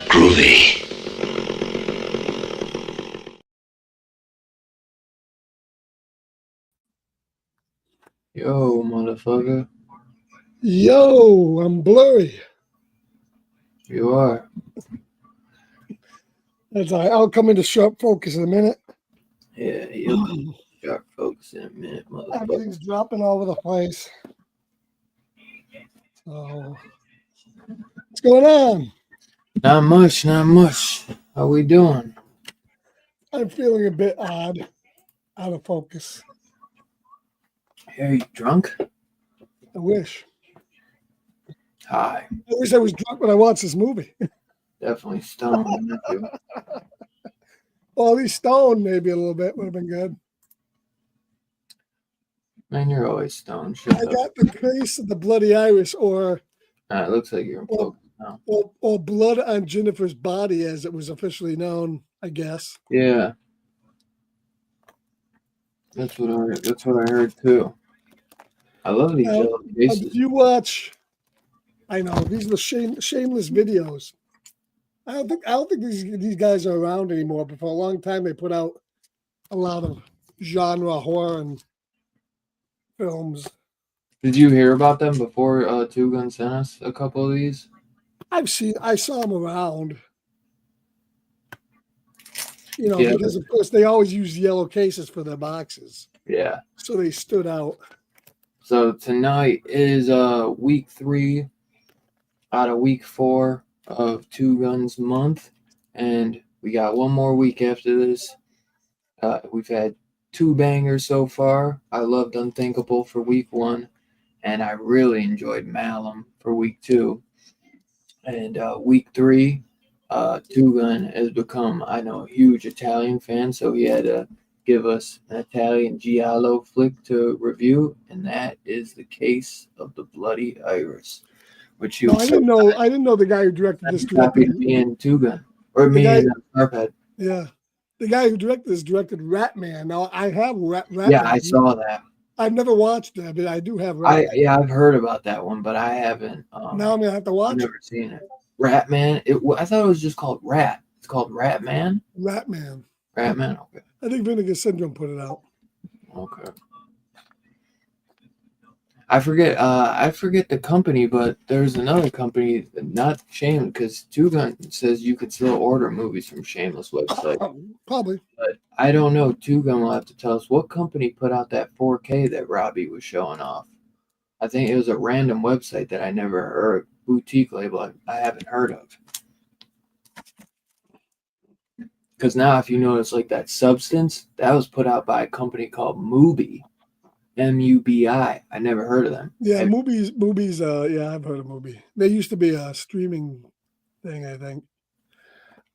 Groovy. Yo, motherfucker. Yo, I'm blurry. You are. That's all right. I'll come into sharp focus in a minute. Yeah, you'll be sharp focus in a minute, motherfucker. Everything's dropping all over the place. So, what's going on? Not much, not much. How we doing? I'm feeling a bit odd, out of focus. Are you drunk? I wish. Hi. I wish I was drunk when I watched this movie. Definitely stoned. aren't you? Well, at least stoned maybe a little bit would have been good. Man, you're always stoned. Shut I up. got the case of the Bloody Irish or It looks like you're in focus now. blood on Jennifer's body, as it was officially known, I guess. Yeah. That's what I heard too. I love these yellow Did cases. you watch? I know these were shameless videos. I don't think these guys are around anymore. But for a long time, they put out a lot of genre horror and films. Did you hear about them before Two Gun sent us a couple of these? I saw them around. You know, Yeah. because of course they always use yellow cases for their boxes, Yeah. so they stood out. So tonight is week 3 out of week 4 of Two Guns month, and we got one more week after this. We've had 2 bangers so far. I loved Unthinkable for week 1, and I really enjoyed Malum for week 2. And week 3, Two Gun has become, I know, a huge Italian fan, so he had to give us an Italian giallo flick to review, and that is The Case of the Bloody Iris, which he No, I didn't know the guy who directed this directed. me and Two Gun, or The me guy- and Sharphead. Yeah, the guy who directed this directed Ratman. Now I have Ratman. Yeah, I saw that. I've never watched that, but I do have Ratman. I've heard about that one, but I haven't. Now I'm gonna have to I've watch it. never seen it. Ratman. I thought it was just called Rat. It's called Ratman. Ratman. Ratman. Okay. I think Vinegar Syndrome put it out. Okay. I forget the company, but there's another company, not Shameless, because Two Gun says you could still order movies from Shameless website. Probably. But I don't know. Two Gun will have to tell us what company put out that 4K that Robbie was showing off. I think it was a random website that I never heard, boutique label I haven't heard of. Because now, if you notice, like that Substance, that was put out by a company called Mubi, Mubi. I never heard of them. Yeah, movies. Yeah, I've heard of Movie. They used to be a streaming thing, I think.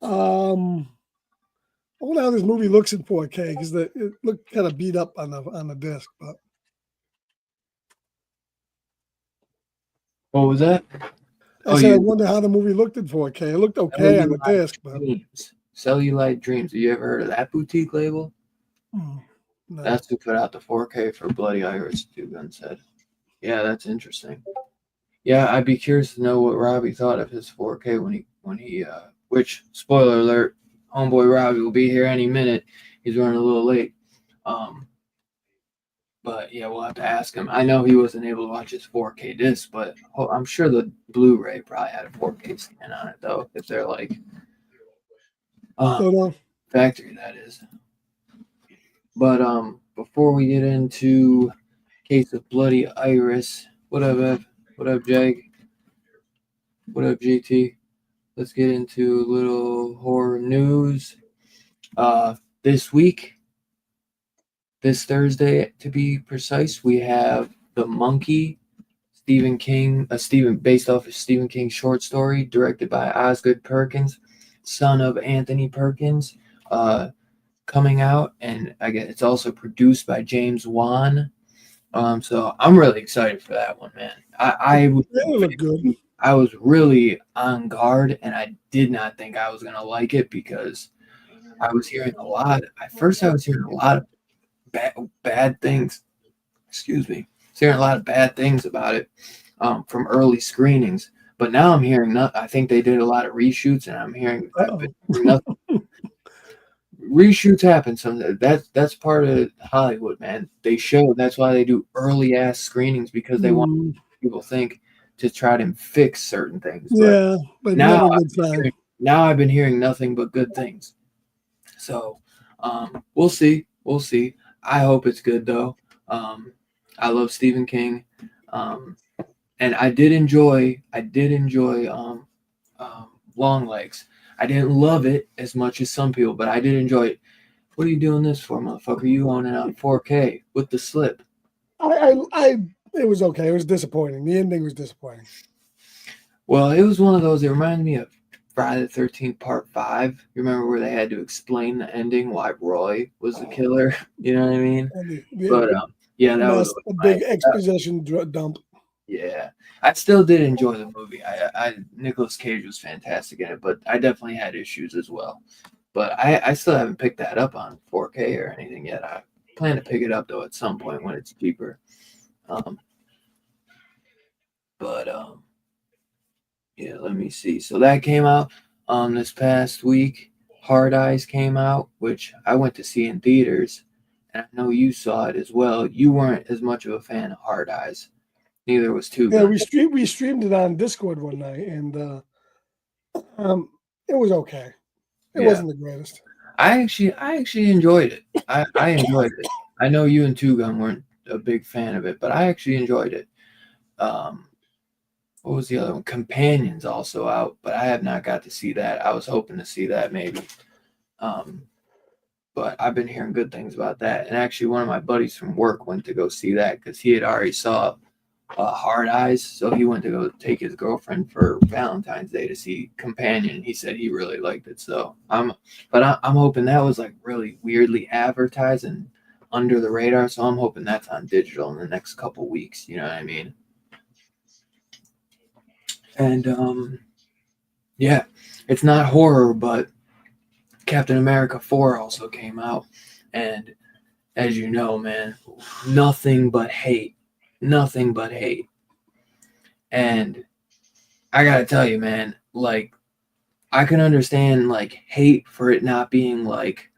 Oh, now this movie looks in 4K because it looked kind of beat up on the disc. But What was that? I said I wonder how the movie looked in 4K. It looked okay on the disc, but Cellulite Dreams. Have you ever heard of that boutique label? no. That's who put out the 4K for Bloody Iris, Two Gun said. Yeah, that's interesting. Yeah, I'd be curious to know what Robbie thought of his 4K when he which, spoiler alert, homeboy Robbie will be here any minute. He's running a little late. But yeah, we'll have to ask him. I know he wasn't able to watch his 4K disc, but I'm sure the Blu-ray probably had a 4K scan on it though, if they're like factory, that is. But before we get into Case of Bloody Iris, what up, Ev? What up, Jag? What up, GT? Let's get into a little horror news. This week, this Thursday to be precise, we have The Monkey, Stephen King, based off of Stephen King's short story, directed by Osgood Perkins, son of Anthony Perkins, coming out, and I guess it's also produced by James Wan. So I'm really excited for that one, man. I was really on guard, and I did not think I was gonna like it because I was hearing a lot. At first, I was hearing a lot of bad things. Excuse me. I was hearing a lot of bad things about it from early screenings. But now I'm hearing I think they did a lot of reshoots, and I'm hearing nothing. Reshoots happen sometimes. That's part of Hollywood, man. They show that's why they do early ass screenings because they want people think to try to fix certain things. But now I've been hearing nothing but good things. So we'll see. We'll see. I hope it's good though. I love Stephen King. And I did enjoy Longlegs. I didn't love it as much as some people, but I did enjoy it. What are you doing this for, motherfucker? You on it on 4K with the slip? It was okay. It was disappointing. The ending was disappointing. Well, it was one of those. It reminded me of Friday the 13th Part 5. You remember where they had to explain the ending, why Roy was the killer? You know what I mean? But yeah, that was a big exposition dump. Yeah, I still did enjoy the movie. Nicolas Cage was fantastic in it, but I definitely had issues as well. But I still haven't picked that up on 4K or anything yet. I plan to pick it up though at some point when it's cheaper. Yeah, let me see. So that came out this past week. Hard Eyes came out, which I went to see in theaters, and I know you saw it as well. You weren't as much of a fan of Hard Eyes. Neither was Two Gun. Yeah, we streamed it on Discord one night, and it was okay. It wasn't the greatest. I actually enjoyed it. I enjoyed it. I know you and Two Gun weren't a big fan of it, but I actually enjoyed it. What was the other one? Companions also out, but I have not got to see that. I was hoping to see that maybe. But I've been hearing good things about that. And actually, one of my buddies from work went to go see that because he had already saw Hard Eyes, so he went to go take his girlfriend for Valentine's Day to see Companion. He said he really liked it, so I'm hoping that was like really weirdly advertised and under the radar. So I'm hoping that's on digital in the next couple weeks. You know what I mean? And yeah, it's not horror, but Captain America 4 also came out, and as you know, man, nothing but hate. And I gotta tell you, man, like, I can understand like hate for it not being like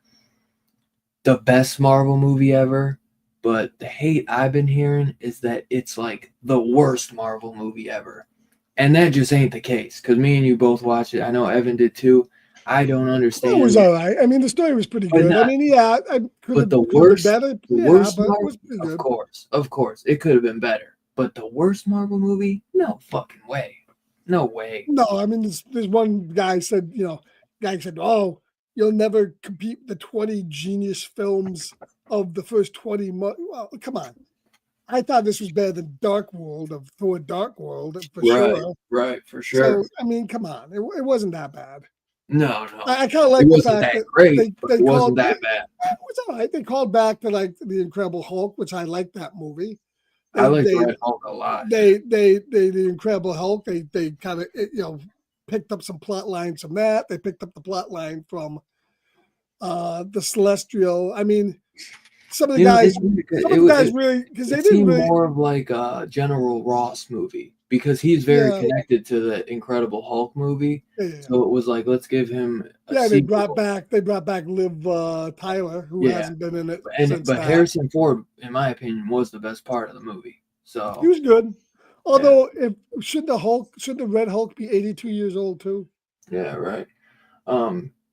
the best Marvel movie ever, but the hate I've been hearing is that it's like the worst Marvel movie ever. And that just ain't the case, because me and you both watched it. I know Evan did too. I don't understand. It was all right. I mean, the story was pretty good. I mean, yeah, I could have been better. Worst but Marvel, it was pretty good. Of course, it could have been better. But the worst Marvel movie? No fucking way. No way. No, I mean, there's one guy said, oh, you'll never compete with the 20 genius films of the first 20 months. Well, come on. I thought this was better than Dark World of Thor Dark World for sure. Right, for sure. So, I mean, come on. It wasn't that bad. No. I kind of It like the wasn't fact that that great, but they it wasn't called that bad. it was all right. They called back to like the Incredible Hulk, which I like that movie. I like Red Hulk a lot. The Incredible Hulk. They kind of picked up some plot lines from that. They picked up the plot line from the Celestial. I mean, some of the guys really, because they it didn't seemed really. more of like a General Ross movie because he's very connected to the Incredible Hulk movie. Yeah. So it was like, let's give him a They sequel. brought back Liv Tyler, who hasn't been in it since But that. Harrison Ford, in my opinion, was the best part of the movie. So he was good. Although, should the Red Hulk be 82 years old too? Yeah, right.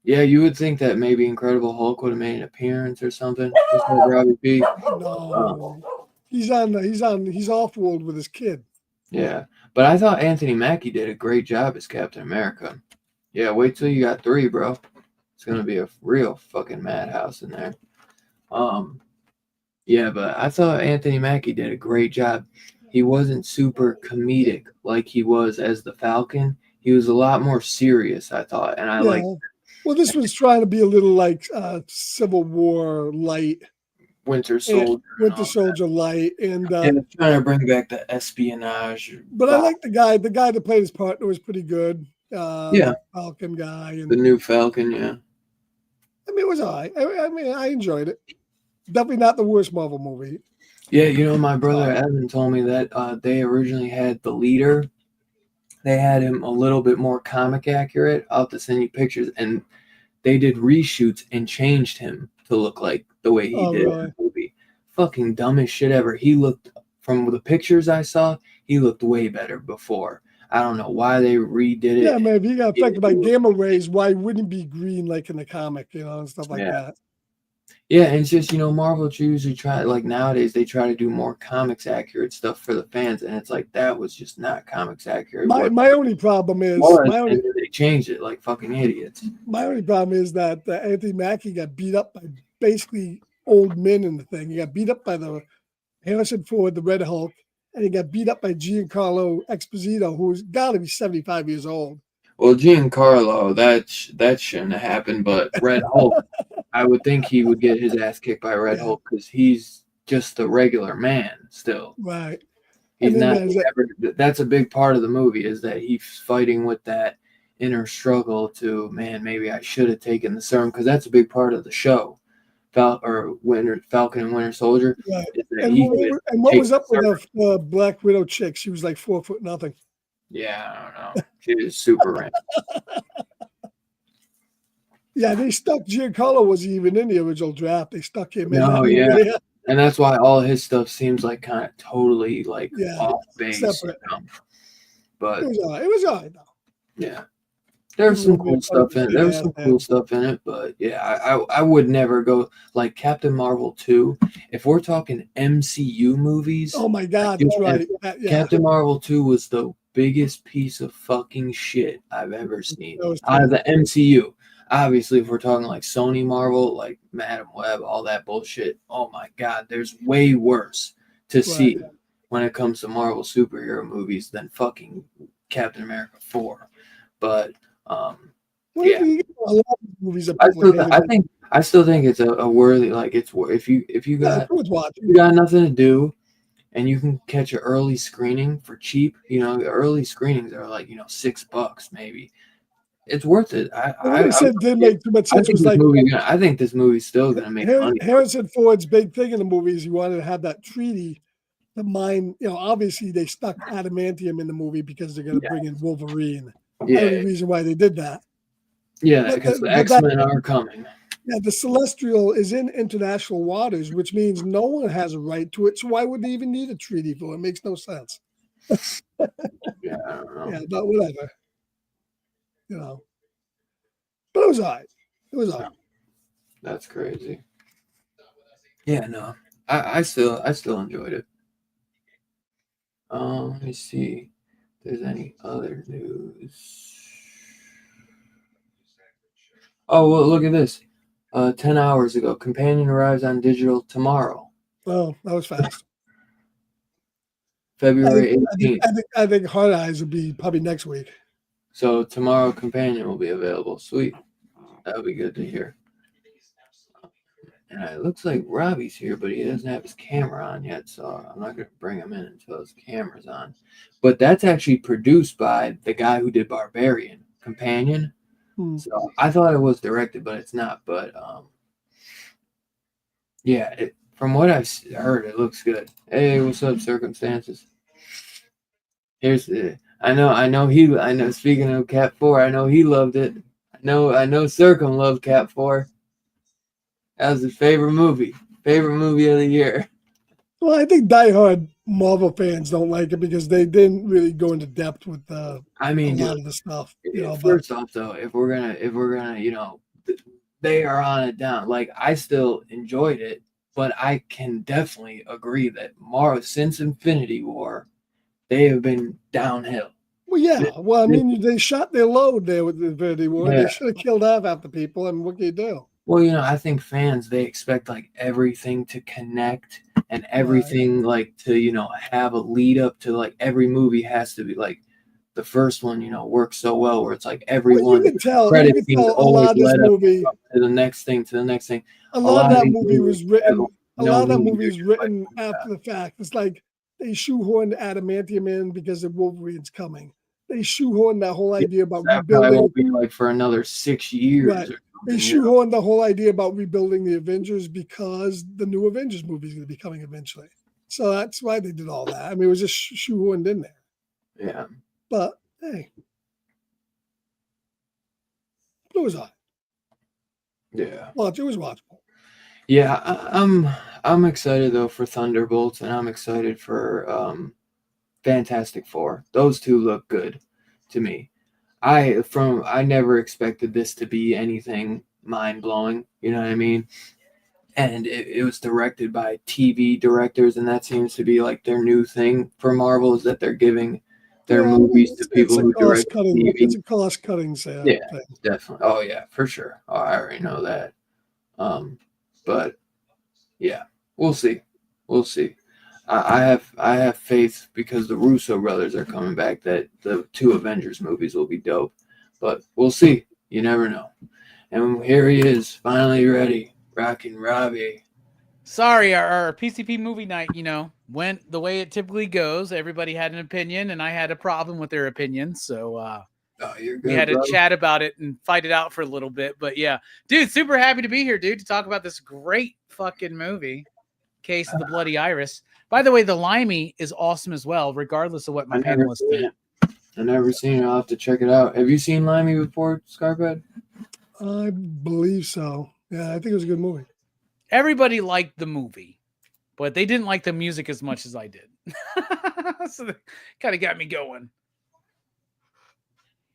Yeah, you would think that maybe Incredible Hulk would have made an appearance or something. Just like Robbie P. No, he's off world with his kid. Yeah, but I thought Anthony Mackie did a great job as Captain America. Yeah, wait till you got 3, bro. It's gonna be a real fucking madhouse in there. Yeah, but I thought Anthony Mackie did a great job. He wasn't super comedic like he was as the Falcon. He was a lot more serious, I thought, and I like. Well, this was trying to be a little like Civil War light, Winter Soldier light, and trying to bring back the espionage. But I like the guy that played his partner was pretty good. The Falcon guy, and the new Falcon. Yeah, I mean it was all right. I mean I enjoyed it. Definitely not the worst Marvel movie. Yeah, my brother Evan told me that they originally had the leader. They had him a little bit more comic accurate. I'll have to send you pictures, and they did reshoots and changed him to look like the way he did in the movie. Fucking dumbest shit ever. He looked, from the pictures I saw, he looked way better before. I don't know why they redid it. Yeah, man, if he got affected by gamma rays, why wouldn't he be green like in the comic, and stuff like that? Yeah, and it's just, Marvel usually try, like nowadays, they try to do more comics accurate stuff for the fans, and it's like, that was just not comics accurate. My only problem is, they changed it like fucking idiots. My only problem is that Anthony Mackie got beat up by basically old men in the thing. He got beat up by the Harrison Ford, the Red Hulk, and he got beat up by Giancarlo Esposito, who's got to be 75 years old. Well, Giancarlo, that shouldn't have happened, but Red Hulk, I would think he would get his ass kicked by Red Hulk because he's just a regular man still. Right. He's not. That's a big part of the movie is that he's fighting with that inner struggle to, man, maybe I should have taken the serum, because that's a big part of the show. Falcon and Winter Soldier. Right. And what was up with the Black Widow chick? She was like 4'0". Yeah, I don't know. She was super random. Yeah, they stuck Giancarlo wasn't even in the original draft. They stuck him in. Oh, yeah. And that's why all his stuff seems like kind of totally like off base. Separate. But it was all right though. Yeah. There's some cool stuff in it. There was some cool stuff in it, but yeah, I would never go like Captain Marvel 2. If we're talking MCU movies, oh my God, that's right. Captain Marvel 2 was the biggest piece of fucking shit I've ever seen out of the MCU. Obviously, if we're talking like Sony Marvel, like Madam Web, all that bullshit, oh my God, there's way worse to see when it comes to Marvel superhero movies than fucking Captain America 4. But yeah, I still think it's a worthy, like, it's if you got nothing to do and you can catch an early screening for cheap, the early screenings are like $6 maybe. It's worth it. I think this movie's still gonna make money. Harrison Ford's big thing in the movie is he wanted to have that treaty to mine. Obviously they stuck adamantium in the movie because they're gonna bring in Wolverine. Yeah, the only reason why they did that. Yeah, because the X-Men are coming. Yeah, the Celestial is in international waters, which means no one has a right to it. So why would they even need a treaty for it? It makes no sense. Yeah, I don't know. Yeah, but whatever. But it was all right. It was all right. That's crazy. Yeah, no. I still enjoyed it. Let me see if there's any other news. Oh, well, look at this. 10 hours ago, Companion arrives on digital tomorrow, Oh, that was fast. February I think 18th. I think Hard Eyes would be probably next week. So tomorrow, Companion will be available. Sweet. That'll be good to hear. And it looks like Robbie's here, but he doesn't have his camera on yet, so I'm not going to bring him in until his camera's on. But that's actually produced by the guy who did Barbarian, Companion. So I thought it was directed, but it's not. But yeah, from what I've heard, it looks good. Hey, what's up, Circumstances? Here's I know. Speaking of Cat 4, I know he loved it. I know. Circum loved Cat 4. That was his favorite movie of the year. Well, I think diehard Marvel fans don't like it because they didn't really go into depth with a lot of the stuff. First off, though, if we're gonna, they are on it down. Like, I still enjoyed it, but I can definitely agree that Marvel since Infinity War, they have been downhill. Well, yeah. Well, I mean, they shot their load there with Infinity War. Yeah. They should have killed half the people, and what can you do? Well, I think fans, they expect like everything to connect and everything like to, have a lead up to like every movie has to be like the first one, works so well where it's like everyone. Well, you can tell a lot of this movie to the next thing. A lot of that movie was written. A lot of that movie is written after the fact. It's like they shoehorned Adamantium in because the Wolverine's coming. They shoehorned that whole idea about rebuilding. Won't be like for another 6 years. Right. They shoehorned the whole idea about rebuilding the Avengers because the new Avengers movie is going to be coming eventually. So that's why they did all that. I mean, it was just shoehorned in there. Yeah. But hey, it was on. Yeah. Well, it was watchable. Yeah, I'm excited though for Thunderbolts, and I'm excited for Fantastic Four. Those two look good to me. I never expected this to be anything mind-blowing, you know what I mean? And it was directed by TV directors, and that seems to be like their new thing for Marvel, is that they're giving their movies to people who direct TV. It's a cost-cutting sale. Yeah, definitely. Oh yeah, for sure. Oh, I already know that. But yeah, we'll see. I have faith because the Russo brothers are coming back that the 2 Avengers movies will be dope. But we'll see. You never know. And here he is, finally ready, rocking Robbie. Sorry, our PCP movie night, went the way it typically goes. Everybody had an opinion, and I had a problem with their opinion. So you're good, we had to chat about it and fight it out for a little bit. But yeah, dude, super happy to be here, dude, to talk about this great fucking movie, Case of the Bloody Iris. By the way, the Limey is awesome as well, regardless of what my panelists think. I've never seen it. I'll have to check it out. Have you seen Limey before, Scarphead? I believe so. Yeah, I think it was a good movie. Everybody liked the movie, but they didn't like the music as much as I did. So that kind of got me going.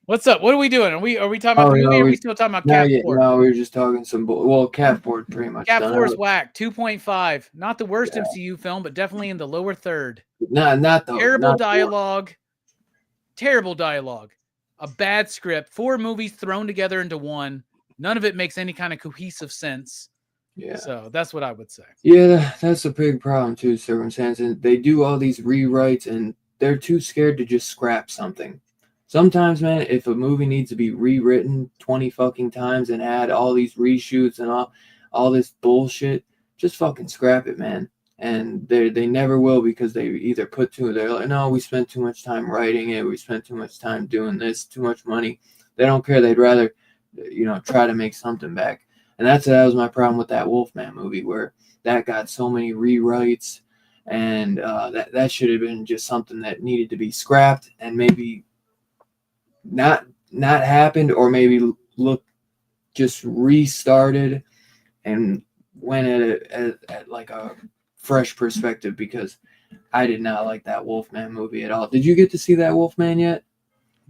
What's up? What are we doing? Are we talking about the movie? Or are we still talking about Cat 4? No, we were just talking Cat 4 pretty much. Cat 4 is whack. 2.5. Not the worst MCU film, but definitely in the lower third. Not though. Terrible dialogue. Terrible dialogue. A bad script. 4 movies thrown together into one. None of it makes any kind of cohesive sense. Yeah. So that's what I would say. Yeah, that's a big problem too, Circumstances. They do all these rewrites and they're too scared to just scrap something. Sometimes, man, if a movie needs to be rewritten 20 fucking times and add all these reshoots and all this bullshit, just fucking scrap it, man. And they never will, because they either they're like, no, we spent too much time writing it, we spent too much time doing this, too much money. They don't care. They'd rather, try to make something back. And that was my problem with that Wolfman movie, where that got so many rewrites, and that should have been just something that needed to be scrapped and maybe not happened, or maybe just restarted and went at like a fresh perspective, because I did not like that Wolfman movie at all. Did you get to see that Wolfman yet?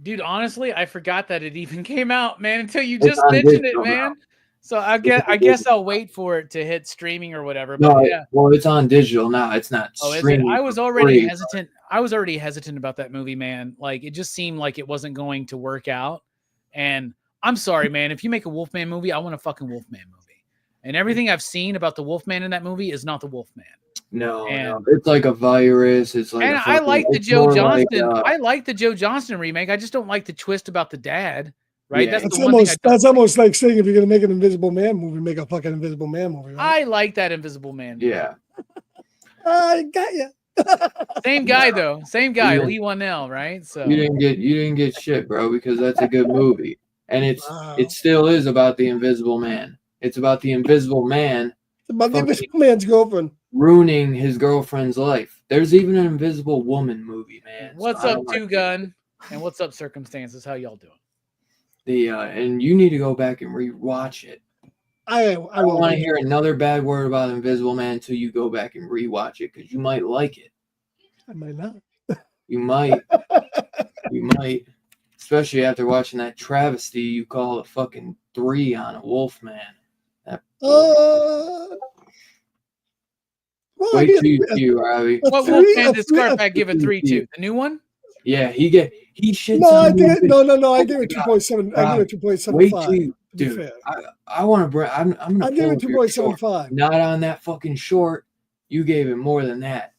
Dude, honestly, I forgot that it even came out, man, until you just mentioned it, man. So I guess I'll wait for it to hit streaming or whatever. But yeah. Well, it's on digital now. It's not streaming. I was already hesitant. I was already hesitant about that movie, man. Like, it just seemed like it wasn't going to work out. And I'm sorry, man. If you make a Wolfman movie, I want a fucking Wolfman movie. And everything I've seen about the Wolfman in that movie is not the Wolfman. No, And- it's like a virus. It's like And a I fucking- like the it's Joe more like, Johnston. I like the Joe Johnston remake. I just don't like the twist about the dad. Right? Yeah. That's the one thing I don't That's almost like saying if you're gonna make an Invisible Man movie, make a fucking Invisible Man movie. Right? I like that Invisible Man. yeah. I got you. Same guy though. Same guy, Yeah. Lee Wanell, right? So You didn't get shit, bro, because that's a good movie. And Wow. it still is about the Invisible Man. It's about the Invisible Man It's about the fucking- Invisible Man's girlfriend. ruining his girlfriend's life. There's even an Invisible Woman movie, man. So what's I up, don't like Two Gun? And what's up, Circumstances? How y'all doing? and you need to go back and rewatch it. I I don't will. want to hear another bad word about Invisible Man until you go back and rewatch it because you might like it. I might not. You might. You might. Especially after watching that travesty you call a fucking 3 on a Wolfman. Well, I Way mean, too few, Robbie. a What three- Wolfman a did three- Scarpack give it 3 three- to? The new one? Yeah, he shits no, I on think movies. no. I Oh gave my it God. 2.7. I gave it 2.75. Wait till To you, be dude. fair, I want to bring. I'm gonna I gave pull it up your short. 2.75. Not on that fucking short. You gave it more than that.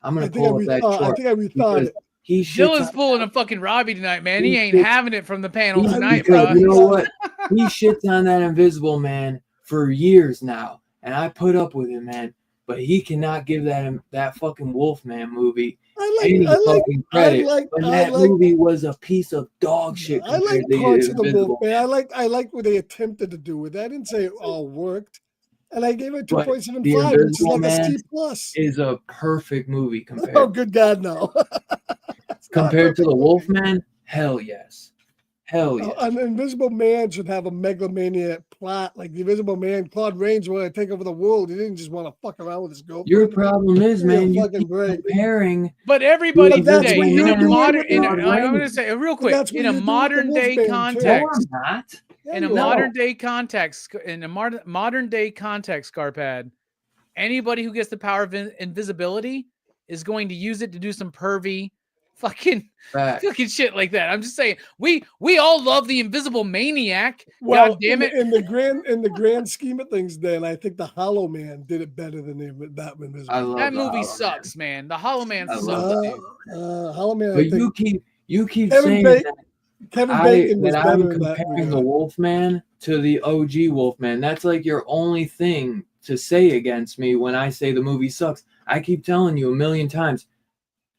I'm I gonna think I pull up that rethought. short. I rethought because it. He shits Dylan's on, pulling a fucking Robbie tonight, man. He He ain't shits- having it from the panel he- tonight, because bro. you know what? He shits on that Invisible Man for years now, and I put up with him, man. But he cannot give that fucking Wolfman movie any fucking credit. When that movie was a piece of dog shit. I like compared to parts of the Invisible Wolf, man. I like what they attempted to do with it. I didn't say it all worked, and I gave it But 2.75, The which is Invisible like a Man C plus. Is a perfect movie compared Oh, good God, no! It's not a compared to perfect the movie. Wolfman. Hell yes, hell yes. An Invisible Man should have a megalomaniac plot, like the Invisible Man. Claude Rains wanted to take over the world. He didn't just want to fuck around with his girlfriend. Your problem is, Give me a man, you fucking keep break. comparing. But everybody But that's today, what in you're a doing modern, with in a, Claude I'm going to Rains. say real But quick, that's what in you're a doing with modern the day Wolfman, too. No, context, I'm not. Yeah, in a you are. modern day context, in a modern day context, Scarpad, anybody who gets the power of invisibility is going to use it to do some pervy fucking Fact. shit like that. I'm just saying, we all love the Invisible Maniac. Well, God damn it. In the grand scheme of things, then I think the Hollow Man did it better than that Invisible. I love That the movie Hollow sucks, man. The Hollow Man I sucks, love dude. Hollow Man. Man. I But think you keep Kevin saying Bacon- that Kevin Bacon was that better I'm in that comparing the regard. Wolfman to the OG Wolfman. That's like your only thing to say against me when I say the movie sucks. I keep telling you a million times,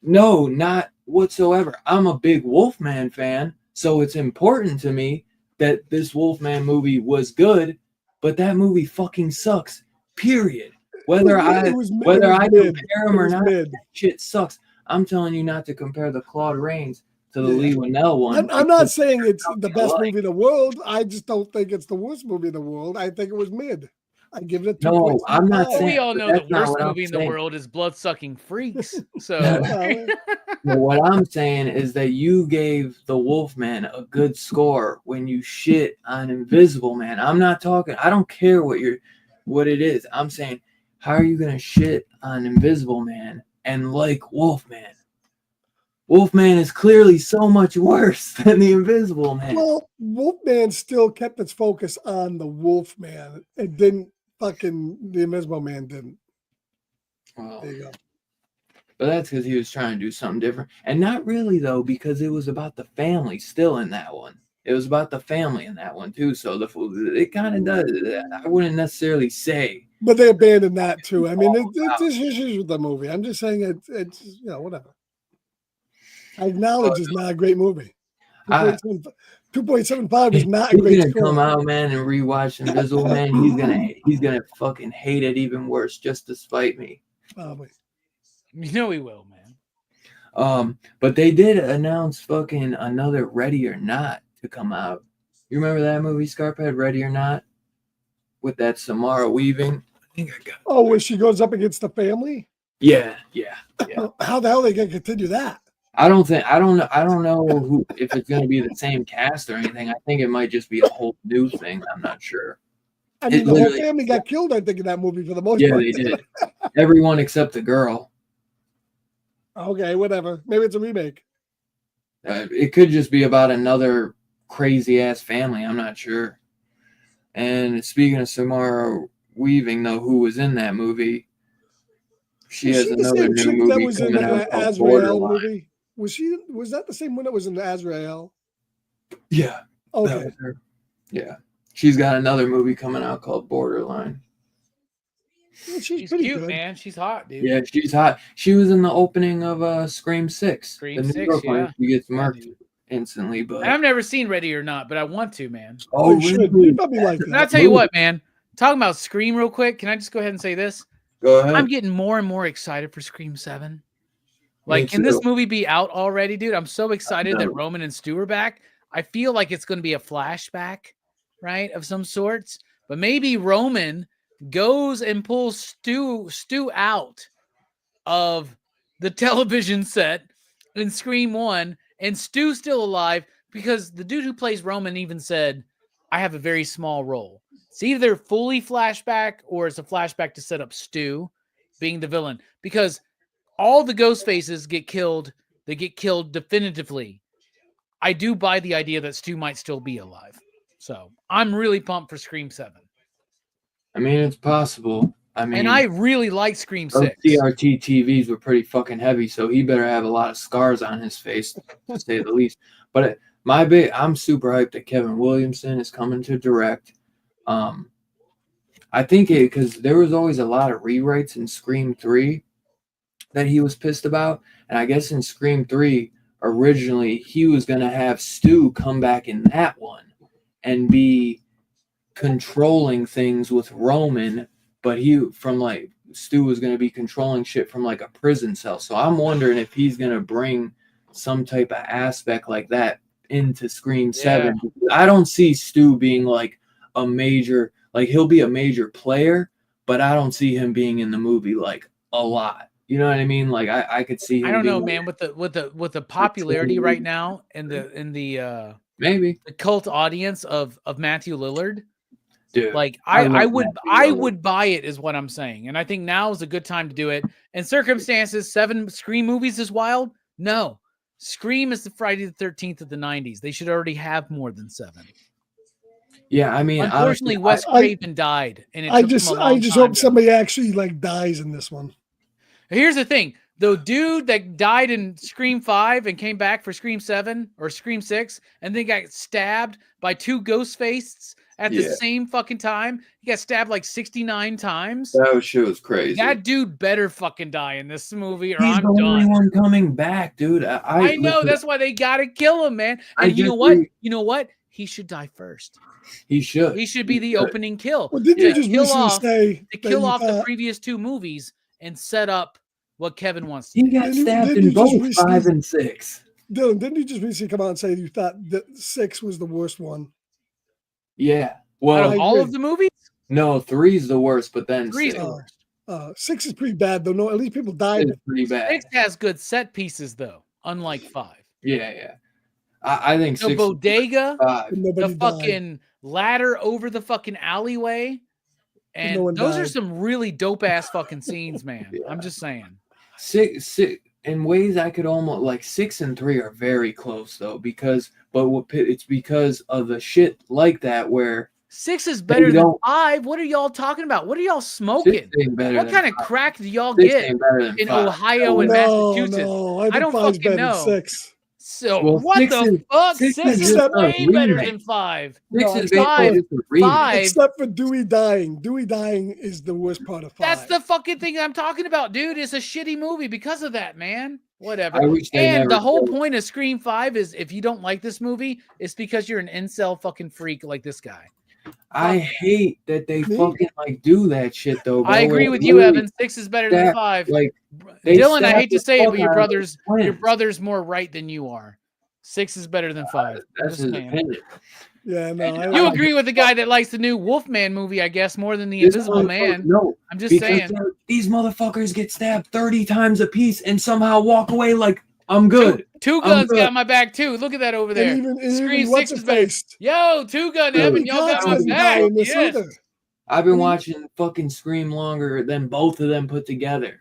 no, not whatsoever. I'm a big Wolfman fan, so it's important to me that this Wolfman movie was good, but that movie fucking sucks. Period. Whether I It was mid. compare them or not, Mid. that shit sucks. I'm telling you not to compare the Claude Rains to the Yeah. Lee Winnell one. I'm not because saying it's the best alike. movie in the world. I just don't think it's the worst movie in the world. I think it was mid. I give it a No, 2.75. I'm not Well, saying- we all but know the that's not worst what I'm movie in the saying. world is Blood Sucking Freaks. So Well, But what I'm saying is that you gave the Wolfman a good score when you shit on Invisible Man. I'm not talking. I don't care what it is. I'm saying, how are you gonna shit on Invisible Man and like Wolfman? Wolfman is clearly so much worse than the Invisible Man. well, Wolfman still kept its focus on the Wolfman. It didn't fucking the Invisible Man didn't. Well, There you go. but that's because he was trying to do something different, and not really though, because it was about the family still in that one. It was about the family in that one too. So it kind of does. I wouldn't necessarily say. But they abandoned that too. I mean, there's issues with the movie. I'm just saying it's whatever. I acknowledge it's not a great movie. I- 2.75 is not a He's great gonna score. come out, man, and rewatch Invisible Man. He's gonna fucking hate it even worse just to spite me. Probably. you know he will, man. But they did announce fucking another Ready or Not to come out. You remember that movie, Scarphead, Ready or Not, with that Samara Weaving? I think I got. Oh, where she goes up against the family? Yeah. How the hell are they gonna continue that? I don't know who, if it's gonna be the same cast or anything. I think it might just be a whole new thing. I'm not sure. I mean, It the whole literally- family got killed, I think, in that movie for the most Yeah, part. they did. Everyone except the girl. Okay, whatever. Maybe it's a remake. It could just be about another crazy ass family. I'm not sure. And speaking of Samara Weaving, though, who was in that movie, she Was has she the another same new chick movie that was in coming out the called Azrael Borderline. movie? Was that the same one that was in the Azrael? Yeah, that Okay. was her. Yeah, she's got another movie coming out called Borderline. Well, She's pretty cute, good. man. She's hot, dude. Yeah, she's hot. She was in the opening of Scream 6. Scream the New 6, York one. yeah. She gets Yeah, murked dude. instantly, but I've never seen Ready or Not, but I want to, man. Oh, you should. You probably like And I'll that. tell you what, man. Talking about Scream real quick, can I just go ahead and say this? Go ahead. I'm getting more and more excited for Scream 7. Me Like, can this too. movie be out already, dude? I'm so excited that know. Roman and Stu are back. I feel like it's going to be a flashback, right, of some sorts. But maybe Roman goes and pulls Stu out of the television set in Scream 1, and Stu's still alive because the dude who plays Roman even said, I have a very small role. It's either fully flashback or it's a flashback to set up Stu being the villain, because all the ghost faces get killed. They get killed definitively. I do buy the idea that Stu might still be alive. So I'm really pumped for Scream 7. I mean, it's possible. I mean, And I really like Scream those 6. CRT TVs were pretty fucking heavy, so he better have a lot of scars on his face, to say the least. But I'm super hyped that Kevin Williamson is coming to direct. I think because there was always a lot of rewrites in Scream 3 that he was pissed about, and I guess in Scream 3 originally he was gonna have Stu come back in that one and be controlling things with Roman, but Stu was going to be controlling shit from like a prison cell. So I'm wondering if he's going to bring some type of aspect like that into Scream 7. I don't see Stu being like a major, like he'll be a major player, but I don't see him being in the movie like a lot. You know what I mean? Like I could see him. I don't know, being, man, with the popularity right now and the maybe the cult audience of Matthew Lillard. Dude, Like I I love would Matthew I Lillard. would buy it, is what I'm saying. And I think now is a good time to do it. And circumstances, 7 Scream movies is wild. No. Scream is the Friday the 13th of the 90s. They should already have more than 7. Yeah, I mean, Unfortunately, honestly, Wes Craven died, and I took just him a long hope time somebody actually like dies in this one. Here's the thing. The dude that died in Scream 5 and came back for Scream 7 or Scream 6 and then got stabbed by 2 ghost faces at the same fucking time. He got stabbed like 69 times. that shit was crazy. That dude better fucking die in this movie, or He's I'm the only done. one coming back, dude. I know. Listen, That's why they gotta kill him, man. I And you know just what? agree. You know what? He should die first. He should. He should be the opening kill. Well, didn't to you just kill recently off, say to that kill you off the thought- previous 2 movies and set up what Kevin wants to He do? got Didn't you- stabbed didn't in you just both recently- 5 and 6. Dylan, didn't you just recently come out and say you thought that 6 was the worst one? Yeah. Out Well, of all agree. of the movies, no, 3's the worst, but then 3 is 6 the Oh. worst. 6 is pretty bad though. No, at least people died. is pretty bad. 6 has good set pieces though, unlike 5. Yeah. I think The 6 bodega, 5. But the nobody died. fucking ladder over the fucking alleyway, and no one those are died. some really dope ass fucking scenes, man. Yeah. I'm just saying. 6 in ways I could almost like 6 and 3 are very close though, it's because of the shit like that where 6 is better than don't- 5. What are y'all talking about? What are y'all smoking? 6 ain't better What than kind of 5. crack do y'all 6 get ain't better than in 5. Ohio and No, Massachusetts? no, I I think don't 5's fucking better than know. 6. So Well, what 6 the is- fuck? 6 6 is is just way a better remake. than 5. 6 No, is it's basically five. just a remake. 5. Except for Dewey dying. Dewey dying is the worst part of 5. That's the fucking thing I'm talking about, dude. It's a shitty movie because of that, man. Whatever. I wish they And never the whole killed- point of Scream 5 is if you don't like this movie, it's because you're an incel fucking freak like this guy. I hate that they Me? fucking like do that shit though. I bro. agree Like, with you, literally Evan. 6 is better than stab- 5. Like they Dylan, I stab hate to the say it, fuck but your out of brother's twins. more right than you are. 6 is better than 5. I'm That's just his saying. opinion. Yeah, no. You agree with the guy that likes the new Wolfman movie, I guess, more than the This Invisible motherfucker- Man. No, I'm just because saying. these motherfuckers get stabbed 30 times a piece and somehow walk away like I'm good. Two I'm Guns good. got my back too. Look at that over there. And even Scream what's 6 his is better. face? Yo, 2 Gun, Dude. Evan, y'all got Cox my doesn't die back. in this Yes. either. I've been Really? watching fucking Scream longer than both of them put together.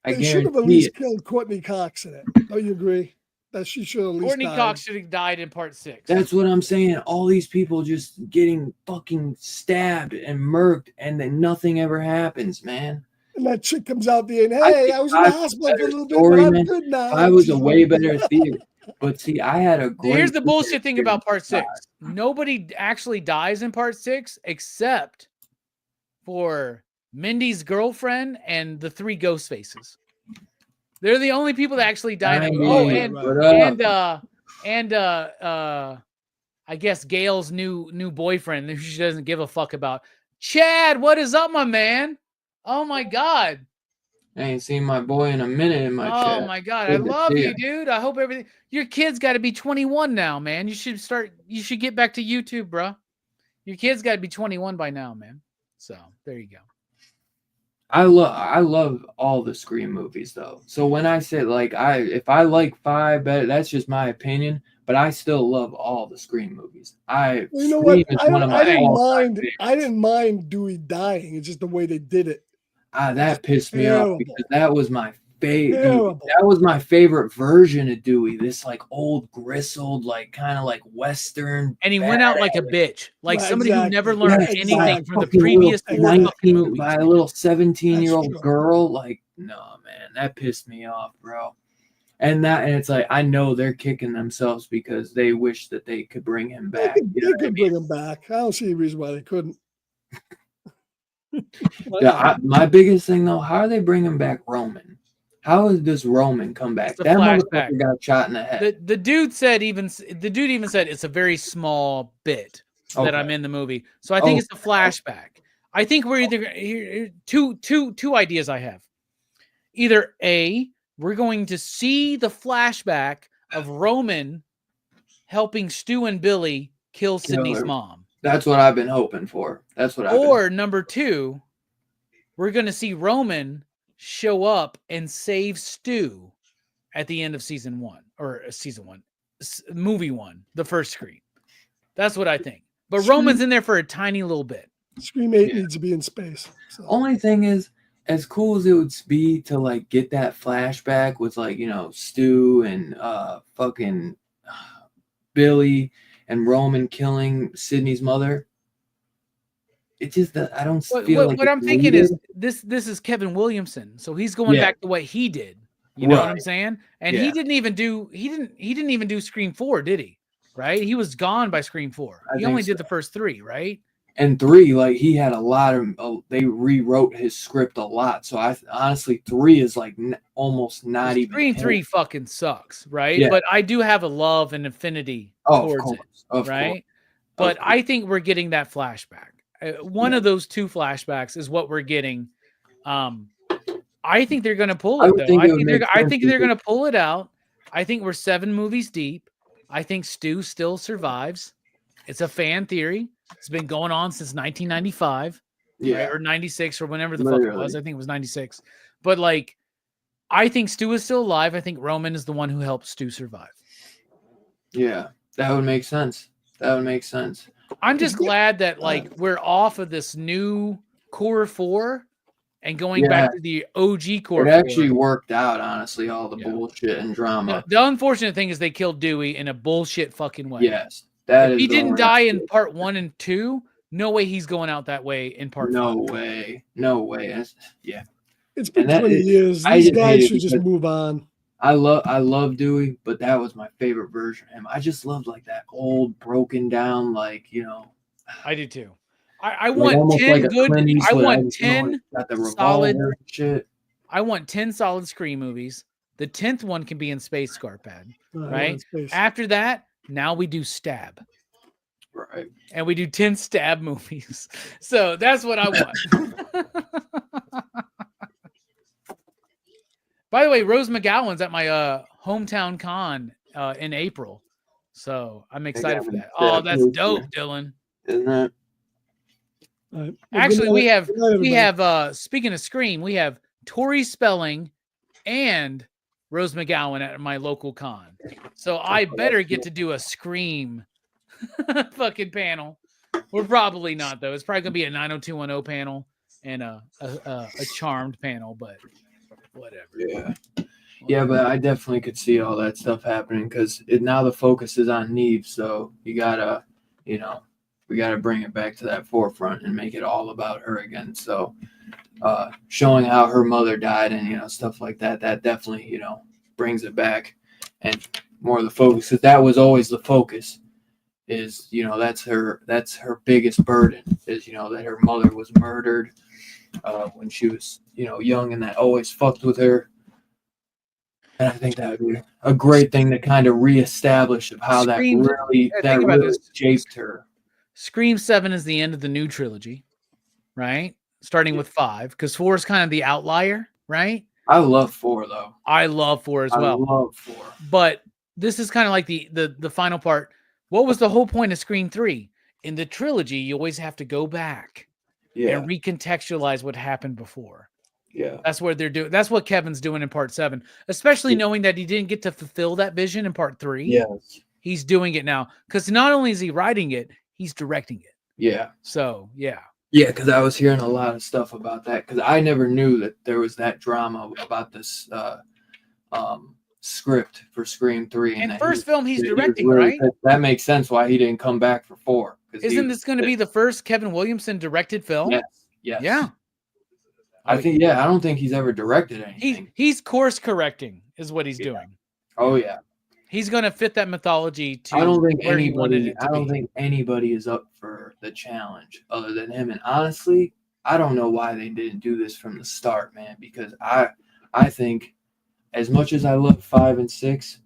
I They should have at guarantee least it. killed Courtney Cox in it. Don't you agree? that she should at least Courtney died. Cox should have died in part 6. That's what I'm saying. All these people just getting fucking stabbed and murked, and then nothing ever happens, man. And that chick comes out the end. I Hey, think I was in the that's a hospital for a better little bit, story, but I'm man. good now. I was a She's way like- better theater. But see, I had a great. Here's the bullshit thing about part experience. 6. Nobody actually dies in part 6 except for Mindy's girlfriend and the 3 ghost faces. They're the only people that actually died. I Oh, mean, and what and I guess Gail's new boyfriend who she doesn't give a fuck about. Chad, what is up, my man? Oh my god. I ain't seen my boy in a minute in my Oh chat. my god, I Good to love see you, ya. dude. I hope everything. Your kid's got to be 21 now, man. You should get back to YouTube, bro. Your kid's got to be 21 by now, man. So there you go. I love all the Scream movies though. So when I say like if I like 5 better, that's just my opinion. But I still love all the Scream movies. You know Scream what? is one of my I didn't all-time mind. favorites. I didn't mind Dewey dying. It's just the way they did it. That pissed me off because terrible. that was my favorite. Terrible. That was my favorite version of Dewey. This like old gristled, like kind of like Western. And he went out like a bitch, like Right, somebody who exactly. never learned Yes, anything exactly. from the fucking previous little 4 fucking 19 movies. by a little 17-year-old true. girl. Like, no, man, that pissed me off, bro. And it's like I know they're kicking themselves because they wish that they could bring him They back. could, You know they what I could mean? bring him back. I don't see any reason why they couldn't. Yeah, my biggest thing though, how are they bringing back Roman? How does Roman come back? It's a That flashback. motherfucker got shot in the head. The dude even said it's a very small bit that Okay. I'm in the movie. So I think Oh. it's a flashback. I think we're either two ideas I have. Either A, we're going to see the flashback of Roman helping Stu and Billy kill Sydney's her. mom. That's what I've been hoping for. That's what I've been. Or number 2, we're going to see Roman show up and save Stu at the end of movie 1, the first Scream. That's what I think. But Scream- Roman's in there for a tiny little bit. Scream 8 Yeah. needs to be in space. So. Only thing is, as cool as it would be to like get that flashback with like Stu and fucking Billy and Roman killing Sydney's mother. It's just that I don't feel like What it's I'm thinking needed. is this is Kevin Williamson, so he's going Yeah. back to what he did. You know what I'm Right. saying? And Yeah. he didn't even do Scream 4, did he? Right? He was gone by Scream 4. I He only think did the first 3, right? And 3, like he had a lot of they rewrote his script a lot. So I honestly 3 is like almost not even Scream him. 3 fucking sucks, right? Yeah. But I do have a love and affinity Oh, towards of course, it, of right? course. But Of I think we're getting that flashback. One of those 2 flashbacks is what we're getting. I think they're going to pull I it would though. think I it would think make they're sense going to pull it out. I think we're 7 movies deep. I think Stu still survives. It's a fan theory. It's been going on since 1995, Yeah, right? Or 96 or whenever the fuck it was. Literally. I think it was 96. But like, I think Stu is still alive. I think Roman is the one who helped Stu survive. yeah, that would make sense. That would make sense. I'm just glad that like we're off of this new core 4 and going back to the OG core. It 4. actually worked out, honestly. All the Yeah. bullshit and drama. The unfortunate thing is they killed Dewey in a bullshit fucking way. Yes, that If is. he the didn't only- die in part 1 and 2, no way he's going out that way in part No 5. way. No way. Yeah. It's been And that 20 is- years. I These just hate guys it should just because- move on. I love Dewey, but that was my favorite version of him. I just loved like that old broken down, like I do too. I like, want almost 10 like a good. Clint I Eastwood. want just, you know, 10 got the solid- revolver and shit. I want 10 solid Scream movies. The 10th one can be in Space Scarpad. Right? in space. After that, now we do Stab. Right. And we do 10 Stab movies. So that's what I want. By the way, Rose McGowan's at my hometown con in April. So I'm excited for that. Oh, that's dope, Dylan. Isn't it? All right. Well, Actually, good we night- have good night, we everybody. have speaking of Scream, we have Tori Spelling and Rose McGowan at my local con. So I better get to do a Scream fucking panel. We're probably not though. It's probably gonna be a 90210 panel and a Charmed panel, but whatever. Yeah. Yeah, but I definitely could see all that stuff happening because now the focus is on Neve, so you gotta, we gotta bring it back to that forefront and make it all about her again. So, showing how her mother died and stuff like that, that definitely brings it back and more of the focus because that was always the focus. Is that's her biggest burden is that her mother was murdered when she was young and that always fucked with her. And I think that would be a great thing to kind of reestablish of how Scream- that really think about this. shaped her. Scream 7 is the end of the new trilogy, right? Starting with 5, because 4 is kind of the outlier, right? I love 4 though. I love 4 as well. I love 4. But this is kind of like the final part. What was the whole point of Scream 3? In the trilogy, you always have to go back Yeah, and recontextualize what happened before. yeah, That's what they're doing. That's what Kevin's doing in part 7, especially knowing that he didn't get to fulfill that vision in part 3. yes, He's doing it now because not only is he writing it, he's directing it. yeah. So, yeah. Yeah, because I was hearing a lot of stuff about that because I never knew that there was that drama about this script for Scream 3. And that first film he's that he was directing, really- right? That makes sense why he didn't come back for 4. 'cause Isn't this going to be the first Kevin Williamson directed film? Yes, yes. Yeah. I think, I don't think he's ever directed anything. He's course correcting is what he's doing. Oh, yeah. He's going to fit that mythology to I don't think where he wanted anybody. it to I don't be. think anybody is up for the challenge other than him. And honestly, I don't know why they didn't do this from the start, man. Because I think, as much as I love 5 and 6,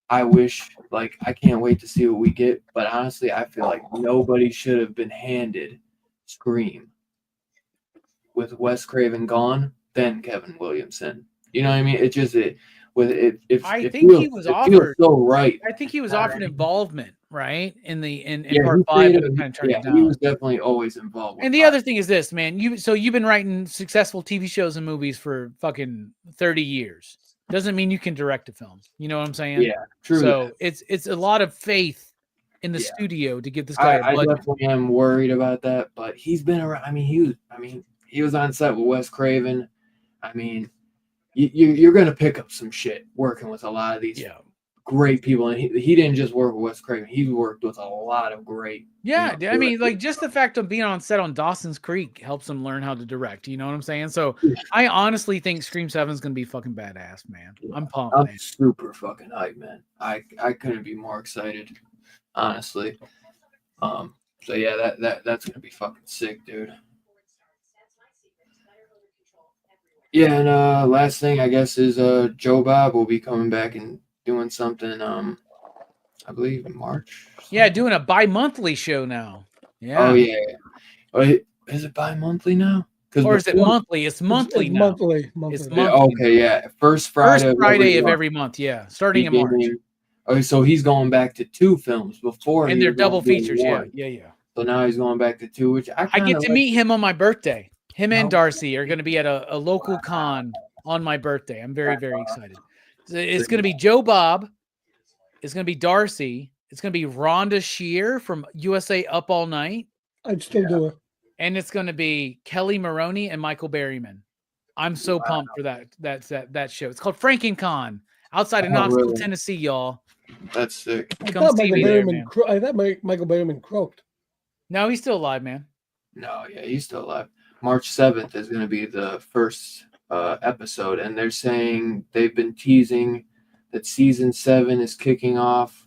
I wish I can't wait to see what we get. But honestly, I feel like nobody should have been handed Scream with Wes Craven gone, then Kevin Williamson. You know what I mean? It just it I think he was offered. so right. I think he was offered involvement, right? In Yeah, part he 5, played but a- it kind of turned yeah, it down. he was definitely always involved. With And the 5. other thing is this, man. You've been writing successful TV shows and movies for fucking 30 years. Doesn't mean you can direct a film. You know what I'm saying? Yeah, true. So it's a lot of faith in the Yeah. studio to give this guy I a budget. definitely am worried about that, but he's been around. I mean, he was on set with Wes Craven. I mean, you're gonna pick up some shit working with a lot of these great people, and he didn't just work with Wes Craven. He worked with a lot of great. Yeah, I mean, just the fact of being on set on Dawson's Creek helps him learn how to direct. You know what I'm saying? So I honestly think Scream 7 is gonna be fucking badass, man. I'm pumped. I'm Man. super fucking hyped, man. I couldn't be more excited, honestly. So yeah, that's gonna be fucking sick, dude. Yeah, and last thing I guess is Joe Bob will be coming back and doing something. I believe in March. Yeah, doing a bi-monthly show now. Yeah. Oh yeah. Wait, is it bi-monthly now? Or is it monthly? It's monthly It's now. monthly. It's Yeah, monthly. okay, yeah. First Friday. of every month. Yeah, starting in March. Okay, so he's going back to 2 films before. And he they're was double only doing features. Yeah, 1. yeah. So now he's going back to 2, which I I get to like. meet him on my birthday. Him and Oh. Darcy are going to be at a local con on my birthday. I'm very, very excited. It's going to be Joe Bob. It's going to be Darcy. It's going to be Rhonda Shear from USA Up All Night. I'd still do it. And it's going to be Kelly Maroney and Michael Berryman. I'm so pumped for that show. It's called FrankenCon outside of Oh, Knoxville, really? Tennessee, y'all. That's sick. I Come thought see Michael me there, Berryman. man. I thought Michael Berryman croaked. No, he's still alive, man. No, yeah, he's still alive. March 7th is going to be the first episode, and they're saying they've been teasing that season 7 is kicking off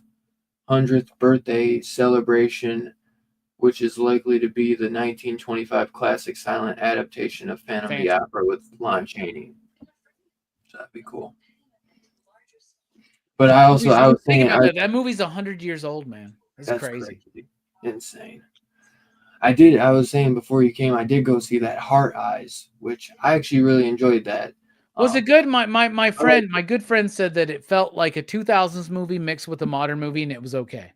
100th birthday celebration, which is likely to be the 1925 classic silent adaptation of Phantom of the Opera with Lon Chaney. So that'd be cool. But I was Thinking saying about that movie's 100 years old, man. That's crazy. Insane. I was saying before you came, I did go see that Heart Eyes, which I actually really enjoyed that. Was it good? My friend, my good friend said that it felt like a 2000s movie mixed with a modern movie, and it was okay.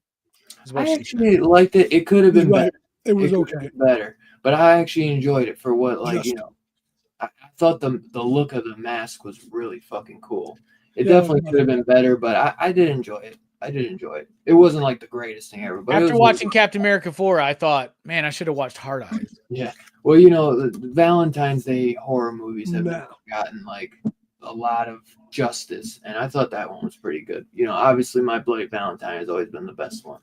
I actually liked it. It could have been Right. better. It was could have okay. been better, but I actually enjoyed it for what, like, Just- I thought the look of the mask was really fucking cool. It Yeah, definitely could have been better, but I did enjoy it. It wasn't like the greatest thing ever. But it After was watching Captain America 4, I thought, man, I should have watched Hard Eyes. well, the Valentine's Day horror movies have been No. gotten like a lot of justice, and I thought that one was pretty good. You know, obviously My Bloody Valentine has always been the best one.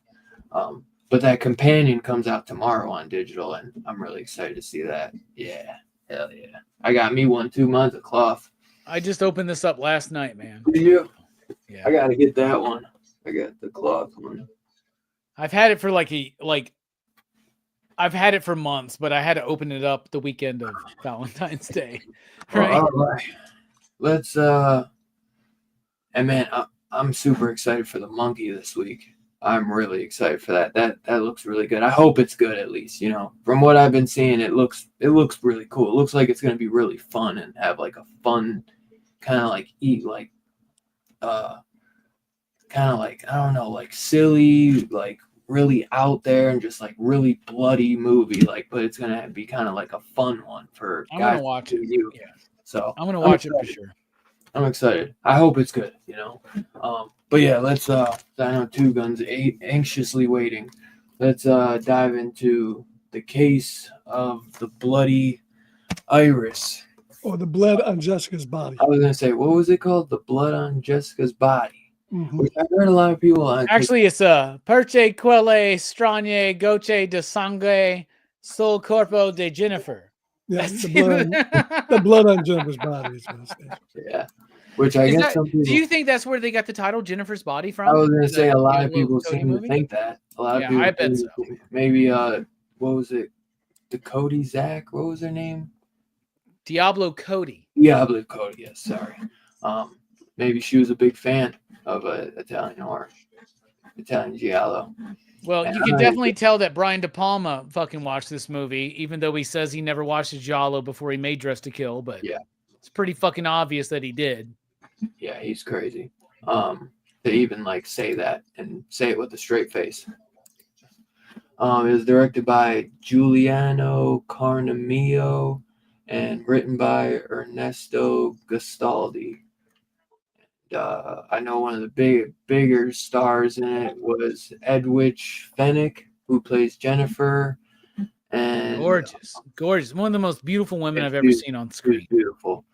But that Companion comes out tomorrow on digital, and I'm really excited to see that. Yeah, hell yeah. I got me one 2 months of cloth. I just opened this up last night, man. Did you? Yeah. I gotta get that one. I got the cloth one. I've had it for I've had it for months, but I had to open it up the weekend of Valentine's Day. Right. All right. Let's and man, I'm super excited for the monkey this week. I'm really excited for that. That looks really good. I hope it's good at least. You know, from what I've been seeing, it looks really cool. It looks like it's gonna be really fun and have like a fun kind of like kind of like I don't know, like silly, like really out there and just like really bloody movie. Like, but it's gonna be kind of like a fun one for I'm guys gonna watch it. you. Yeah. So I'm gonna watch it for excited. sure. I'm excited. I hope it's good, you know. But yeah, let's I know Two Guns anxiously waiting. Let's dive into the case of the bloody iris. Or the blood on Jessica's body. I was gonna say, what was it called? The blood on Jessica's body. Mhm. Which I've heard a lot of people on Actually, it's Perche Quelle Stranye Goche de Sangue Sol Corpo de Jennifer. Yeah, the blood on Jennifer's body is what it's saying. yeah. Which I guess some people, do you think that's where they got the title Jennifer's Body from? I was gonna say a lot of Diablo people Cody seem movie? to think that. A lot of Yeah, people I bet seem so. to think- maybe what was it? The Cody Zach? What was her name? Diablo Cody. Diablo Cody, yes, sorry. Maybe she was a big fan of Italian horror. Italian Giallo. Well, you can definitely tell that Brian De Palma fucking watched this movie, even though he says he never watched a Giallo before he made Dress to Kill. But Yeah. it's pretty fucking obvious that he did. Yeah, he's crazy. To even like say that and say it with a straight face. It was directed by Giuliano Carnamio and written by Ernesto Gastaldi. I know one of the bigger stars in it was Edwidge Fenwick, who plays Jennifer. And Gorgeous. One of the most beautiful women Yeah, I've ever she- seen on she was screen. beautiful.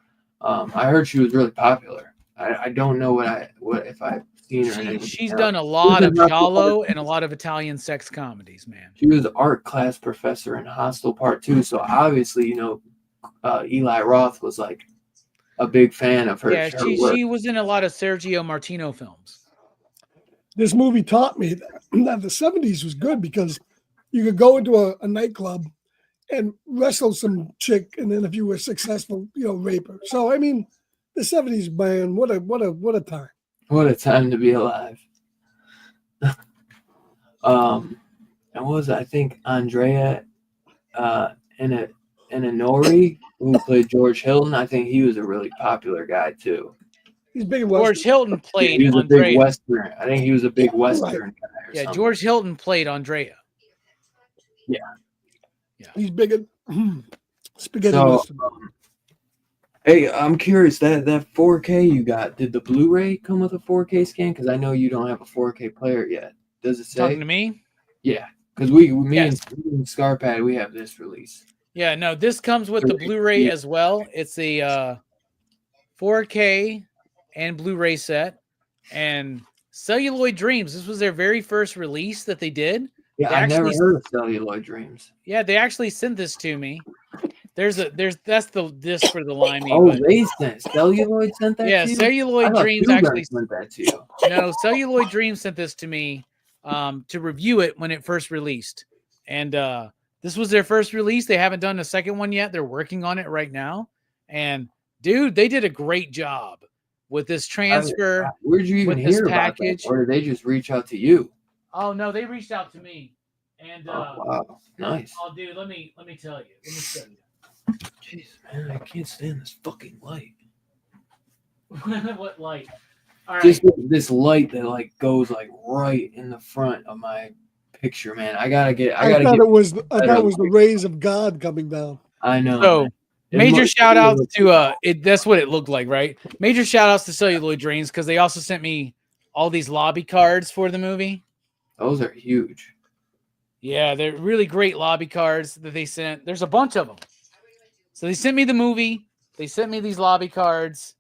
I heard she was really popular. I don't know what if I've seen her. in anything She's else. done a lot of She was Giallo and a lot of Italian sex comedies, man. She was an art class professor in Hostel Part 2, so obviously, you know, Eli Roth was like a big fan of her. Yeah, her work. she was in a lot of Sergio Martino films. This movie taught me that the 70s was good because you could go into a nightclub and wrestle some chick, and then if you were successful, rape her. So I mean, the 70s, man, what a time. What a time to be alive. And what was it? I think Andrea Inanori, who played George Hilton, I think he was a really popular guy too. He's big in George Hilton played He was a Andrea. big Western. I think he was a big Western guy. Or Yeah, something. George Hilton played Andrea. He's big in spaghetti So, Western. Hey, I'm curious, that 4K you got, did the Blu-ray come with a 4K scan? Because I know you don't have a 4K player yet. Does it say? Talking to me? Yeah, because me Yes. and Scarpad, we have this release. Yeah, no, this comes with the Blu-ray as well. It's a 4K and Blu-ray set. And Celluloid Dreams, this was their very first release that they did. Yeah, They I never actually- heard of Celluloid Dreams. Yeah, they actually sent this to me. That's the disc for the Limey. Oh, but they sent Celluloid sent that yeah, to you? Celluloid I thought Dreams you guys actually sent that to you. no, Celluloid Dreams sent this to me to review it when it first released. And this was their first release. They haven't done a second one yet. They're working on it right now. And dude, they did a great job with this transfer. Where'd you even with this hear about package. that? Or did they just reach out to you? Oh no, they reached out to me. And Oh, wow. Nice. oh dude, let me tell you. Let me show you. Jeez, man, I can't stand this fucking light. What light? All right. Just this light that like goes like right in the front of my picture, man. I gotta get. I thought it was the rays of God coming down. I know. So man. It major must- shout outs to it. That's what it looked like, right? Major shout outs to Celluloid Dreams because they also sent me all these lobby cards for the movie. Those are huge. Yeah, they're really great lobby cards that they sent. There's a bunch of them. So they sent me the movie. They sent me these lobby cards.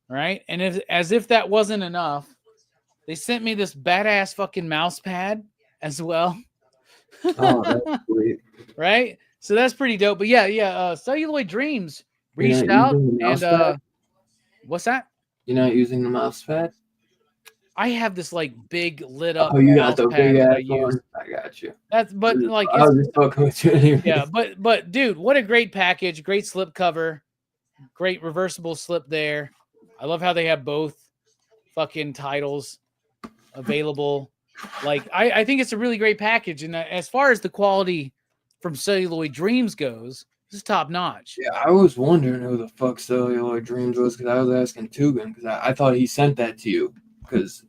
right? And as if that wasn't enough, they sent me this badass fucking mouse pad as well. Oh, that's sweet. Right? So that's pretty dope. But yeah, Celluloid Dreams You're reached not out using the mouse and pad? what's that? You're not using the mouse pad? I have this like big lit up Oh, you mouse got the pad big that I ass use. one. I got you. That's but like I was it's just fucking with you anyway. yeah, but dude, what a great package, great slip cover, great reversible slip there. I love how they have both fucking titles available. Like I think it's a really great package, and as far as the quality from Celluloid Dreams goes, this is top notch. Yeah, I was wondering who the fuck Celluloid Dreams was because I was asking Tugan because I thought he sent that to you because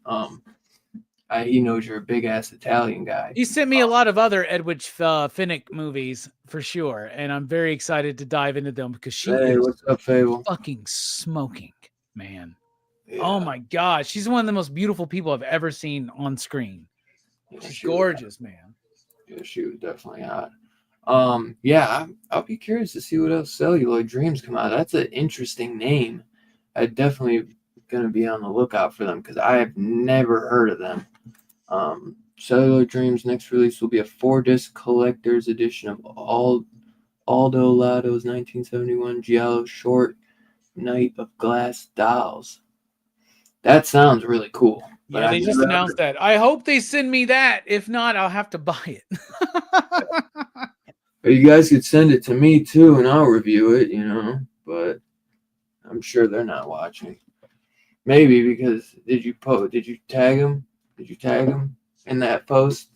he knows you're a big ass Italian guy. He sent me a lot of other Edwidge Finnick movies for sure, and I'm very excited to dive into them because she Hey, is what's up, Fable? fucking smoking, man. Yeah, Oh my god, she's one of the most beautiful people I've ever seen on screen. yeah, She's she was- gorgeous, man. Yeah, she was definitely hot. Yeah, I'll be curious to see what else Celluloid Dreams come out. That's an interesting name. I definitely gonna be on the lookout for them because I have never heard of them. Celluloid Dreams next release will be a 4-disc collector's edition of Aldo Lado's 1971 Giallo short Night of Glass Dolls. That sounds really cool. But Yeah, I've they just never- announced that. I hope they send me that. If not, I'll have to buy it. You guys could send it to me too, and I'll review it. But I'm sure they're not watching. Maybe because did you tag them? Did you tag them in that post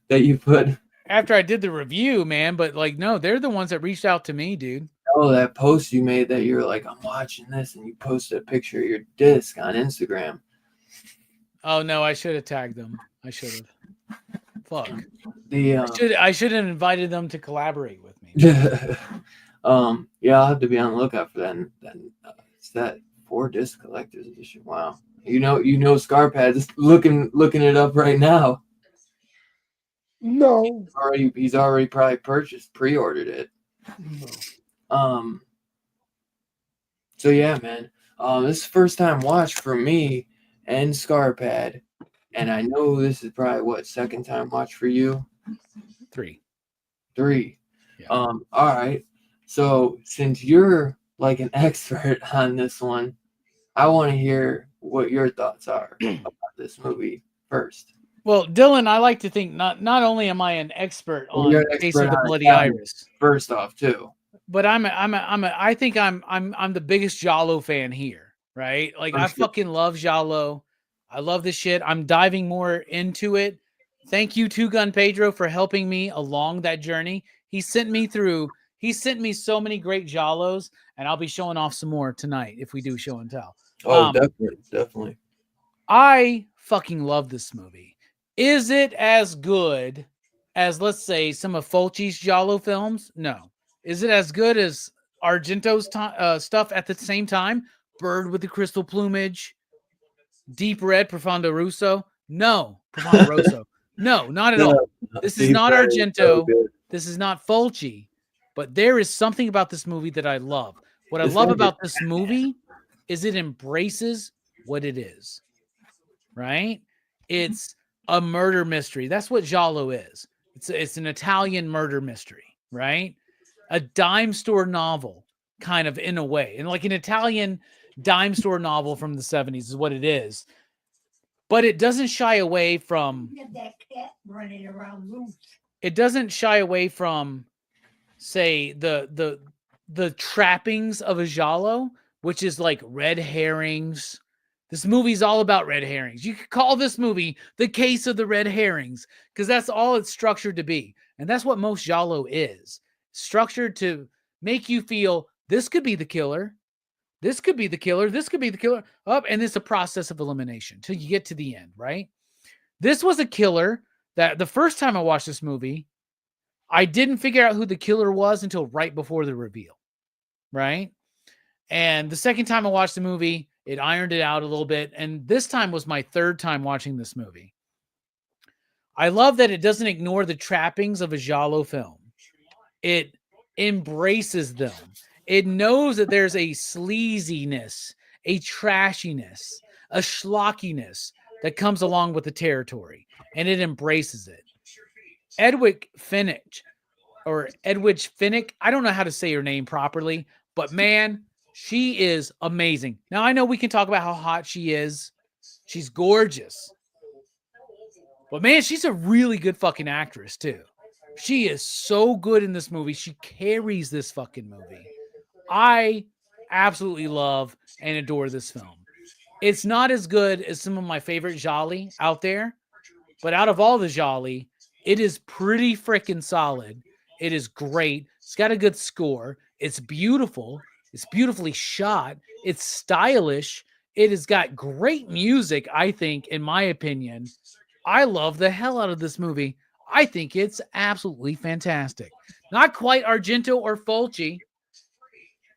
that you put? After I did the review, man, but like, no, they're the ones that reached out to me, dude. Oh, that post you made that you're like, I'm watching this, and you posted a picture of your disc on Instagram. Oh no, I should have tagged them. I should have. Fuck. The I should have invited them to collaborate with me. yeah, I'll have to be on the lookout for that. And then it's that 4-disc collector's edition. Wow, Scarpad's looking it up right now. No. He's already probably pre-ordered it. No. So yeah, man. This is first time watch for me and Scarpad, and I know this is probably second time watch for you. 3. 3. Yeah. All right. So since you're like an expert on this one, I want to hear what your thoughts are about this movie first. Well, Dylan, I like to think not only am I an expert on You're an Case expert of the on Bloody Italian. Iris, First off, too. but I think I'm the biggest Giallo fan here, right? Like For I sure. fucking love Giallo. I love this shit. I'm diving more into it. Thank you, Two Gun Pedro, for helping me along that journey. He sent me so many great Giallos, and I'll be showing off some more tonight if we do show and tell. Oh, definitely. I fucking love this movie. Is it as good as, let's say, some of Fulci's Giallo films? No. Is it as good as Argento's stuff at the same time? Bird with the Crystal Plumage, Deep Red, Profondo Rosso? No. Profondo Rosso. No, not at all. This is not Argento. This is not Fulci. But there is something about this movie that I love. What I love about this movie is it embraces what it is. Right? It's a murder mystery. That's what Giallo is. It's an Italian murder mystery, right? A dime store novel, kind of in a way. And like an Italian dime store novel from the 70s is what it is. But it doesn't shy away from That cat running around loose. it doesn't shy away from, say, the trappings of a giallo, which is like red herrings. This movie's all about red herrings. You could call this movie The Case of the Red Herrings because that's all it's structured to be. And that's what most giallo is. Structured to make you feel this could be the killer. This could be the killer. This could be the killer. And it's a process of elimination till you get to the end, right? This was a killer that the first time I watched this movie, I didn't figure out who the killer was until right before the reveal, right? And the second time I watched the movie, it ironed it out a little bit. And this time was my third time watching this movie. I love that it doesn't ignore the trappings of a giallo film. It embraces them. It knows that there's a sleaziness, a trashiness, a schlockiness that comes along with the territory, and it embraces it. Edwidge Finnick, I don't know how to say her name properly, but man, she is amazing. Now, I know we can talk about how hot she is. She's gorgeous. But man, she's a really good fucking actress too. She is so good in this movie. She carries this fucking movie. I absolutely love and adore this film. It's not as good as some of my favorite Jolly out there, but out of all the Jolly, it is pretty freaking solid. It is great. It's got a good score. It's beautiful. It's beautifully shot. It's stylish. It has got great music, I think, in my opinion. I love the hell out of this movie. I think it's absolutely fantastic. Not quite Argento or Fulci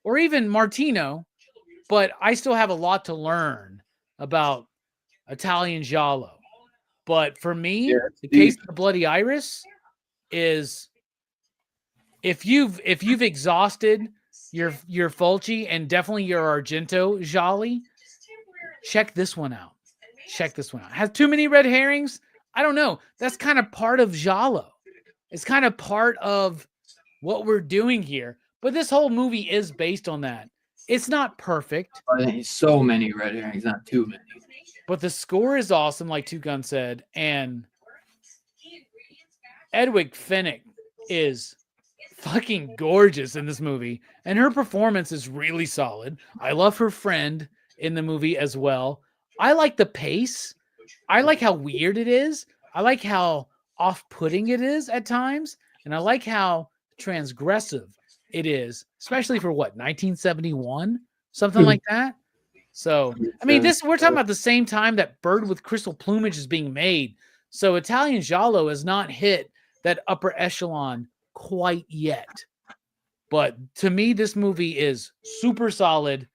or even Martino, but I still have a lot to learn about Italian giallo. But for me, the Case of the Bloody Iris is if you've exhausted your Fulci and definitely your Argento giallo, check this one out. Check this one out. Has too many red herrings? I don't know. That's kind of part of giallo. It's kind of part of what we're doing here. But this whole movie is based on that. It's not perfect. I think so many red herrings, not too many. But the score is awesome, like Two Gun said. And Edwidge Finnick is fucking gorgeous in this movie. And her performance is really solid. I love her friend in the movie as well. I like the pace. I like how weird it is. I like how off-putting it is at times. And I like how transgressive it is, especially for what, 1971? Something like that. So, I mean, we're talking about the same time that Bird with Crystal Plumage is being made. So Italian giallo has not hit that upper echelon quite yet. But to me, this movie is super solid,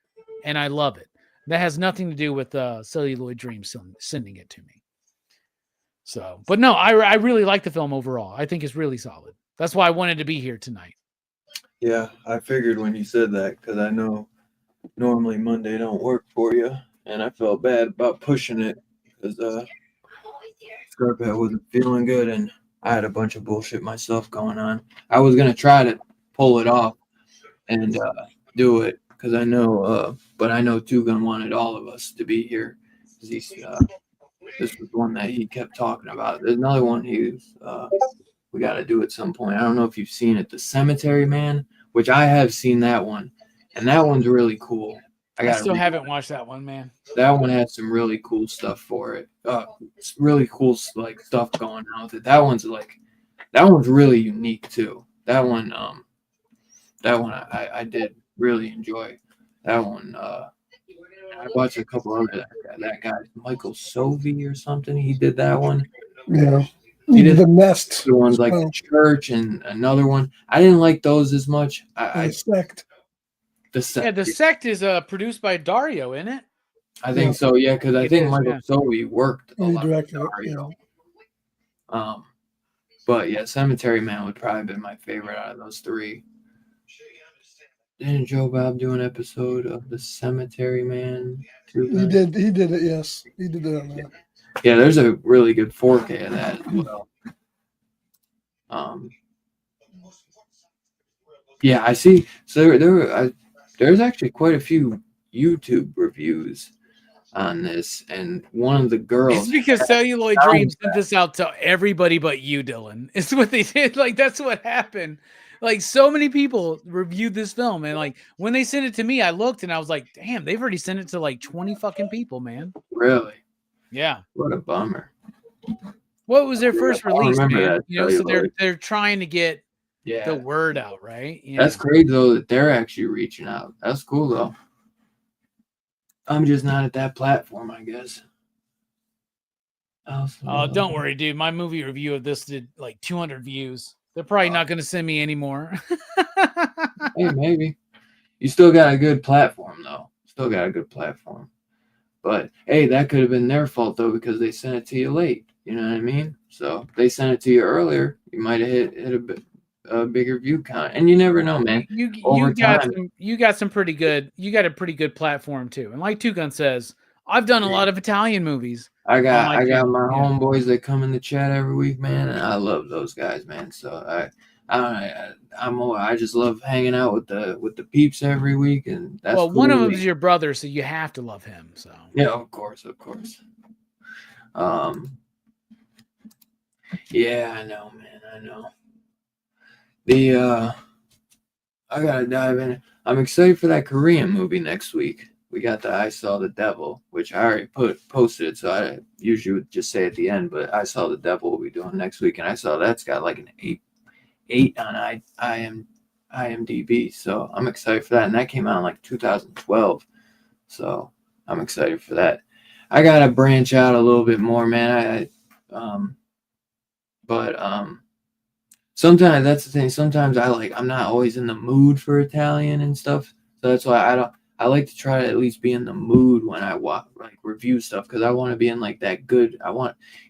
and I love it. That has nothing to do with Celluloid Dream sending it to me. So, but no, I really like the film overall. I think it's really solid. That's why I wanted to be here tonight. Yeah, I figured when you said that because I know normally Monday don't work for you, and I felt bad about pushing it because Scarpet wasn't feeling good, and I had a bunch of bullshit myself going on. I was gonna try to pull it off and do it because I know, but I know Two Gun wanted all of us to be here because he's this was one that he kept talking about. There's another one we got to do at some point. I don't know if you've seen it, The Cemetery Man, which I have seen that one, and that one's really cool. I still haven't watched that one, man. That one has some really cool stuff for it. It's really cool like stuff going on with it. That one's really unique too. That one I did really enjoy. That one I watched a couple other that guy Michael Sovey or something. He did that one. Yeah. He did The Nest. the ones like The Church and another one. I didn't like those as much. The Sect. The Sect. Yeah, The Sect is produced by Dario, isn't it? I think so. Yeah, because I think Michael yeah. Sovey worked a He lot with directed it. Dario. Yeah. But yeah, Cemetery Man would probably be my favorite out of those three. Didn't Joe Bob do an episode of The Cemetery Man? He did it, yes. He did it on that. Yeah, there's a really good 4K of that as well. Yeah, I see. So there's actually quite a few YouTube reviews on this, and one of the girls. It's because Celluloid Dream sent this out to everybody but you, Dylan. It's what they did. Like, that's what happened. Like, so many people reviewed this film, and like when they sent it to me, I looked and I was like, damn, they've already sent it to like 20 fucking people, man. Really? Yeah. What a bummer. What was their first release, man? that, You know, so they're trying to get Yeah. the word out, right? Yeah. That's great though that they're actually reaching out. That's cool though. I'm just not at that platform, I guess. Oh, don't worry, dude. My movie review of this did like 200 views. They're probably not going to send me anymore. Hey, maybe. You still got a good platform though. Still got a good platform. But hey, that could have been their fault though because they sent it to you late. You know what I mean? So if they sent it to you earlier, you might have hit a bit a bigger view count, and you never know, man. You Over got time. some pretty good. You got a pretty good platform too. And like Two Gun says, I've done a lot of Italian movies. I got my channel, my yeah. homeboys that come in the chat every week, man, and I love those guys, man. So I just love hanging out with the peeps every week, and that's Well, one of cool. them is your brother, so you have to love him. So Yeah, of course. Yeah, I know, man. I know. I gotta dive in. I'm excited for that Korean movie next week. We got the I Saw the Devil, which I already posted, so I usually would just say at the end, but I Saw the Devil will be doing next week, and I saw that's got like an 8 on IMDb, so I'm excited for that. And that came out in like 2012, so I'm excited for that. I gotta branch out a little bit more, man. Sometimes that's the thing. Sometimes I'm not always in the mood for Italian and stuff, so that's why I like to try to at least be in the mood when I review stuff, because I want to be in like that good.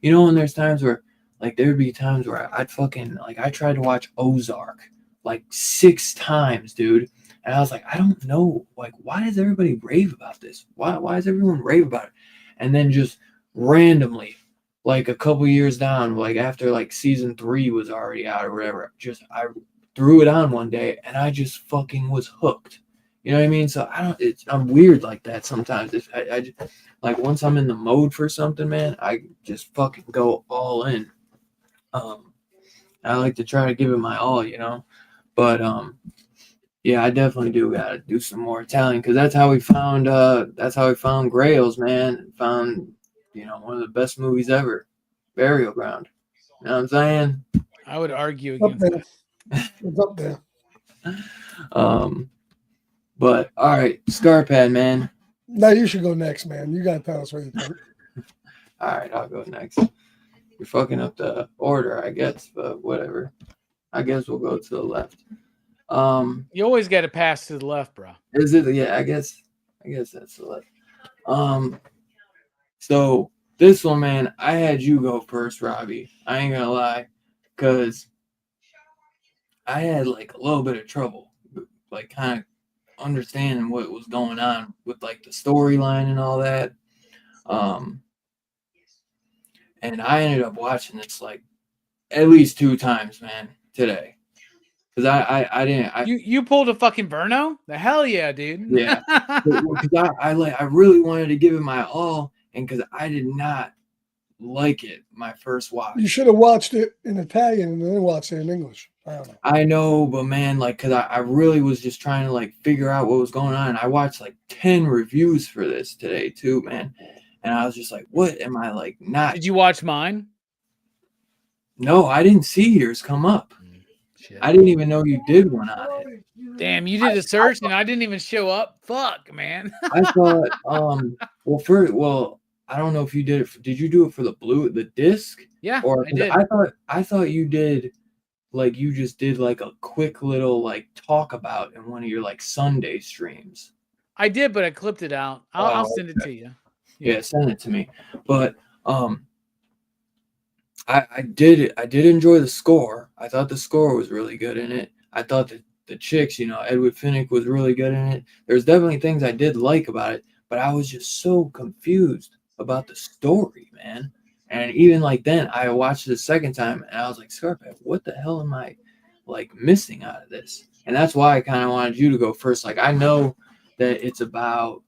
When there's times where like there'd be times where I'd fucking like I tried to watch Ozark like 6 times, dude, and I was like, I don't know, like why does everybody rave about this? Why does everyone rave about it? And then just randomly, like a couple years down, like after like season 3 was already out or whatever, I threw it on one day and I just fucking was hooked. You know what I mean? So I'm weird like that sometimes. I just, like once I'm in the mode for something, man, I just fucking go all in. I like to try to give it my all, but yeah, I definitely do gotta do some more Italian, because that's how we found Grails, man. Found one of the best movies ever, Burial Ground. You know what I'm saying? I would argue Up against there. that. It's up there. But all right, Scarpad, man. Now you should go next, man. You gotta tell us what you think. All right, I'll go next. You're fucking up the order, I guess, but whatever. I guess we'll go to the left. You always got to pass to the left, bro. Is it? Yeah, I guess that's the left. So this one, man, I had you go first, Robbie. I ain't gonna lie, because I had like a little bit of trouble, like kind of understanding what was going on with like the storyline and all that. And I ended up watching this like at least 2 times, man, today. Because I didn't. You pulled a fucking Verno? The hell yeah, dude. Yeah. Because I really wanted to give it my all, and because I did not like it my first watch. You should have watched it in Italian and then watched it in English. I don't know. I know, but man, like, because I really was just trying to like figure out what was going on. And I watched like 10 reviews for this today too, man. And I was just like, what am I like not? Did you watch mine? No, I didn't see yours come up. Shit. I didn't even know you did one on it. Damn, you did a search and I didn't even show up. Fuck, man. I thought, well, I don't know if you did it. Did you do it for the disc? Yeah, Or I did. I thought you did, like you just did like a quick little like talk about in one of your like Sunday streams. I did, but I clipped it out. I'll send it to you. Yeah, send it to me. But I did enjoy the score. I thought the score was really good in it. I thought that the chicks, Edward Finnick was really good in it. There's definitely things I did like about it, but I was just so confused about the story, man. And even like then, I watched it the second time, and I was like, Scarpet, what the hell am I like missing out of this? And that's why I kind of wanted you to go first. Like, I know that it's about,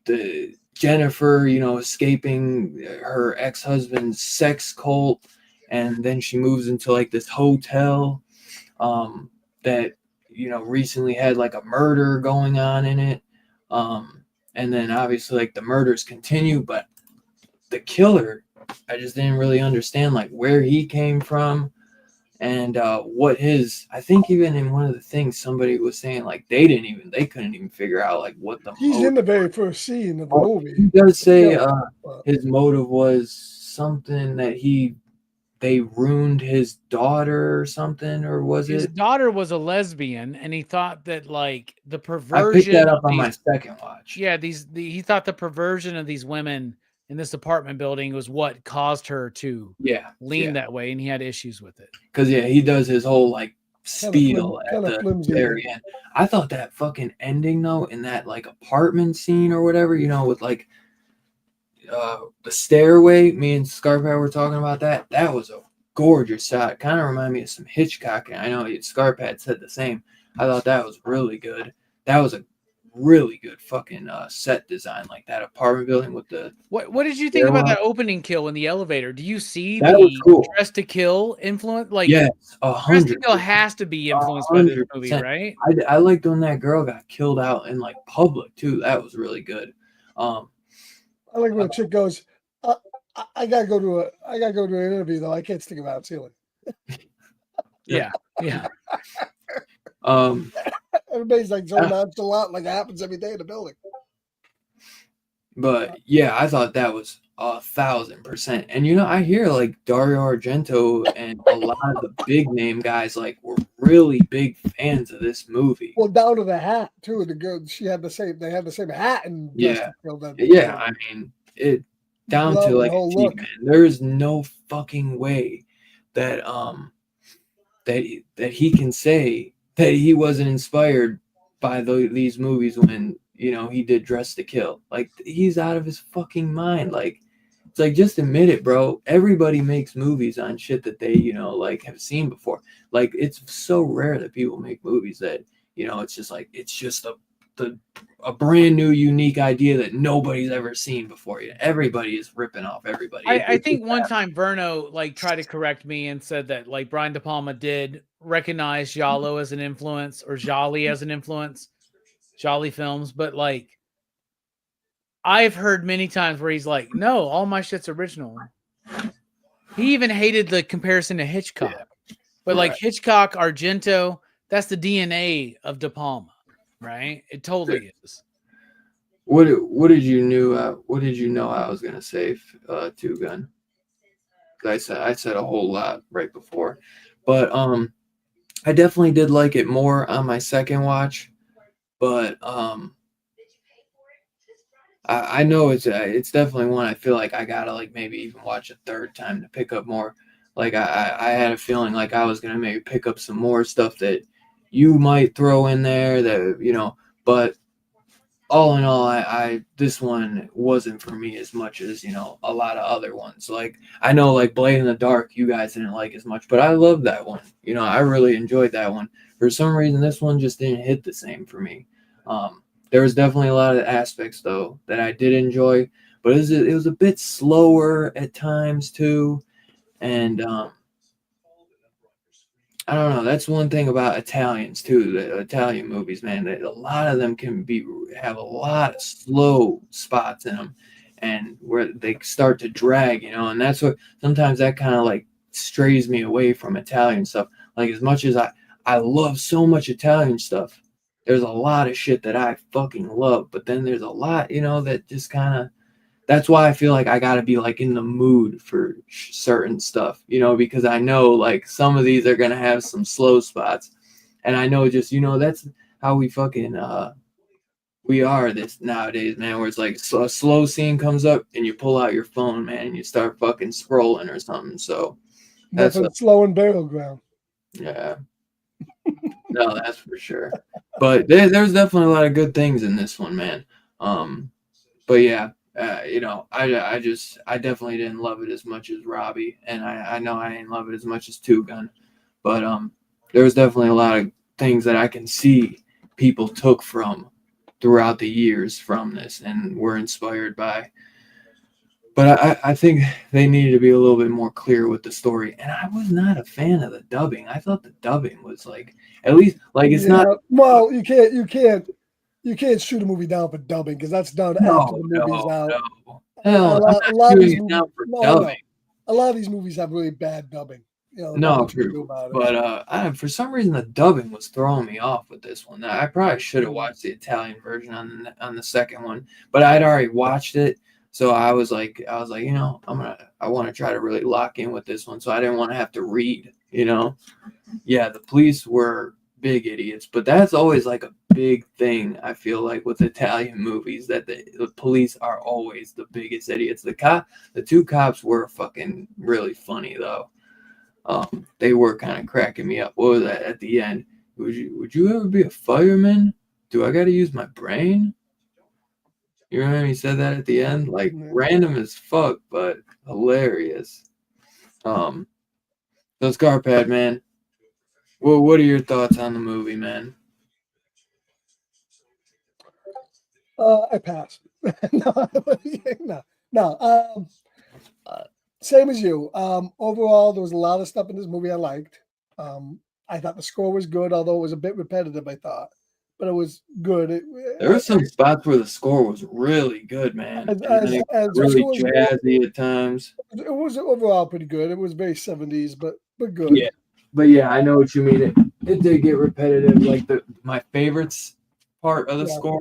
the Jennifer, escaping her ex-husband's sex cult, and then she moves into like this hotel that recently had like a murder going on in it, and then obviously like the murders continue, but the killer, I just didn't really understand like where he came from and I think even in one of the things somebody was saying like they couldn't even figure out like what the He's in the very first scene of the movie. He does say his motive was something that they ruined his daughter or something, or was His it? daughter was a lesbian, and he thought that like the perversion. I picked that up on my second watch. Yeah, he thought the perversion of these women in this apartment building was what caused her to Yeah, lean that way, and he had issues with it. because he does his whole like spiel at kinda the flimsy. very end. I thought that fucking ending though, in that like apartment scene or whatever, with like the stairway. Me and Scarpat were talking about that. That was a gorgeous shot. Kind of reminded me of some Hitchcock. And I know Scarpat said the same. I thought that was really good. That was a really good fucking set design, like that apartment building with the. What did you think about that opening kill in the elevator? Do you see That the was cool. Dress to Kill influence? Like, Yes, Dress to 100%. Kill has to be influenced by this movie, 100%. right? I liked when that girl got killed out in like public too. That was really good. I like when a chick goes, I gotta go to an interview though. I can't stick around ceiling. Yeah. Everybody's like so nonchalant, like it happens every day in the building. But yeah, I thought that was 1,000%. And I hear like Dario Argento and a lot of the big name guys like were really big fans of this movie. Well, down to the hat too. The girl, they had the same hat, and Yeah, I mean it down to like a T, man. There is no fucking way that that he can say that he wasn't inspired by these movies when he did Dress to Kill. Like, he's out of his fucking mind. Like, it's like, just admit it, bro. Everybody makes movies on shit that they like have seen before. Like, it's so rare that people make movies that it's just like, it's just a brand new unique idea that nobody's ever seen before. Everybody is ripping off everybody. I think one time Verno like tried to correct me and said that like Brian De Palma did recognize Giallo as an influence, or Jolly as an influence, Jolly films, but like I've heard many times where he's like, no, all my shit's original. He even hated the comparison to Hitchcock. But like Hitchcock, Argento, that's the DNA of De Palma. Right, it totally is. What did you know I was gonna say? Two Gun. I said a whole lot right before, but I definitely did like it more on my second watch. But I know it's definitely one I feel like I gotta like maybe even watch a third time to pick up more. Like I had a feeling like I was gonna maybe pick up some more stuff that you might throw in there that but all in all, I this one wasn't for me as much as a lot of other ones. Like, I know like Blade in the Dark you guys didn't like as much, but I loved that one. I really enjoyed that one. For some reason this one just didn't hit the same for me. There was definitely a lot of aspects though that I did enjoy, but it was a bit slower at times too, and I don't know. That's one thing about Italians too. The Italian movies, man. A lot of them can have a lot of slow spots in them, and where they start to drag, And that's what sometimes that kind of like strays me away from Italian stuff. Like, as much as I love so much Italian stuff, there's a lot of shit that I fucking love. But then there's a lot, that just kind of. That's why I feel like I gotta be like in the mood for certain stuff, because I know like some of these are gonna have some slow spots, and I know just that's how we fucking we are this nowadays, man. Where it's like a slow scene comes up and you pull out your phone, man, and you start fucking scrolling or something. So that's slow and barrel ground. Yeah, no, that's for sure. But there's definitely a lot of good things in this one, man. But yeah. I definitely didn't love it as much as Robbie, and I know I didn't love it as much as Two Gun, but there was definitely a lot of things that I can see people took from throughout the years from this and were inspired by. But I think they needed to be a little bit more clear with the story, and I was not a fan of the dubbing. I thought the dubbing was like, at least like it's not. Well, you can't shoot a movie down for dubbing because that's done after the movie's out. No. A lot of these movies have really bad dubbing. True. But for some reason the dubbing was throwing me off with this one. I probably should have watched the Italian version on the second one, but I'd already watched it, so I was like, I want to try to really lock in with this one, so I didn't want to have to read. Yeah, the police were big idiots. But that's always like a big thing, I feel like, with Italian movies, that the police are always the biggest idiots. The two cops were fucking really funny though. They were kind of cracking me up. What was that at the end? Would you ever be a fireman? Do I got to use my brain? You remember he said that at the end? Like random as fuck, but hilarious. So Scarpad, man. Well, what are your thoughts on the movie, man? I pass. No. Same as you. Overall, there was a lot of stuff in this movie I liked. I thought the score was good, although it was a bit repetitive, I thought. But it was good. There were some spots where the score was really good, man. Really jazzy at times. It was overall pretty good. It was very 70s, but good. Yeah. But yeah, I know what you mean. It did get repetitive. Like my favorites part of the score.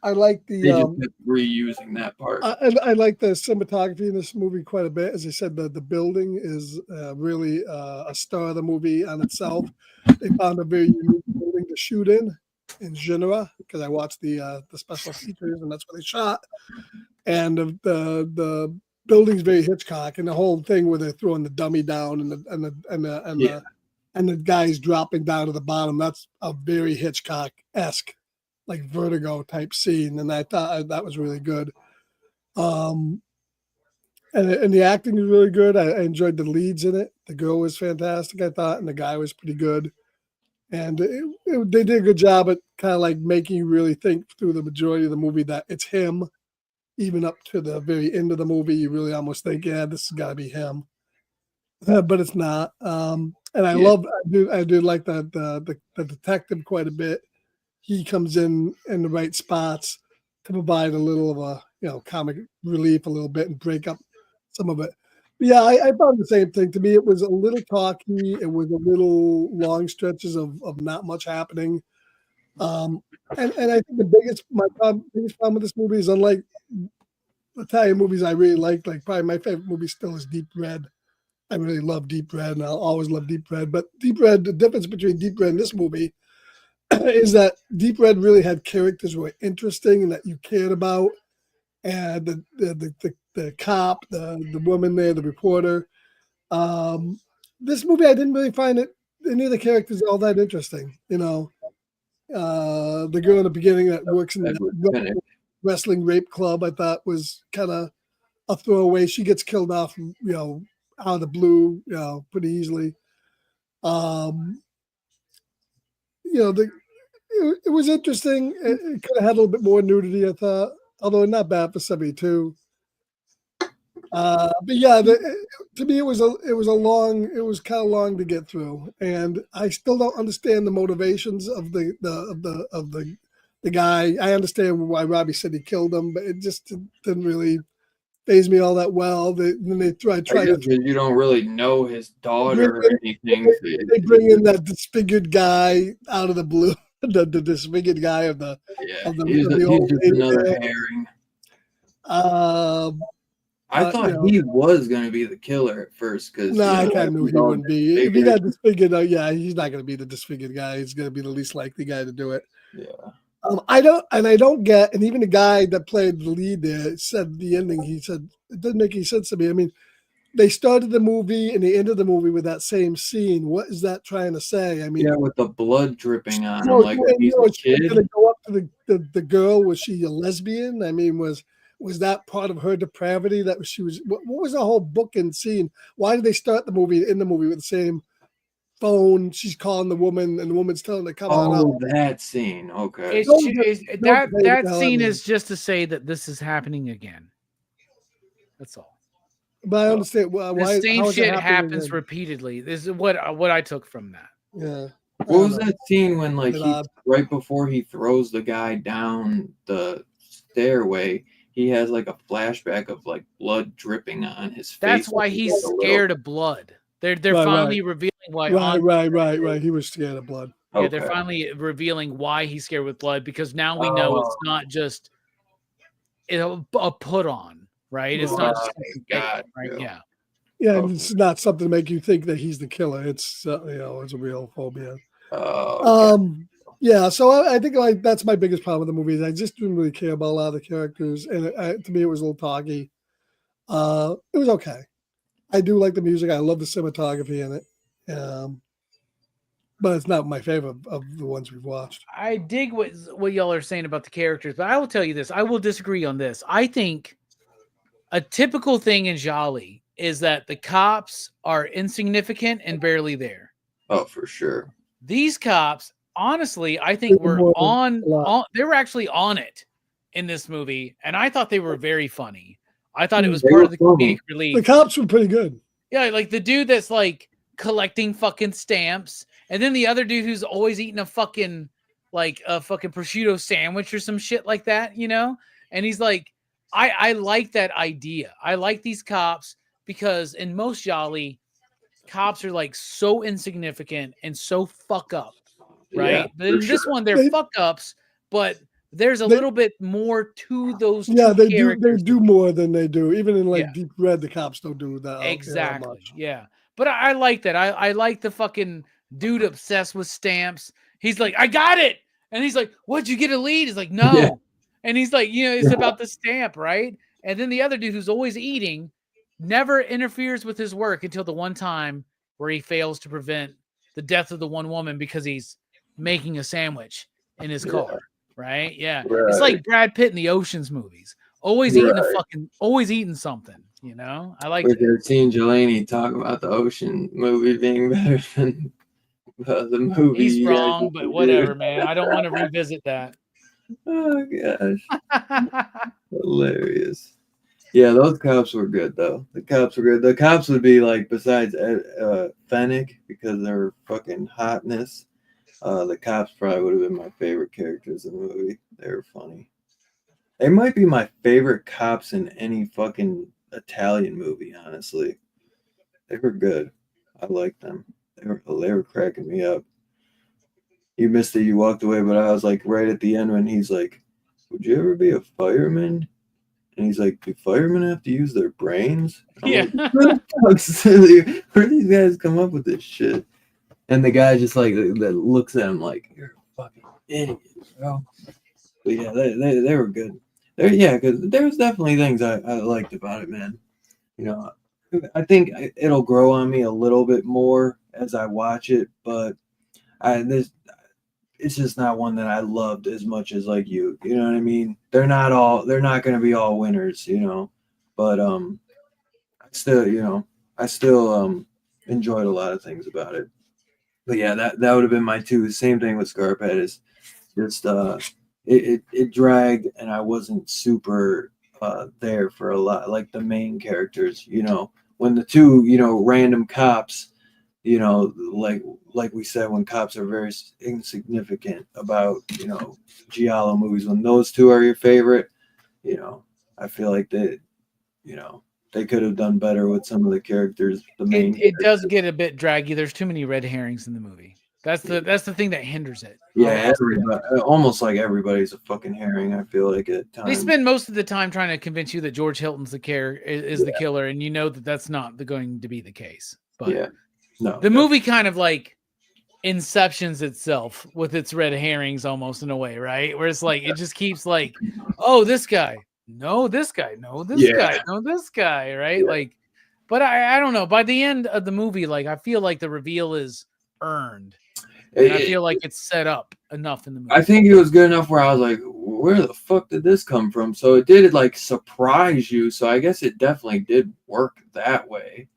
I like the they just kept reusing that part. I like the cinematography in this movie quite a bit. As I said, the building is really a star of the movie on itself. They found a very unique building to shoot in Genoa, because I watched the special features and that's where they shot. And the building's very Hitchcock, and the whole thing where they're throwing the dummy down and the guys dropping down to the bottom. That's a very Hitchcock-esque, like Vertigo type scene, and I thought that was really good. And the acting is really good. I enjoyed the leads in it. The girl was fantastic, I thought, and the guy was pretty good. And they did a good job at kind of like making you really think through the majority of the movie that it's him. Even up to the very end of the movie, you really almost think, yeah, this has got to be him. But it's not. And I do like the detective quite a bit. He comes in the right spots to provide a little of a comic relief a little bit and break up some of it. But yeah, I found the same thing. To me, it was a little talky. It was a little long stretches of not much happening. And I think the biggest problem with this movie is, unlike Italian movies I really like probably my favorite movie still is Deep Red. I really love Deep Red, and I'll always love Deep Red. But Deep Red, the difference between Deep Red and this movie is that Deep Red really had characters who were interesting and that you cared about, and the cop, the woman there, the reporter. This movie, I didn't really find any of the characters all that interesting. The girl in the beginning that works in the wrestling rape club, I thought was kind of a throwaway. She gets killed off, out of the blue, pretty easily. It was interesting. It could have had a little bit more nudity, I thought, although not bad for 72. But yeah, to me, it was kind of long to get through, and I still don't understand the motivations of the guy. I understand why Robbie said he killed him, but it just didn't really faze me all that well. Then they try to. You don't really know his daughter or anything. They bring in that disfigured guy out of the blue. The disfigured guy of the he's just another herring. I thought he was going to be the killer at first, because I kind of knew he wouldn't be. If he got disfigured, he's not going to be the disfigured guy. He's going to be the least likely guy to do it. Yeah. I don't get, and even the guy that played the lead there said the ending. He said it doesn't make any sense to me. I mean, they started the movie and they ended the movie with that same scene. What is that trying to say? I mean, with the blood dripping on him, like he's a kid. Going to go up to the girl. Was she a lesbian? I mean, was that part of her depravity? That she was. What was the whole book and scene? Why did they start the movie in the movie with the same phone? She's calling the woman, and the woman's telling her to come on out. That scene. Okay. That scene is just to say that this is happening again. That's all. But I understand why the same shit happens again repeatedly. This is what I took from that. Yeah. What was that scene when, like, right before he throws the guy down the stairway, he has like a flashback of like blood dripping on his face? That's why he's scared of blood. They're finally revealing why. Right. He was scared of blood. Yeah, they're finally revealing why he's scared with blood, because now we know it's not just a put on. Right, it's not just right. Yeah, it's not something to make you think that he's the killer. It's it's a real phobia. Oh, okay. Yeah, so I think like that's my biggest problem with the movie is I just didn't really care about a lot of the characters, and to me it was a little toggy. It was okay. I do like the music. I love the cinematography in it, but it's not my favorite of the ones we've watched. I dig what y'all are saying about the characters, but I will tell you this. I will disagree on this. I think a typical thing in Jolly is that the cops are insignificant and barely there. Oh, for sure. These cops, honestly, I think were they were actually on it in this movie, and I thought they were very funny. I thought it was part of the comedic relief. The cops were pretty good. Yeah, like the dude that's like collecting fucking stamps, and then the other dude who's always eating a fucking prosciutto sandwich or some shit like that, you know? And he's like, I like that idea. I like these cops because in most Jolly, cops are like so insignificant and so fuck up, right? Yeah, but in this one, they're fuck ups, but there's a little bit more to those. Yeah, they do more than they do. Even in Deep Red, the cops don't do that exactly. Much. Yeah, but I like that. I like the fucking dude obsessed with stamps. He's like, I got it, and he's like, what'd you get a lead? He's like, no, and he's like, it's about the stamp, right? And then the other dude who's always eating never interferes with his work until the one time where he fails to prevent the death of the one woman because he's making a sandwich in his car. Right? Yeah. Right. It's like Brad Pitt in the Ocean's movies. Always eating something, you know? I like I've seen Jelani talk about the Ocean movie being better than the movie. He's wrong, but whatever, man. I don't want to revisit that. Oh gosh. Hilarious. Yeah, those cops were good though. The cops were good. The cops would be like, besides Fennec, because of their fucking hotness, the cops probably would have been my favorite characters in the movie. They were funny. They might be my favorite cops in any fucking Italian movie, honestly. They were good. I liked them. They were cracking me up. You missed it, you walked away, but I was like right at the end when he's like, would you ever be a fireman? And he's like, do firemen have to use their brains? Yeah. Like, where do these guys come up with this shit? And the guy just like that looks at him like, you're a fucking idiot, bro. But yeah, they were good. Because there's definitely things I liked about it, man. I think it'll grow on me a little bit more as I watch it, but it's just not one that I loved as much as like you. You know what I mean? They're not going to be all winners, but I still enjoyed a lot of things about it. But yeah, that would have been my two. Same thing with Scarphead is just it dragged, and I wasn't super there for a lot, like the main characters. When the two random cops, like we said, when cops are very insignificant about giallo movies, when those two are your favorite, I feel like they could have done better with some of the characters. It does get a bit draggy. There's too many red herrings in the movie. That's the thing that hinders it. Yeah, almost like everybody's a fucking herring. I feel like at times they spend most of the time trying to convince you that George Hilton's the killer, and you know that's not going to be the case. But the movie kind of like inceptions itself with its red herrings almost in a way, right? Where it's like it just keeps like, oh, this guy. No, this guy. No, this guy. No, this guy. Right? Yeah. Like, but I don't know. By the end of the movie, like I feel like the reveal is earned, and I feel like it's set up enough in the movie. I think it was good enough where I was like, where the fuck did this come from? So it did like surprise you. So I guess it definitely did work that way,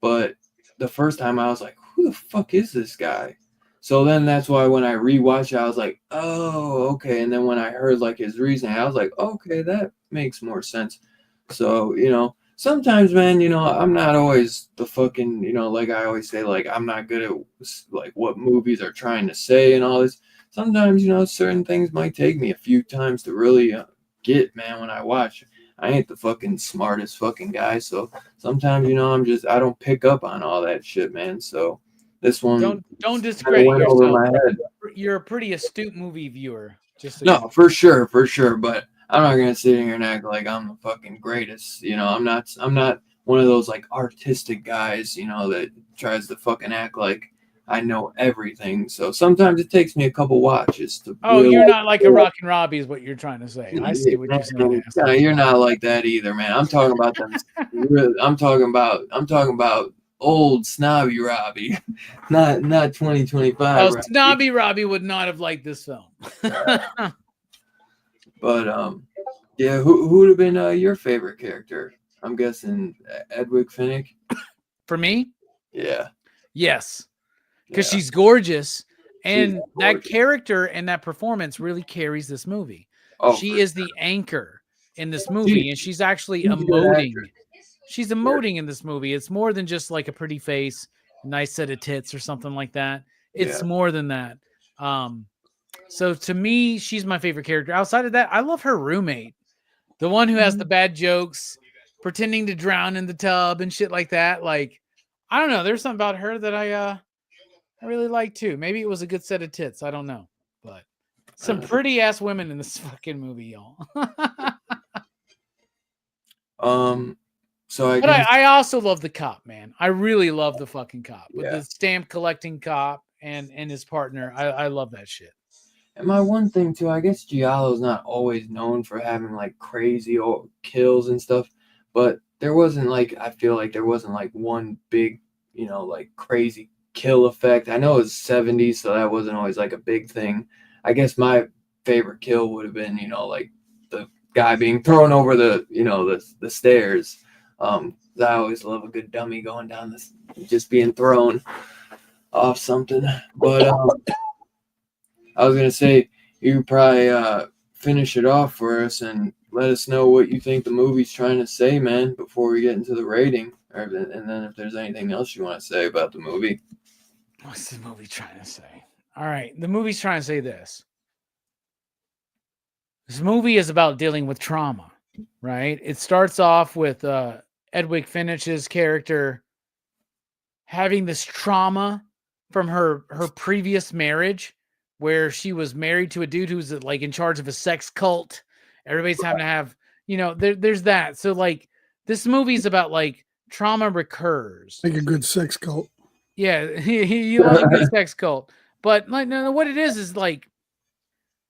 But the first time I was like, who the fuck is this guy? So then that's why when I rewatched it, I was like, oh, okay. And then when I heard like his reasoning, I was like, okay, that makes more sense. So, sometimes, man, I'm not always the fucking, like I always say, like, I'm not good at like what movies are trying to say and all this. Sometimes, certain things might take me a few times to really get, man, when I watch. I ain't the fucking smartest fucking guy. So sometimes, I don't pick up on all that shit, man. So this one don't discredit yourself. You're a pretty astute movie viewer. For sure. But I'm not gonna sit here and act like I'm the fucking greatest. I'm not one of those like artistic guys, that tries to fucking act like I know everything. So sometimes it takes me a couple watches to. Oh, really you're not like a Rockin' Robbie, is what you're trying to say. I see what you're saying. Man, asshole. you're not like that either, man. I'm talking about them. I'm talking about old snobby Robbie, not 2025. Oh, Snobby Robbie would not have liked this film. But yeah, who would have been your favorite character? I'm guessing Edwig Finnick. For me, Yeah, yes, because yeah. she's gorgeous, and She's that gorgeous. character and that performance really carries this movie. Oh, She for is sure. the anchor in this movie, and she's actually she's a good emoting. actress. She's emoting in this movie. It's more than just like a pretty face, nice set of tits, or something like that. It's Yeah. more than that. So to me, she's my favorite character. Outside of that, I love her roommate, the one who has the bad jokes, pretending to drown in the tub and shit like that. Like, I don't know. There's something about her that I really like too. Maybe it was a good set of tits. I don't know, but some pretty ass women in this fucking movie, y'all. So I But guess I also love the cop, man. I really love the fucking cop with Yeah. the stamp collecting cop and his partner. I love that shit. and my one thing too, I guess Giallo's not always known for having like crazy kills and stuff, but there wasn't like I feel like there wasn't like one big, like crazy kill effect. I know it was 70s, so that wasn't always like a big thing. I guess my favorite kill would have been, like the guy being thrown over the stairs. I always love a good dummy going down this, just being thrown off something. But I was gonna say you could probably finish it off for us and let us know what you think the movie's trying to say, man, before we get into the rating, and then if there's anything else you want to say about the movie. What's the movie trying to say? All right, the movie's trying to say this. This movie is about dealing with trauma, right? It starts off with Edwig Finnich's character having this trauma from her previous marriage, where she was married to a dude who's like in charge of a sex cult. Everybody's having to have, there's that. So like this movie's about like trauma recurs. Like a good sex cult. Yeah, you love a good sex cult. But like no, what it is like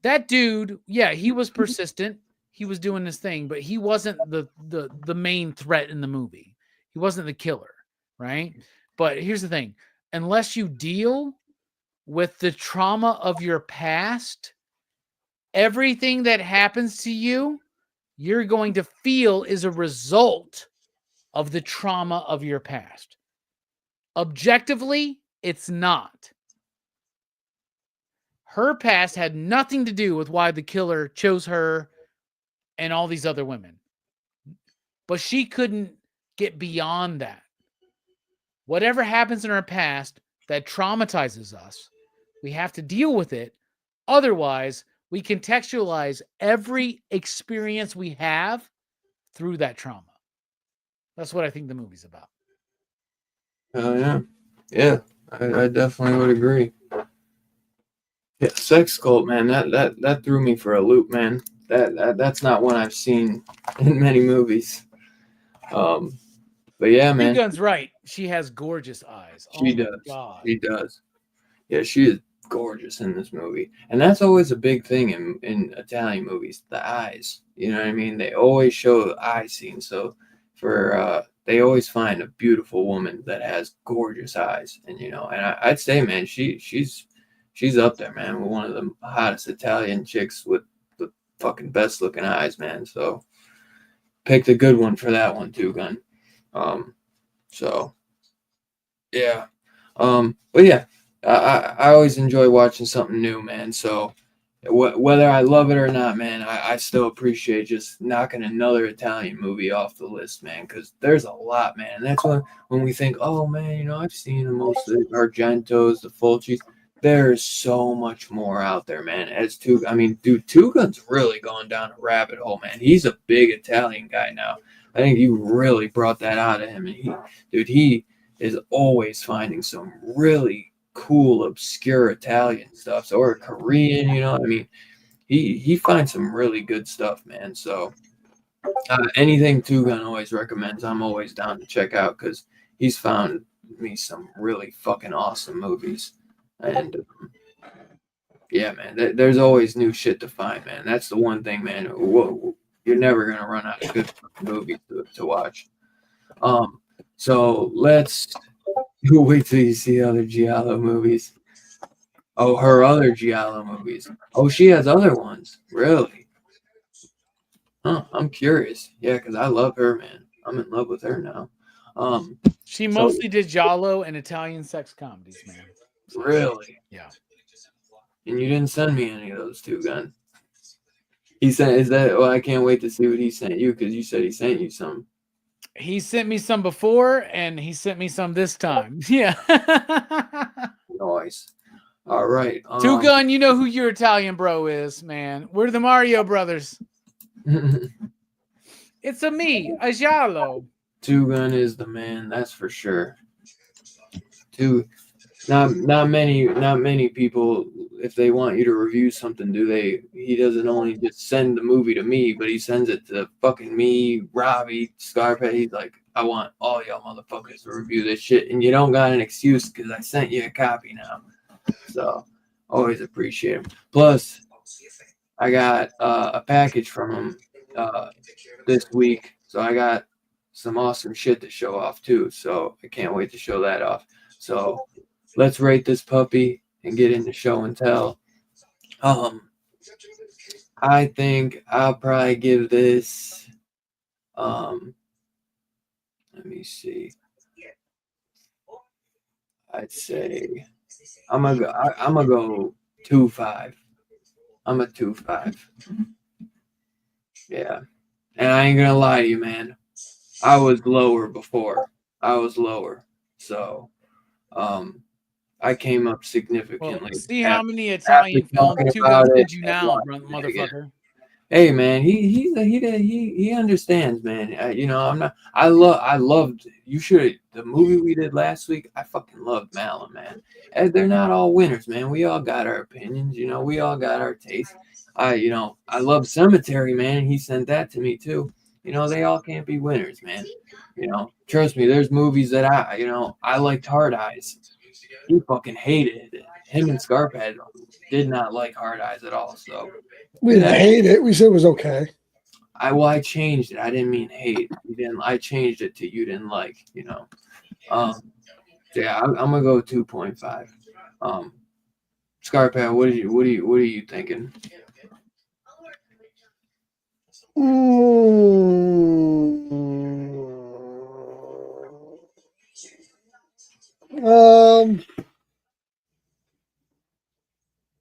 that dude, yeah, he was persistent. He was doing this thing, but he wasn't the main threat in the movie. He wasn't the killer, right? But here's the thing. Unless you deal with the trauma of your past, everything that happens to you, you're going to feel is a result of the trauma of your past. Objectively, it's not. Her past had nothing to do with why the killer chose her and all these other women. But she couldn't get beyond that. Whatever happens in her past that traumatizes us, we have to deal with it. Otherwise, we contextualize every experience we have through that trauma. That's what I think the movie's about. Oh yeah, I definitely would agree. Yeah, sex cult, man. That threw me for a loop, man. That's not one I've seen in many movies. But yeah, man. Gun's right. She has gorgeous eyes. She my does. God. She does. Yeah, she is gorgeous in this movie, and that's always a big thing in Italian movies. The eyes. You know what I mean? They always show eye scenes. So they always find a beautiful woman that has gorgeous eyes, and I'd say, man, she's up there, man, with one of the hottest Italian chicks with the fucking best looking eyes, man. So picked a good one for that one too, Gun. So yeah. But yeah, I always enjoy watching something new, man. So whether I love it or not, man, I still appreciate just knocking another Italian movie off the list, man, because there's a lot, man. And that's when we think, oh man, I've seen most of the Argentos, the Fulcis. There's so much more out there, man. Two Gun's really going down a rabbit hole, man. He's a big Italian guy now. I think you really brought that out of him, and he is always finding some really cool, obscure Italian stuff, or Korean. He finds some really good stuff, man. So anything Two Gun always recommends, I'm always down to check out because he's found me some really fucking awesome movies. And yeah, man, there's always new shit to find, man. That's the one thing, man. Whoa, you're never gonna run out of good movies to watch. So let's wait till you see other Giallo movies. Oh, her other Giallo movies. Oh, she has other ones. Really? Huh, I'm curious. Yeah, because I love her, man. I'm in love with her now. She mostly did giallo and Italian sex comedies, man. Really? Yeah. And you didn't send me any of those two, Gun. He sent, is that, well, I can't wait to see what he sent you because you said he sent you some. He sent me some before and he sent me some this time. Yeah. Nice. All right. Two Gun, you know who your Italian bro is, man. We're the Mario brothers. It's a me, a giallo. Two Gun is the man, that's for sure. Not many people, if they want you to review something, he doesn't only just send the movie to me, but he sends it to fucking me, Robbie, Scarpet. He's like, I want all y'all motherfuckers to review this shit, and you don't got an excuse because I sent you a copy now. So always appreciate him. Plus, I got a package from him this week, so I got some awesome shit to show off too. So I can't wait to show that off. So let's rate this puppy and get into show and tell. I think I'll probably give this. Let me see. I'd say I'm gonna go 2.5. I'm a 2.5. Yeah, and I ain't gonna lie to you, man. I was lower before. So, I came up significantly. Well, see how many Italian films Two Guns did you now, motherfucker? Hey, man, he understands, man. I loved. The movie we did last week. I fucking loved Malin, man. And they're not all winners, man. We all got our opinions. We all got our taste. I love Cemetery, man. He sent that to me too. They all can't be winners, man. Trust me, there's movies that I liked Hard Eyes. He fucking hated it. Him and Scarphead did not like Hard Eyes at all. So we didn't hate it. We said it was okay. I changed it. I didn't mean hate. I changed it to you didn't like. Yeah, I'm gonna go 2.5. Scarphead, what are you thinking?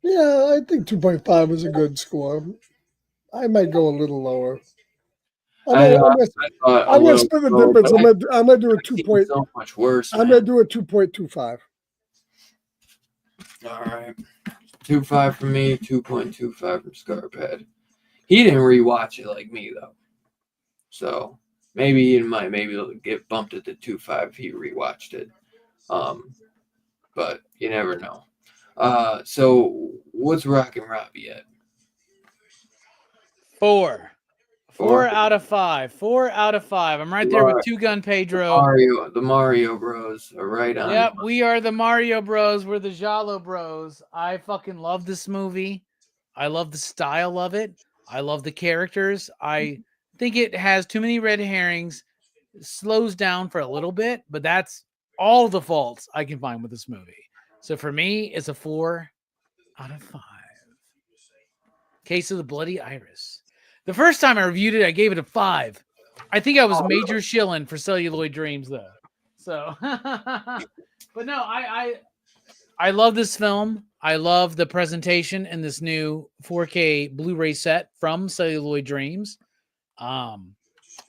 Yeah, I think 2.5 is a good score. I might go a little lower. I'm gonna split the difference. I'm gonna do a 2. So much worse. I'm gonna do a 2.25. All right, 2.5 from me, 2.25 from Scarphead. He didn't rewatch it like me though, so maybe he might get bumped at the 2.5 if he rewatched it. But you never know. So what's Rockin' Robbie at? 4 out of 5. 4 out of 5. I'm right there with Two Gun Pedro. The Mario Bros are right on. Yep, we are the Mario Bros. We're the Giallo Bros. I fucking love this movie. I love the style of it. I love the characters. I think it has too many red herrings. It slows down for a little bit, but that's all the faults I can find with this movie. So for me, it's a 4 out of 5. Case of the Bloody Iris. The first time I reviewed it, I gave it a 5. I think I was major shilling for Celluloid Dreams, though. So, but no, I love this film. I love the presentation in this new 4K Blu-ray set from Celluloid Dreams.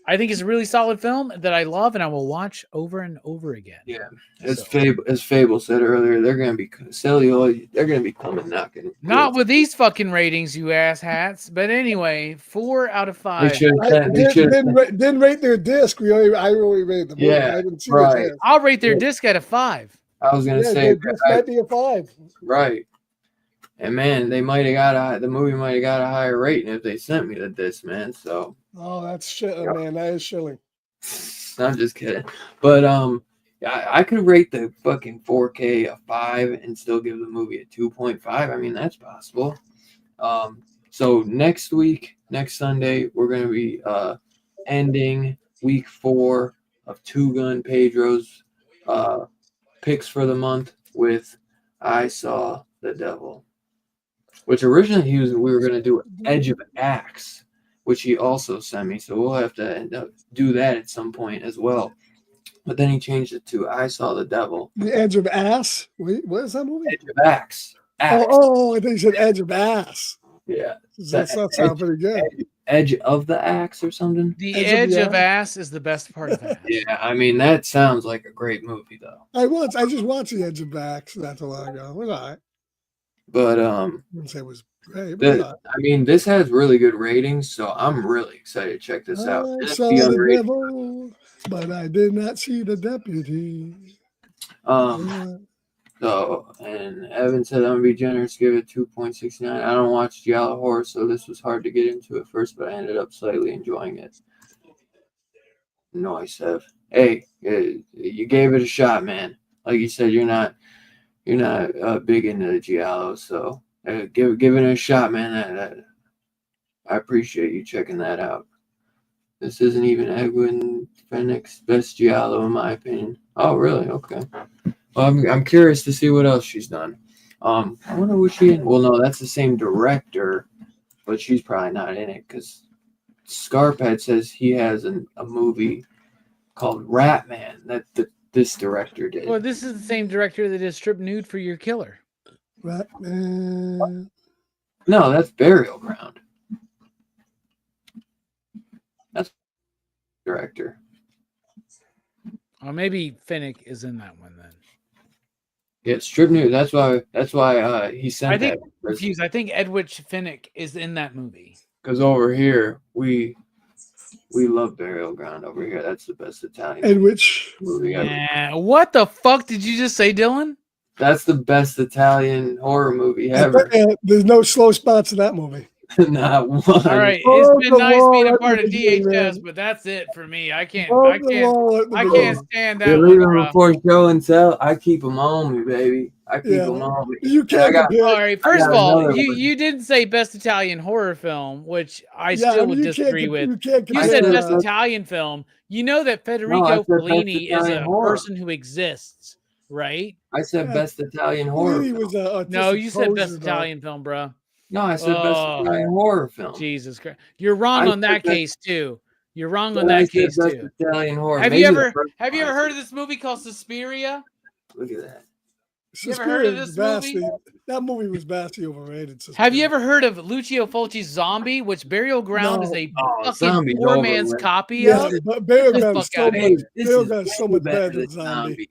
I think it's a really solid film that I love and I will watch over and over again. Yeah, as Fable said earlier, they're gonna be Celluloid. They're gonna be coming knocking. Not with these fucking ratings, you ass hats. But anyway, 4 out of 5. Didn't rate their disc. I only rated the movie. Yeah, I didn't see right. the disc. I'll rate their disc at a 5. I was gonna say this might be a 5. Right. And man, the movie might have got a higher rating if they sent me the disc, man. So that's shit, man. That is shilling. I'm just kidding. But I could rate the fucking 4K a 5 and still give the movie a 2.5. I mean, that's possible. So next week, next Sunday, we're gonna be ending week 4 of Two Gun Pedro's picks for the month with I Saw the Devil, which originally we were gonna do Edge of Axe, which he also sent me. So we'll have to end up do that at some point as well. But then he changed it to I Saw the Devil. The Edge of Ass. Wait, what is that movie? Edge of Axe. Axe. Oh, I think you said Edge of Ass. Yeah. That sounds pretty good. Edge of the Axe or something. The Edge of edge the of ass is the best part of that. Yeah, I mean that sounds like a great movie though. I just watched the Edge of Ass not too long ago. It was all right. But I wouldn't say it was great, but it was all I mean this has really good ratings, so I'm really excited to check this out. right. I It's saw the the unrated. devil, but I did not see the deputy. So, and Evan said I'm gonna be generous, give it 2.69. I don't watch Giallo horror, so this was hard to get into at first, but I ended up slightly enjoying it. Nice, Ev. Hey, you gave it a shot, man. Like you said, you're not big into the Giallo, so give it a shot, man. I appreciate you checking that out. This isn't even Edwin Fennick's best Giallo, in my opinion. Oh, really? Okay. Well, I'm curious to see what else she's done. I wonder what she in. Well, no, that's the same director, but she's probably not in it because Scarphead says he has a movie called Rat Man that this director did. Well, this is the same director that did Strip Nude for Your Killer. Right. No, that's Burial Ground. That's director. Or maybe Finnick is in that one then. Yeah, Strip Nude. That's why he sent I think that. I'm confused. I think Edwidge Finnick is in that movie. Because over here we love Burial Ground over here. That's the best Italian And which movie ever. Yeah. What the fuck did you just say, Dylan? That's the best Italian horror movie ever. there's no slow spots in that movie. Not one. All right, Oh, it's been the nice wall being a at part the of beginning, DHS, man. but that's it for me. I can't I stand that You one, leave them bro. before show and tell. I keep them on me, baby. I keep Yeah. them on me. You And I can't got- compare. All right, first of got all, another you, one. you didn't say best Italian horror film, which I Yeah, still mean, would you can't disagree comp- with. You can't You compare said said best that. Italian film. You know that No, I Federico said best Fellini is Italian a horror. person who exists, right? I said Yeah. best Italian horror. Fellini Film. was a No, you said best poser, though. Italian film, bro. No, I said best Oh. Italian horror film. Jesus Christ, you're wrong I on that said that- case too. You're wrong Then on I that said case best too. Italian horror. Have Maybe you the ever first have you one ever I heard of this movie called Suspiria? said. Look at that. You ever heard of Suspiria is this vastly. movie? That movie was vastly overrated. Have you Suspiria. ever heard of Lucio Fulci's Zombie, which Burial Ground is No. a Oh, fucking Zombie's poor over man's with. copy Yeah, of? but Burial Get the Ground is fuck so outta much. here. This Burial is Ground is so way much better better than than Zombie.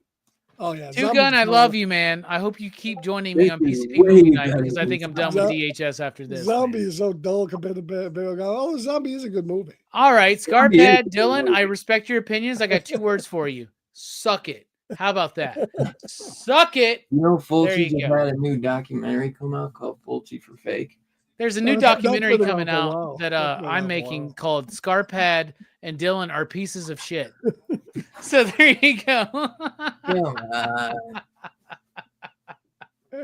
Oh yeah, Two Gun, I love you, man. I hope you keep joining me This on is PCP way movie night better because I than think I'm done with Zombie. DHS after this. Zombie man. is so dull compared to Burial Ground. Oh, Zombie is a good movie. All right, Zombie is a Scarpad, good Dylan, movie. I respect your opinions. I got 2 words for you. Suck it. How about that? Suck it. You know, There Fulci you just go. had a new documentary come out called Fulci for Fake. There's a new That's documentary been around coming for a out while. that That's been around I'm for a making while. called Scarpad and Dylan are pieces of shit. So there you go. Come on.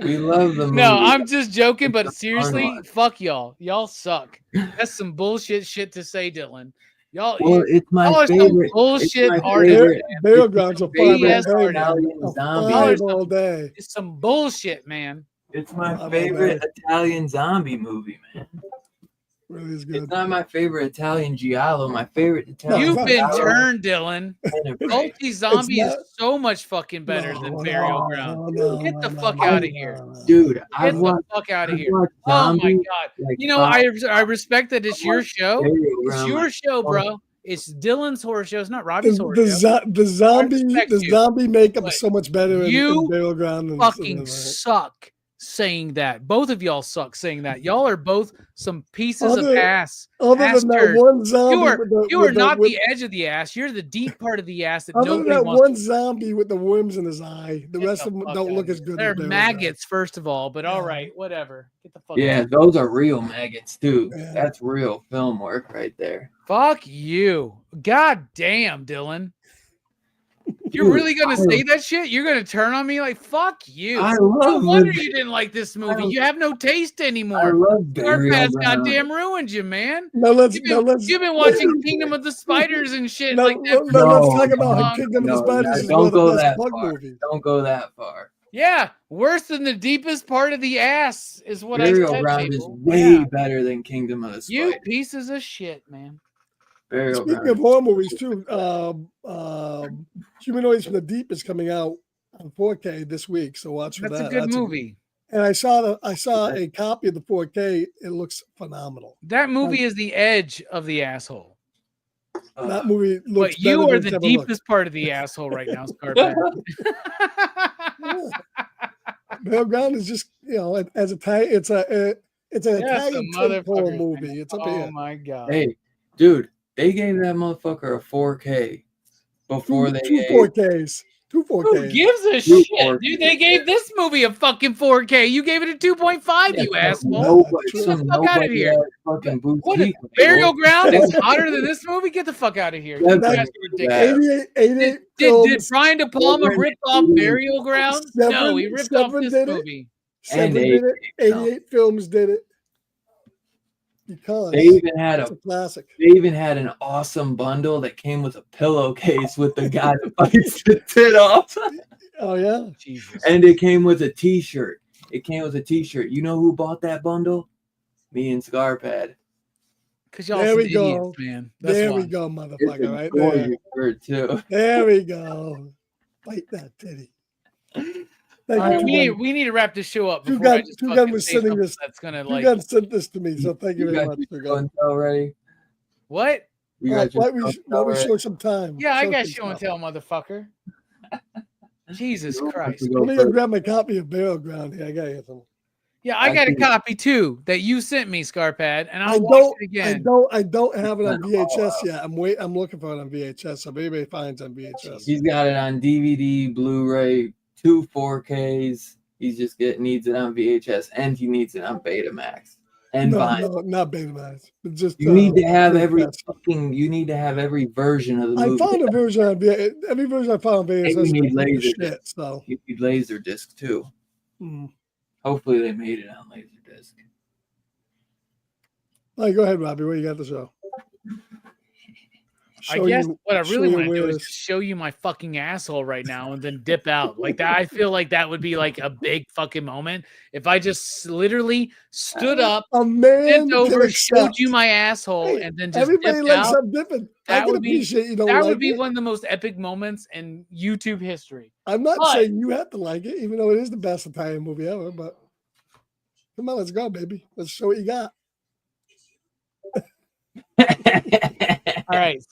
We love the movie. No, I'm just joking, but It's a seriously, fun one. fuck y'all. Y'all suck. That's some bullshit shit to say, Dylan. Y'all, Well, it's my y'all are some favorite. bullshit it's my artists. favorite- Burial it's Ground's a my 5 BS all day. Italian A zombie. 5 Y'all are all day. It's some bullshit, man. It's my I'm favorite okay. Italian zombie movie, man. Really is It's good. not my favorite Italian giallo. My favorite Italian. it's You've not been Giallo. turned, Dylan. Tenebrae. Fulci Zombie is not- so much fucking better than Burial Ground. Get the fuck outta here. Dude, Get I've the watched. fuck out of I've here. watched Oh my Zombie, god. like, You know, I respect that it's your show. Burial It's Ground, your like, show, bro. It's Dylan's horror show. It's not Robbie's horror show. The zombie, respect the you. zombie makeup But is so much better in you Burial Ground than Fucking than- suck saying that. Both of y'all suck saying that. Y'all are both some pieces of Other- ass. Other ass than that turds. one zombie, You are not the edge of the ass. You're the deep part of the ass that Other than nobody that wants. one zombie with the worms in his eye, the Get rest the of them fuck don't outta look here. as good. They're as Burial Ground. maggots, first of all, but all Yeah. right, whatever. Get the fuck Yeah, out. those are real maggots too. Yeah. That's real film work right there. Fuck you. God damn, Dylan. You're really gonna say that shit? You're gonna turn on me like fuck you? I No love wonder the- you didn't like this movie. I- You have no taste I anymore. love Burial Scarpath's Ground. goddamn ruined you, man. Now let's You've been watching Kingdom of the Spiders and shit now, like that. now let's No, talk about no, how Kingdom of no, the Spiders is don't one of the go best that bug far. movies. Don't go that far. Yeah, worse than the deepest part of the ass is what Burial I said. Ground is people. way Yeah. better than Kingdom of the You Spiders. pieces of shit, man. Burial Speaking Ground. of horror movies too, Humanoids from the Deep is coming out on 4K this week, so watch for That's that. a good movie. And I saw a copy of the 4K. It looks phenomenal. That movie is the edge of the asshole. That movie looks. But you better are than the it's ever looked. deepest part of the asshole right now, Scarpath. Burial Ground is just as a it's an Yes, a Italian tentpole motherfucker, movie. man. It's up Oh here. my god. Hey, dude, they gave that motherfucker a 4K before they Two gave 4Ks. Two Who 4Ks. gives a Two shit, 4K. dude? They gave this movie a fucking 4K. You gave it a 2.5, you asshole. Nobody, Get some the fuck outta nobody here. ass fucking What boutique. Burial Ground is hotter than this movie? Get the fuck out of here. You That's guys are ridiculous. 88 Did films. Brian De Palma Seven, rip off 88, Burial Ground? No, he ripped off Seven this did it. movie. Seven And did it. 88 88 films did it. Because They even had it's a classic. They even had an awesome bundle that came with a pillowcase with the guy that bites the tit off. Oh yeah. Jesus. And it came with a t-shirt. It came with a t-shirt. You know who bought that bundle? Me and Scarpad. Because y'all There some we idiots, go. man. That's There why. we go, It's motherfucker, a right there. gorgeous shirt too. There we go. Bite that titty. Thank All right, you, Two we need to wrap this show up Two before I Gun- just Two Gun fucking was say sending something this- that's gonna Two like Gun sent this to me, so thank you very got much. your Two show Gun. and tell ready? what? You got your Why show and we tell ready? show some time? Yeah, I got some show and stuff. tell, motherfucker. Jesus You don't have Christ. to go Let me go first. grab my copy of Burial Ground here. I got you some. Yeah, I got a think- copy too that you sent me, Scarpad, and I I'll watch don't. it again. I don't have it on VHS yet. I'm looking for it on VHS. So maybe it finds on VHS. He's got it on DVD, Blu-ray, 2 4Ks. He just needs it on VHS, and he needs it on Betamax and No, vinyl. no, not Betamax. It's just You need to have every VHS. You need to have every version of the I movie. found a version on every version I found on VHS. And you need is laser shit. So. You need Laserdisc too. Mm. Hopefully they made it on Laserdisc. All right, go ahead, Robbie. What you got to show? I guess what I show really you want to do is wares. just show you my fucking asshole right now and then dip out. Like that, I feel like that would be like a big fucking moment if I just literally stood up, A man bent can over, showed accept. you my asshole, Hey, and then just Everybody dipped likes out. something different. I That can would be- appreciate you don't That like would be it. one of the most epic moments in YouTube history. I'm not but- saying you have to like it, even though it is the best Italian movie ever. But come on, let's go, baby. Let's show what you got. All right.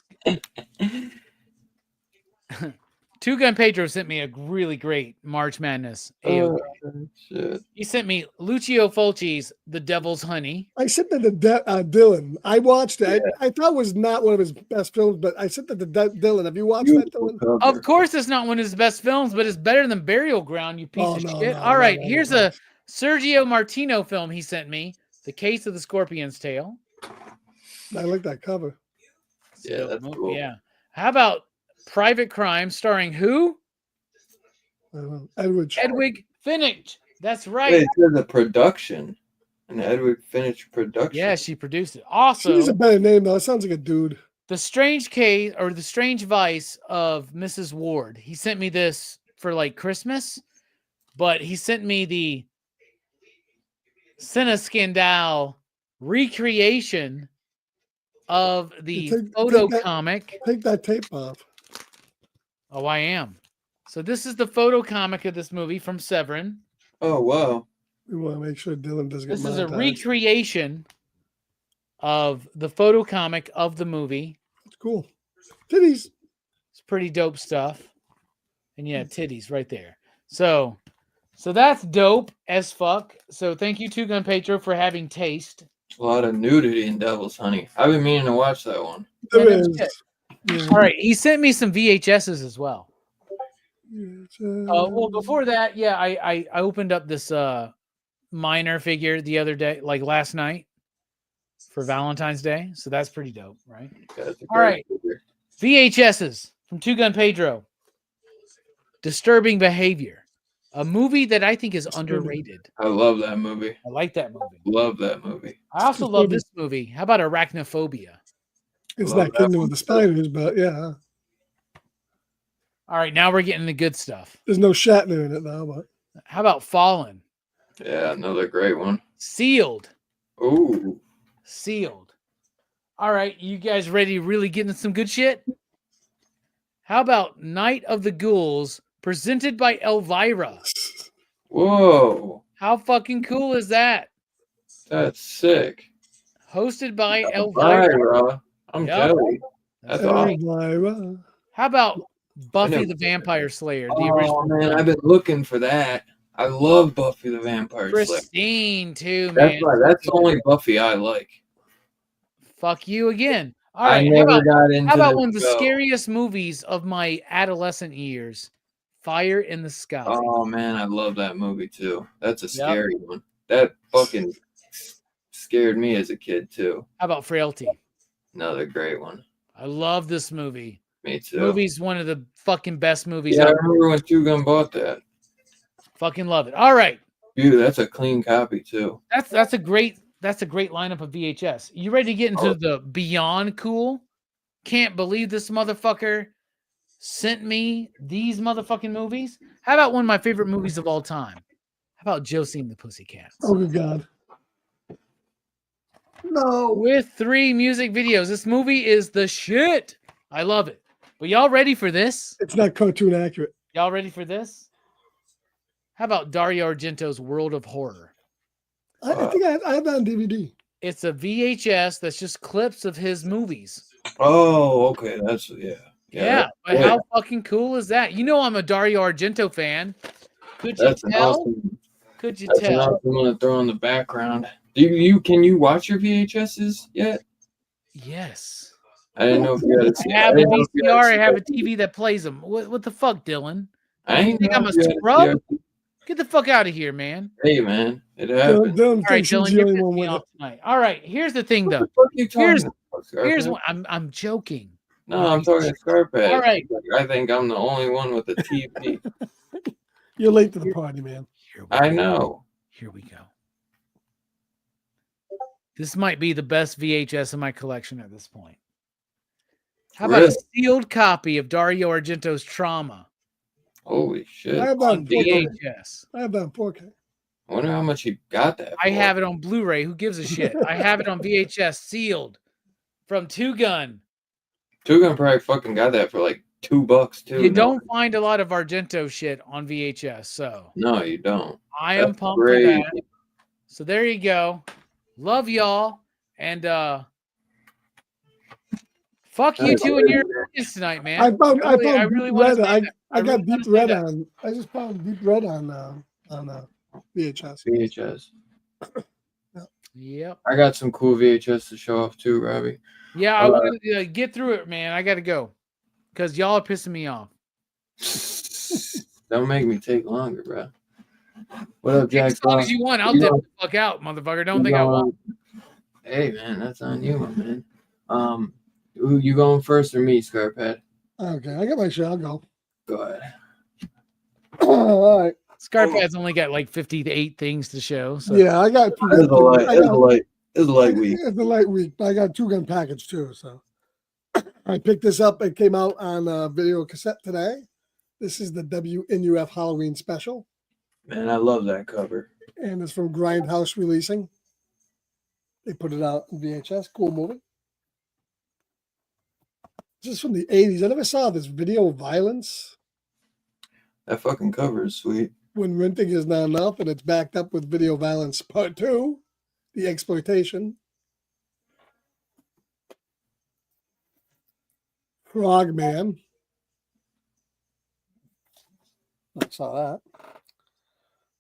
Two Gun Pedro sent me a really great March Madness. AOV. Shit. He sent me Lucio Fulci's The Devil's Honey. I sent it to Dylan. I watched it. I thought it was not one of his best films, but I sent it to Dylan. Have you watched that, Beautiful Dylan? cover. Of course, it's not one of his best films, but it's better than Burial Ground, you piece Oh, of no, shit. no, All right, no, here's no. a Sergio Martino film he sent me, The Case of the Scorpion's Tail. I like that cover. Yeah, So, that's cool. Yeah. How about Private Crime starring who? Edward. Edwig Finch. That's Wait, right. it says a production. An Edward Finch production. Yeah, she produced it. Also, She needs a better name though. It sounds like a dude. The Strange Case or The Strange Vice of Mrs. Ward. He sent me this for like Christmas, but he sent me the Cinescandal recreation of the photo comic. Take that tape off. Oh, I am. So this is the photo comic of this movie from Severin. Oh wow. We want to make sure Dylan doesn't get This is a monetized. recreation of the photo comic of the movie. It's cool. Titties. It's pretty dope stuff. And yeah, titties right there. So that's dope as fuck. So thank you, Two Gun Pedro, for having taste. A lot of nudity in Devil's Honey. I've been meaning to watch that one. There Yeah, no is. shit. Yeah. All right, he sent me some VHSs as well. Well, Mm. before that, yeah, I opened up this minor figure the other day, like last night, for Valentine's Day. So that's pretty dope, right? That's a All great right. figure. VHSs from Two Gun Pedro. Disturbing Behavior, a movie that I think is Disturbing. underrated. I love that movie. I like that movie. Love that movie. I also love Disturbing. this movie. How about Arachnophobia? It's Love not that Kingdom one of the too. Spiders, but yeah. All right, now we're getting the good stuff. There's no Shatner in it though, but How about Fallen? Yeah, another great one. Sealed. Ooh. Sealed. All right, you guys ready to really get into some good shit? How about Night of the Ghouls, presented by Elvira? Whoa. How fucking cool is that? That's sick. Hosted by Elvira. Elvira. I'm Yep. Kelly. That's awesome. Elvira. How about Buffy never the seen Vampire Slayer? The Oh original. man, I've been looking for that. I love Buffy the Vampire Slayer. Pristine too, man. That's the only Buffy I like. Fuck you again. All I right. never got into How about the one of the show. scariest movies of my adolescent years? Fire in the Sky. Oh man, I love that movie too. That's a Yep. scary one. That fucking scared me as a kid too. How about Frailty? Another great one. I love this movie. Me too. Movie's one of the fucking best movies Yeah, I ever. remember when Two Gun bought that. Fucking love it. All right. Dude, that's a clean copy too. That's a great lineup of VHS. You ready to get into the beyond cool? Can't believe this motherfucker sent me these motherfucking movies. How about one of my favorite movies of all time? How about Josie and the Pussycats? Oh good God. No. With 3 music videos. This movie is the shit. I love it. But y'all ready for this? It's not cartoon accurate. Y'all ready for this? How about Dario Argento's World of Horror? I think I have that on DVD. It's a VHS that's just clips of his movies. Oh, okay. That's Yeah, but yeah. how fucking cool is that? You know I'm a Dario Argento fan. Could you That's an tell? awesome. Could you That's an tell? awesome one to throw in the background. Can you watch your VHSs yet? Yes. I didn't know if you had I have a VCR. I have a TV that plays them. What the fuck, Dylan? I ain't think know I'm a if you had scrub? CRT. Get the fuck out of here, man. Hey man, it happened. Dylan All right, thinks he's Dylan, the you're only pissing one me with off it. tonight. All right, here's the thing, though. What are you talking Here's- about, Scarphead? Here's what I'm joking. No, I'm talking Scarphead. All right. I think I'm the only one with a TV. You're late to the party, man. Here we I go. know. Here we go. This might be the best VHS in my collection at this point. How about a Really? sealed copy of Dario Argento's Trauma Holy shit. I have that on on 4K. VHS? I have that on 4K. I wonder how much he got that for. I have it on Blu-ray. Who gives a shit? I have it on VHS sealed from Two Gun. Two Gun probably fucking got that for like $2 too. You don't find a lot of Argento shit on VHS, so No, you don't. I am That's pumped for crazy. that. So there you go. Love y'all. And fuck you That's two and your crazy. opinions tonight, man. I found I really Deep wanna Red. say that. I got really wanna Deep say Red that. on. I just found Deep Red on VHS. VHS. Yep. I got some cool VHS to show off too, Robbie. Yeah, I want to get through it, man. I got to go because y'all are pissing me off. Don't make me take longer, bro. What up, Jack? As long as you want, I'll You dip know- the fuck out, motherfucker. Don't think I won't. Hey, man, that's on you, my man. Who you going first or me, Scarphead? Okay, I got my shot. I'll go. Go ahead. All right. Scarpad's only got like 58 things to show. So Yeah, I got two. It's a light. I It's a got- light. It's a light week. It's a light week, but I got a 2-gun package too. So I picked this up. It came out on video cassette today. This is the WNUF Halloween special, Man, I love that cover. and it's from Grindhouse Releasing. They put it out on VHS. Cool movie. This is from the 80s. I never saw this video of violence That fucking cover is sweet. when renting is not enough, and it's backed up with Video Violence Part 2, The Exploitation. Frogman. I saw that.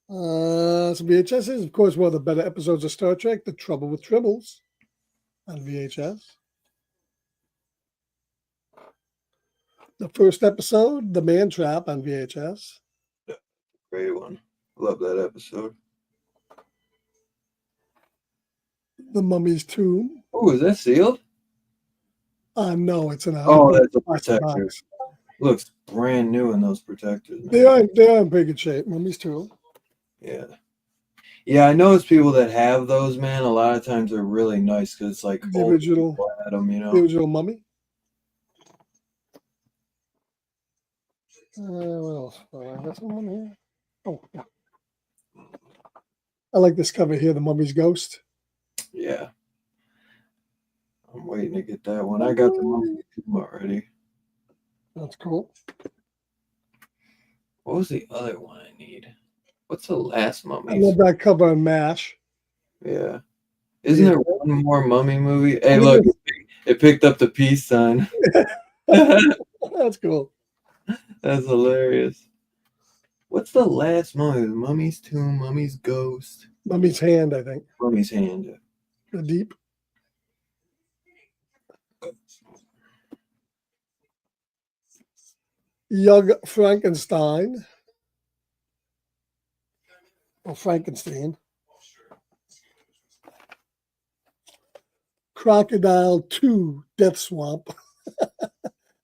Some VHSs, of course, one of the better episodes of Star Trek, The Trouble with Tribbles on VHS. The first episode, The Man Trap on VHS. Great one. Love that episode. The Mummy's Tomb. Oh, is that sealed? No, it's an Oh, that's a box. protector. Looks brand new in those protectors. Man. They are in pretty good shape. Mummies too. Yeah. Yeah, I notice people that have those, man. A lot of times they're really nice because it's like The old original, people had them, you the know. original mummy. What else? I got someone here. Oh, yeah. I like this cover here, the mummy's ghost. Yeah. I'm waiting to get that one. I got the Mummy Tomb already. That's cool. What was the other one I need? What's the last I Mummy? love that cover on MASH. Yeah. Isn't Yeah. there one more Mummy movie? Hey, Yeah. look, it picked up the peace sign. That's cool. That's hilarious. What's the last mummy? The Mummy's Tomb, Mummy's Ghost, Mummy's hand, I think. Mummy's Hand. The deep. Young Frankenstein. Or Frankenstein. Crocodile 2 Death Swamp.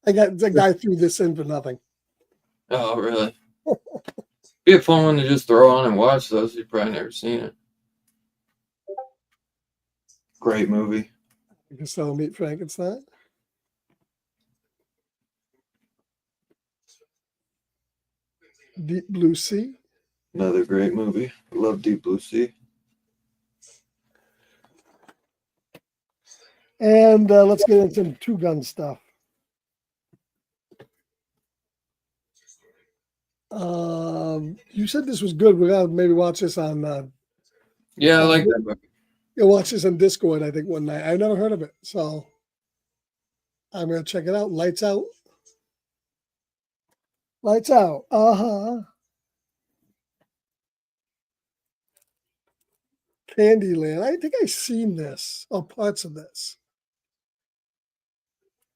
I got the guy threw this in for nothing. Oh, really? Be a fun one to just throw on and watch, though. So you've probably never seen it. Great movie. I guess I'll meet Frankenstein. Deep Blue Sea. Another great movie. I love Deep Blue Sea. And let's get into some Two Gun stuff. You said this was good. We're gonna maybe watch this on. Yeah, I like that movie. You'll watch this on Discord, I think, one night. I've never heard of it, so I'm gonna check it out. Lights Out. Lights Out. Candyland. I think I've seen this or parts of this.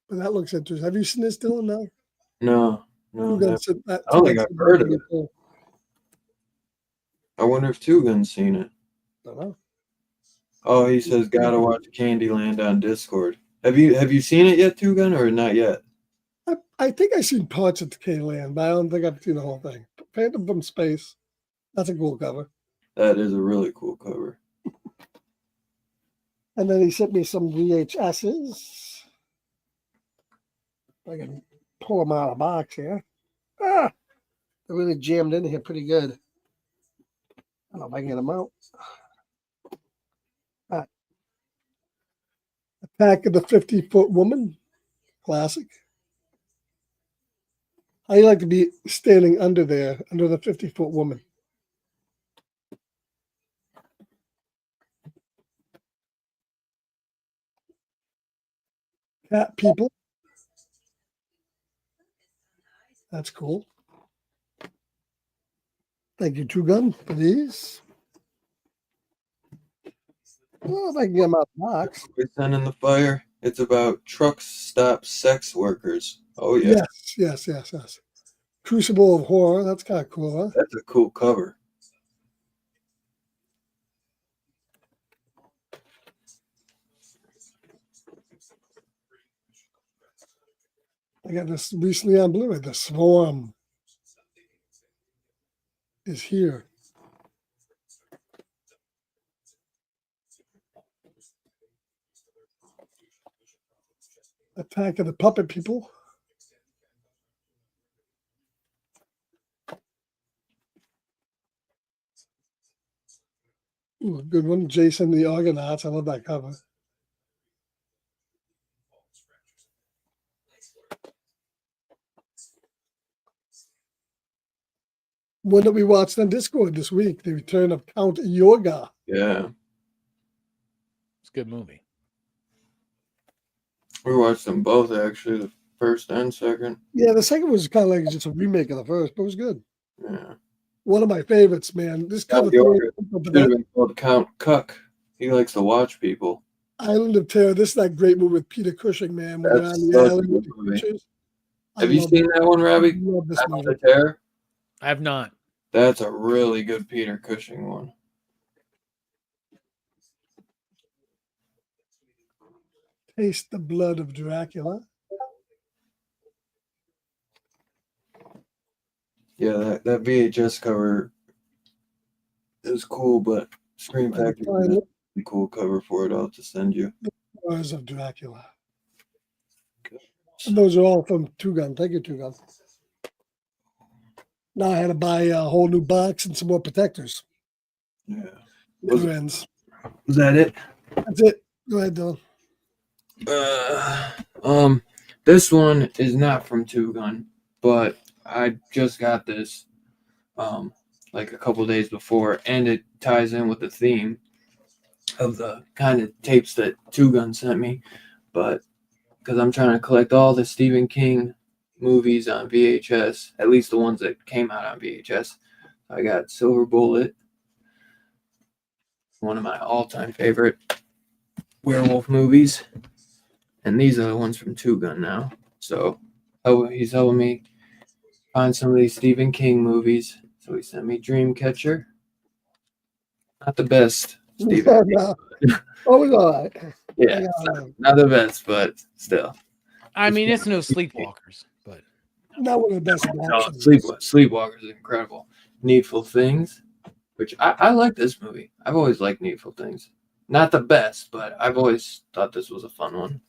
But that looks interesting. Have you seen this, Dylan? No. No, Two never. Guns. I don't think I've heard of it. I wonder if Two Gun's seen it. Don't know. Oh, he says gotta watch Candyland on Discord. Have you seen it yet, Two Gun, or not yet? I think I've seen parts of Candyland, but I don't think I've seen the whole thing. Phantom from Space. That's a cool cover. That is a really cool cover. And then he sent me some VHSs. I can pull them out of the box here. They're really jammed in here pretty good. I don't know if I can get them out. Attack of the 50-Foot Woman. Classic. How you like to be standing under there, under the 50-Foot Woman? Cat People. That's cool. Thank you, Two Gun, for these. Well, if I can get them out of the box. We're sending the fire. It's about trucks stop sex workers. Oh yeah, Yes. Crucible of Horror. That's kind of cool, huh? that's a cool cover. I got this recently on Blu-ray. The Swarm is here. Attack of the Puppet People. Ooh, a good one. Jason the Argonauts. I love that cover. One that we watched on Discord this week, The Return of Count Yorga. Yeah, It's a good movie. we watched them both actually, the first and second. Yeah, the second was kind of like just a remake of the first, but it was good. Yeah, One of my favorites, man. This cover Yorga throws should have been called Count Cuck. He likes to watch people. Island of Terror. This is that great movie with Peter Cushing, man. When they're That's on the such a island with good the movie. creatures. Have you seen that one, Robbie? I love this Island movie. of Terror? I have not. That's a really good Peter Cushing one. Taste the Blood of Dracula. Yeah, that VHS cover is cool, but Scream I can Factory find did a it. pretty cool cover for it. I'll have to send you. Memoirs of Dracula. And those are all from Two Gun. Thank you, Two Gun. Now I had to buy a whole new box and some more protectors. Yeah. Was, Never ends. was that it? That's it. Go ahead, Dylan. This one is not from Two Gun, but I just got this like a couple days before, and it ties in with the theme of the kind of tapes that Two Gun sent me. But because I'm trying to collect all the Stephen King movies on VHS, at least the ones that came out on VHS. I got Silver Bullet, one of my all-time favorite werewolf movies, and these are the ones from Two Gun now. So he's helping me find some of these Stephen King movies. So he sent me Dreamcatcher. Not the best Stephen King. No. Oh, it's all right. Yeah, not the best, but still. I mean, it's no Sleepwalkers, but Not one of the best. No, actions. Sleepwalkers is incredible. Needful Things, which I like this movie. I've always liked Needful Things. Not the best, but I've always thought this was a fun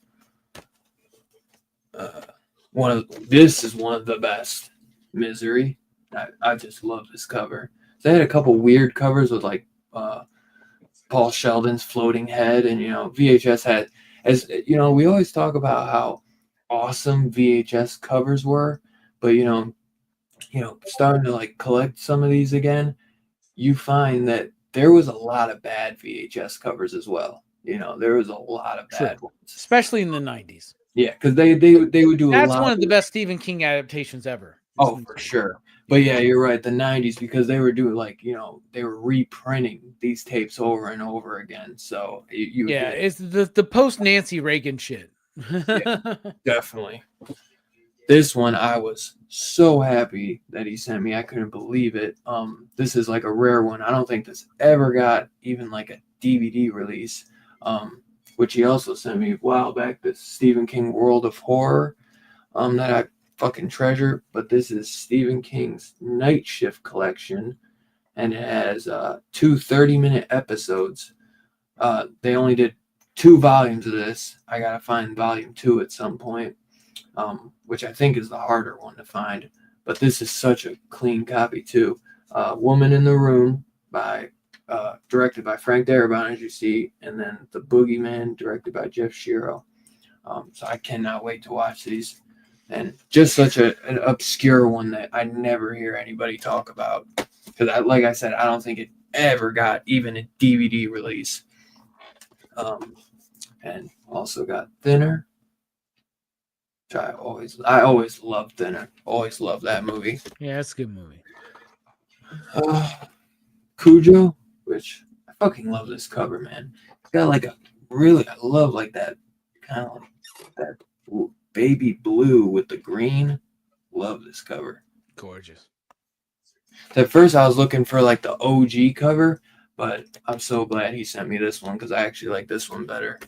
one. This is one of the best. Misery. I just love this cover. They had a couple weird covers with like Paul Sheldon's floating head, and VHS had, as we always talk about how awesome VHS covers were, but starting to like collect some of these again, you find that there was a lot of bad VHS covers as well. There was a lot of bad ones, especially in the 90s. Yeah, because they would do That's a lot. One of the best Stephen King adaptations ever. Oh, for sure. But yeah, you're right. The 90s, because they were doing they were reprinting these tapes over and over again. So it's the post Nancy Reagan shit. Yeah, definitely. This one, I was so happy that he sent me. I couldn't believe it. This is like a rare one. I don't think this ever got even like a DVD release. Which he also sent me a while back. This Stephen King World of Horror. That I fucking treasure. But this is Stephen King's Night Shift collection, and it has 2 30-minute episodes. They only did 2 volumes of this. I gotta find volume 2 at some point, which I think is the harder one to find. But this is such a clean copy too. Woman in the Room directed by Frank Darabont, as you see, and then The Boogeyman, directed by Jeff Shiro. So I cannot wait to watch these. And just such an obscure one that I never hear anybody talk about. Because, like I said, I don't think it ever got even a DVD release. And also got Thinner. Which I always love Thinner. Always love that movie. Yeah, it's a good movie. Cujo, which I fucking love this cover, man. It's got like I love like that kind of like that baby blue with the green. Love this cover. Gorgeous. At first I was looking for like the OG cover, but I'm so glad he sent me this one because I actually like this one better.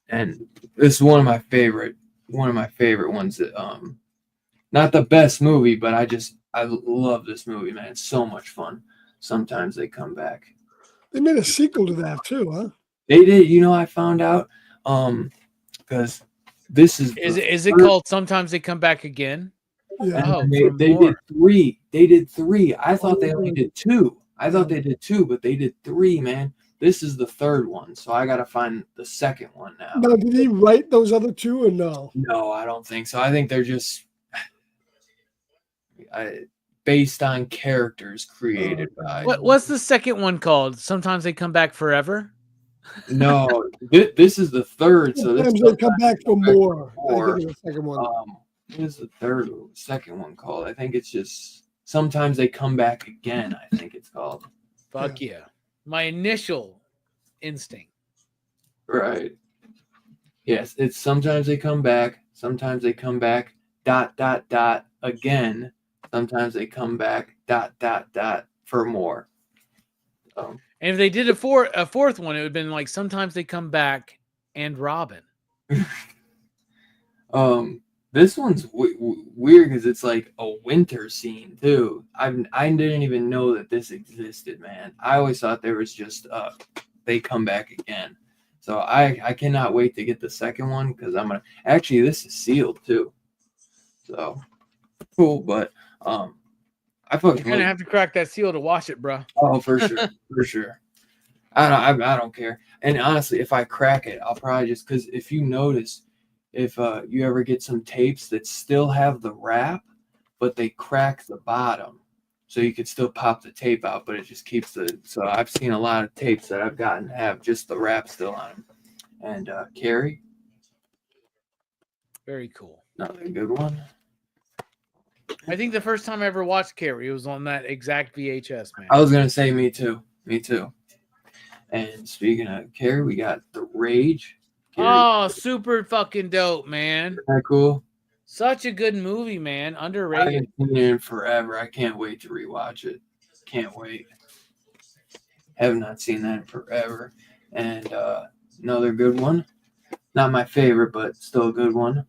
And this is one of my favorite ones that not the best movie, but I love this movie, man. It's so much fun. Sometimes They Come Back. They made a sequel to that too, huh? They did. I found out because this is it called Sometimes They Come Back Again? Yeah. They did 3. They did 3. I thought they only did 2. I thought they did 2, but they did 3, man. This is the 3rd one, so I gotta find the 2nd one now. Now, did he write those other 2 or no? No, I don't think so. I think they're just based on characters created by. What's the 2nd one called? Sometimes They Come Back Forever? No, this is the 3rd. So this Sometimes they come back for more. more. I think it's the 2nd one. What is the 2nd one called? I think it's just Sometimes They Come Back Again. I think it's called. Fuck yeah. My initial instinct. Right. Yes, it's Sometimes They Come Back. Sometimes They Come Back. ... Again. Sometimes They Come Back. ... For more. And if they did a 4th one, it would have been like Sometimes They Come Back and Robin. This one's weird because it's like a winter scene too. I didn't even know that this existed, man. I always thought there was just they come back again. So I cannot wait to get the second one because I'm gonna actually this is sealed too. So cool, but I fucking You're gonna have to crack that seal to watch it, bro. oh for sure, for sure. I don't care. And honestly, if I crack it, I'll probably just because if you notice, if you ever get some tapes that still have the wrap, but they crack the bottom, so you could still pop the tape out, but it just keeps the. So I've seen a lot of tapes that I've gotten have just the wrap still on them. And Carrie, Very cool. another good one. I think the first time I ever watched Carrie, it was on that exact VHS, man. I was gonna say me too. Me too. And speaking of Carrie, we got The Rage. Carrie, Oh, super fucking dope, man. isn't that cool? Such a good movie, man. I Underrated. haven't seen it in forever. I can't wait to rewatch it. Can't wait. Have not seen that in forever. And another good one. Not my favorite, but still a good one.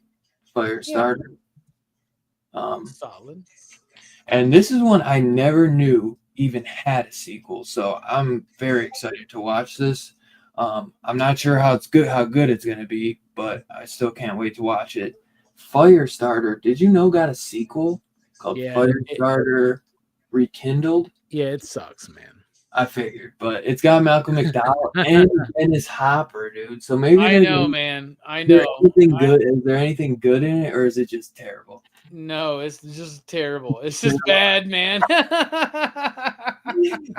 Firestarter. Solid. And this is one I never knew even had a sequel. So I'm very excited to watch this. I'm not sure how good it's gonna be, but I still can't wait to watch it. Firestarter, did you know got a sequel called Yeah, Firestarter Rekindled? Yeah, it sucks, man. I figured, but it's got Malcolm McDowell and Dennis Hopper, dude. So maybe I know, man. I know. Anything good? Is there anything good in it, or is it just terrible? No, it's just terrible. It's just bad, man.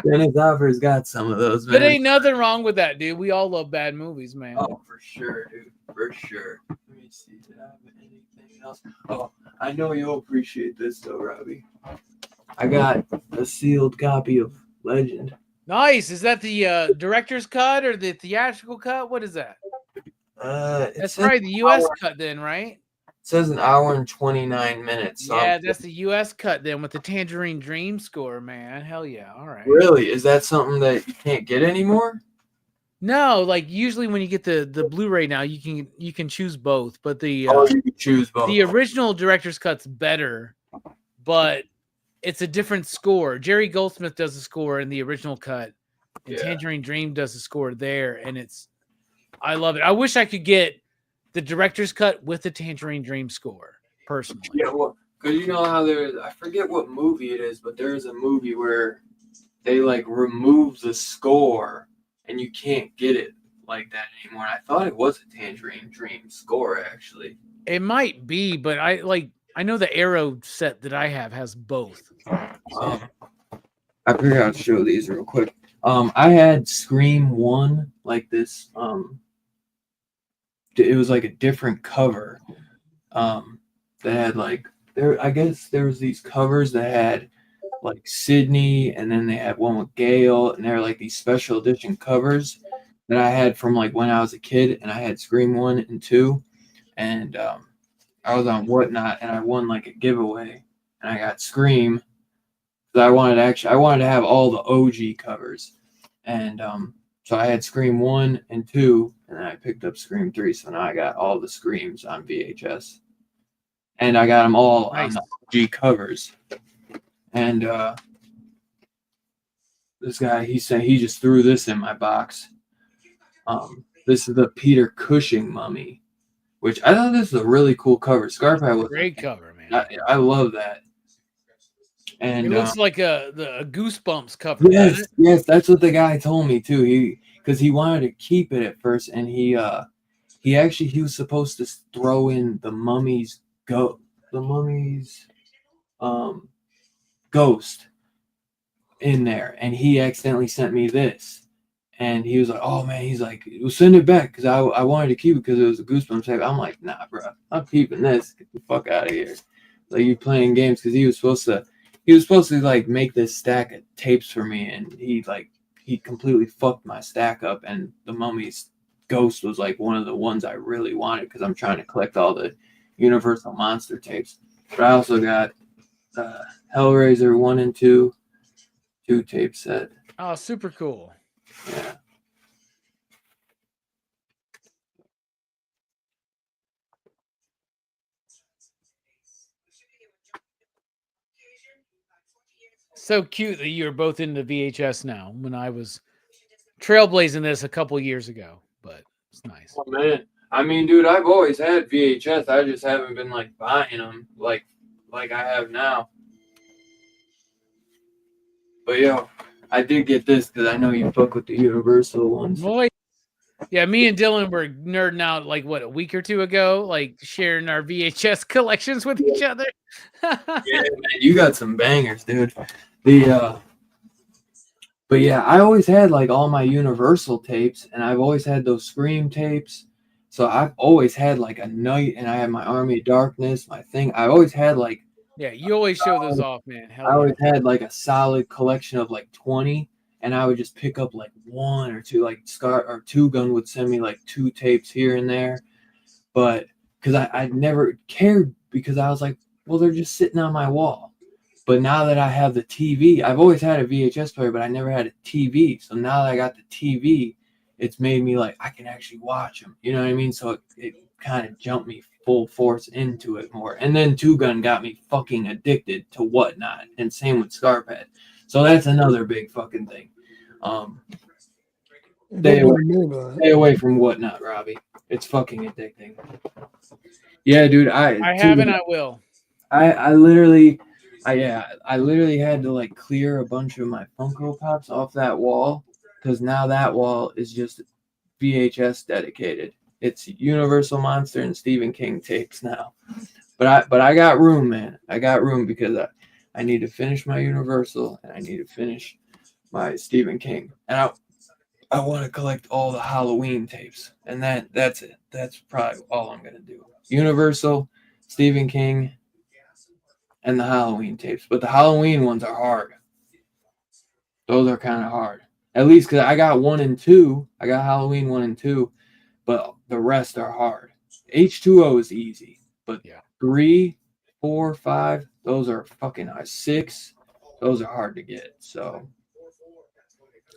Dennis Hopper's got some of those, man. But ain't nothing wrong with that, dude. We all love bad movies, man. Oh, for sure, dude. For sure. Let me see. Did I have anything else? Oh, I know you'll appreciate this, though, Robbie. I got a sealed copy of Legend. Nice. Is that the director's cut or the theatrical cut? What is that? It That's says probably the U.S. hour- cut then, right? It says an hour and 29 minutes. So Yeah, that's the U.S. cut then with the Tangerine Dream score, man. Hell yeah. All right. Really? Is that something that you can't get anymore? No, like usually when you get the Blu-ray now, you can choose both, but the You can choose both. the original director's cut's better, but it's a different score. Jerry Goldsmith does the score in the original cut, and Yeah. Tangerine Dream does the score there, and I love it. I wish I could get the director's cut with the Tangerine Dream score, personally. Yeah, well, because you know how I forget what movie it is, but there is a movie where they like remove the score and you can't get it like that anymore. And I thought it was a Tangerine Dream score, actually. It might be, but I know the Arrow set that I have has both. I figured I'd show these real quick. I had Scream 1 like this. It was like a different cover. That had like I guess there was these covers that had like Sydney, and then they had one with Gail, and they're like these special edition covers that I had from like when I was a kid, and I had Scream 1 and 2, and I was on Whatnot, and I won like a giveaway, and I got Scream. So I wanted to have all the OG covers, and so I had Scream 1 and 2, and then I picked up Scream 3. So now I got all the Screams on VHS, and I got them all on the OG covers. And this guy, he said he just threw this in my box. This is the Peter Cushing mummy, which I thought this was a really cool cover. Scarpie was Great cover, man. I love that. And It looks like the Goosebumps cover. yes, yes, that's what the guy told me too. Because he wanted to keep it at first, and he was supposed to throw in the mummy's ghost in there, and he accidentally sent me this. And he was like, "Oh man," he's like, "We'll send it back," because I wanted to keep it because it was a Goosebumps tape. I'm like, "Nah, bro, I'm keeping this. Get the fuck out of here!" Like, you playing games, because he was supposed to like make this stack of tapes for me, and he completely fucked my stack up. And the Mummy's Ghost was like one of the ones I really wanted because I'm trying to collect all the Universal Monster tapes. But I also got Hellraiser 1 and 2 tape set. Oh, super cool. Yeah. So cute that you're both into VHS now. When I was trailblazing this a couple years ago, but it's nice. Oh man, I mean, dude, I've always had VHS. I just haven't been like buying them like I have now. But yeah, I did get this because I know you fuck with the Universal ones. Boy, yeah, me and Dylan were nerding out like what a week or two ago, like sharing our VHS collections with each other. Yeah, man, you got some bangers, dude. But yeah, I always had like all my Universal tapes, and I've always had those Scream tapes. So I've always had like a Night, and I had my Army of Darkness, my thing. I always had like Yeah, you always show those off, man. Hell I yeah. always had like a solid collection of like 20, and I would just pick up like one or two, like Scar or Two Gun would send me like 2 tapes here and there. But because I never cared, because I was like, well, they're just sitting on my wall. But now that I have the TV, I've always had a VHS player, but I never had a TV. So now that I got the TV, it's made me like, I can actually watch them. You know what I mean? So it kind of jumped me full force into it more. And then Two Gun got me fucking addicted to Whatnot. And same with Scarphead. So that's another big fucking thing. Stay away from Whatnot, Robbie. It's fucking addicting. Yeah, dude. I haven't. I will. I literally had to like clear a bunch of my Funko Pops off that wall, because now that wall is just VHS dedicated. It's Universal Monster and Stephen King tapes now. But I got room, man. I got room because I need to finish my Universal, and I need to finish my Stephen King. And I want to collect all the Halloween tapes. And that's it. That's probably all I'm gonna do. Universal, Stephen King, and the Halloween tapes. But the Halloween ones are hard. Those are kind of hard. At least because I got 1 and 2. I got Halloween 1 and 2. But the rest are hard. H2O is easy. But yeah, 3, 4, 5, those are fucking hard. 6, those are hard to get. So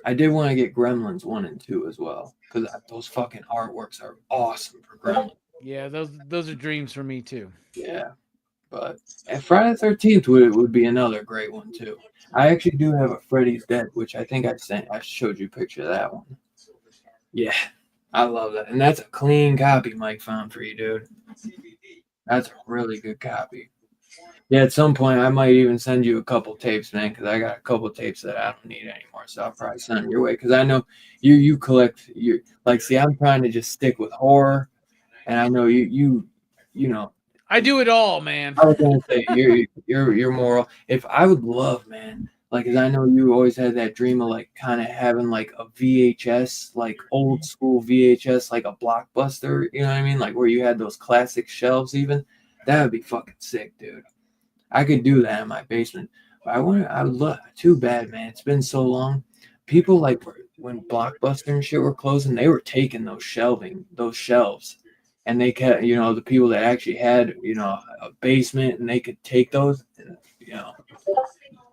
I did want to get Gremlins 1 and 2 as well. Because those fucking artworks are awesome for Gremlins. Yeah, those are dreams for me too. Yeah. But and Friday the 13th would be another great one too. I actually do have a Freddy's Dead, which I think I showed you a picture of that one. Yeah, I love that. And that's a clean copy Mike found for you, dude. That's a really good copy. Yeah, at some point I might even send you a couple tapes, man, because I got a couple tapes that I don't need anymore. So I'll probably send them your way, because I know you collect see, I'm trying to just stick with horror, and I know you know. I do it all, man. I was gonna say you're moral. If I would love, man, like, cause I know you always had that dream of like kind of having like a VHS, like old school VHS, like a Blockbuster. You know what I mean? Like where you had those classic shelves. Even that would be fucking sick, dude. I could do that in my basement. But I would love. Too bad, man. It's been so long. People like when Blockbuster and shit were closing, they were taking those shelves. And they kept, the people that actually had, a basement, and they could take those,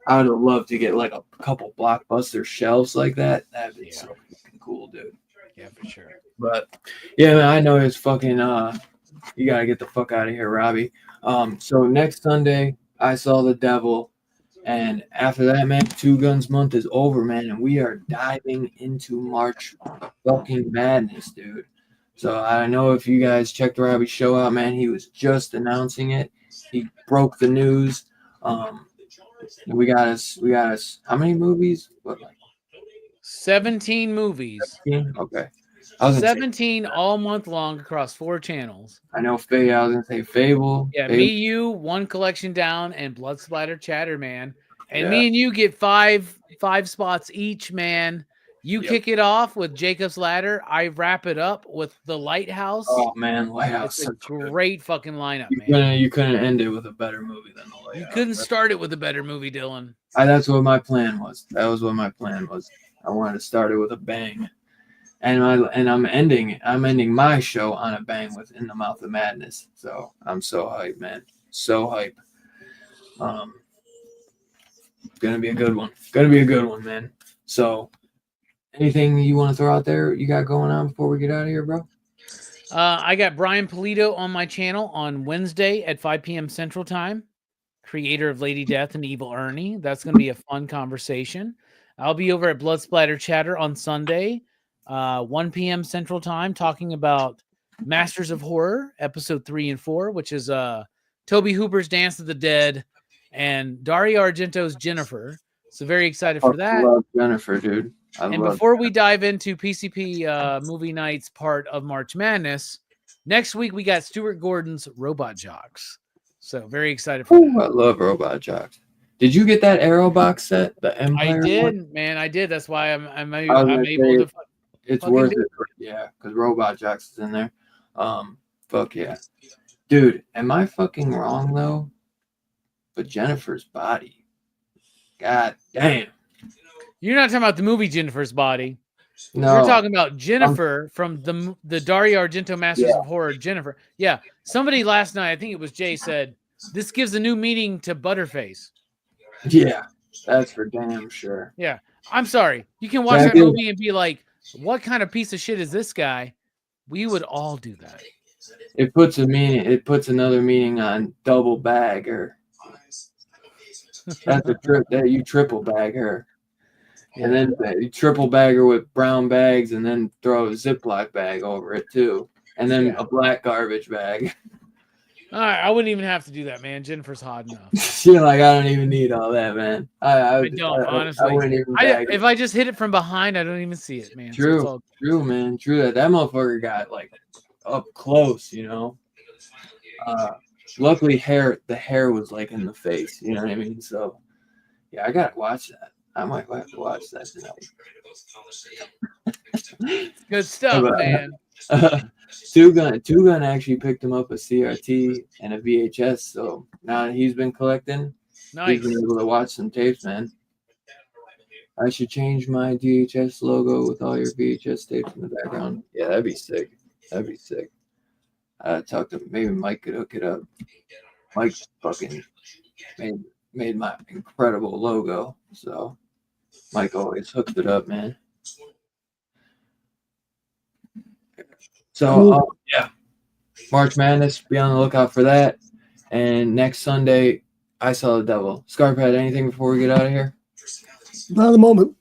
I would have loved to get like a couple Blockbuster shelves like that. That'd be so fucking cool, dude. Yeah, for sure. But yeah, man, I know it's fucking, you got to get the fuck out of here, Robbie. So next Sunday, I Saw the Devil. And after that, man, Two Guns month is over, man. And we are diving into March fucking Madness, dude. So I know if you guys checked Robbie's show out, man, he was just announcing it. He broke the news. We got us. How many movies? What, like 17 movies. 17? Okay. 17 all month long across 4 channels. I know I was gonna say Fable. Yeah, Fable. me, you, One Collection Down, and Blood Splatter Chatter, man. And Yeah. me and you get five spots each, man. You kick it off with Jacob's Ladder. I wrap it up with The Lighthouse. Oh man, Lighthouse. It's a great fucking lineup, You man. couldn't end it with a better movie than The Lighthouse. You couldn't start it with a better movie, Dylan. That's what my plan was. That was what my plan was. I wanted to start it with a bang, and I'm ending my show on a bang with In the Mouth of Madness. So I'm so hyped, man. So hyped. Gonna be a good one, man. So, anything you want to throw out there you got going on before we get out of here, bro? I got Brian Polito on my channel on Wednesday at 5 p.m. Central Time. creator of Lady Death and Evil Ernie. That's going to be a fun conversation. I'll be over at Blood Splatter Chatter on Sunday, 1 p.m. Central Time, talking about Masters of Horror, episode 3 and 4, which is Toby Hooper's Dance of the Dead and Dario Argento's Jennifer. So very excited for that. I love Jennifer, dude. And before we dive into PCP movie nights part of March Madness, next week we got Stuart Gordon's Robot Jocks. So very excited for that. I love Robot Jocks. Did you get that Arrow box set? The Empire. I did, one? man. I did. That's why I'm I able was gonna to. say, it's worth it. Yeah, because Robot Jocks is in there. Fuck yeah, dude. Am I fucking wrong though? But Jennifer's body. God damn. You're not talking about the movie Jennifer's Body. No. You're talking about Jennifer from the Dario Argento Masters of Horror. Jennifer. Yeah. Somebody last night, I think it was Jay, said this gives a new meaning to Butterface. Yeah, that's for damn sure. Yeah. I'm sorry. You can watch that movie and be like, what kind of piece of shit is this guy? We would all do that. It puts a meaning. It puts another meaning on double bag her. That's a trip that you triple bag her. And then you triple bag her with brown bags and then throw a Ziploc bag over it too. And then a black garbage bag. All right, I wouldn't even have to do that, man. Jennifer's hot enough. You're like, I don't even need all that, man. I don't, honestly. I wouldn't even bag if I just hit it from behind, I don't even see it, man. True, So true, man. True that motherfucker got like up close, you know. Luckily, the hair was like in the face, you know what I mean? So, yeah, I gotta watch that. I might have to watch that tonight. Good stuff, man. Two Gun actually picked him up a CRT and a VHS, so now he's been collecting. Nice. He's been able to watch some tapes, man. I should change my DHS logo with all your VHS tapes in the background. Yeah, that'd be sick. That'd be sick. Talk to maybe Mike could hook it up. Mike fucking made my incredible logo, so Mike always hooked it up, man. So yeah, March Madness. Be on the lookout for that. And next Sunday, I Saw the Devil. Scarphead, anything before we get out of here? Not at the moment.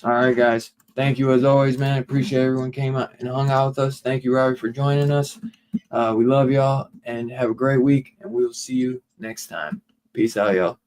All right, guys. Thank you as always, man. Appreciate everyone came out and hung out with us. Thank you, Robbie, for joining us. We love y'all and have a great week. And we will see you next time. Peace out, y'all.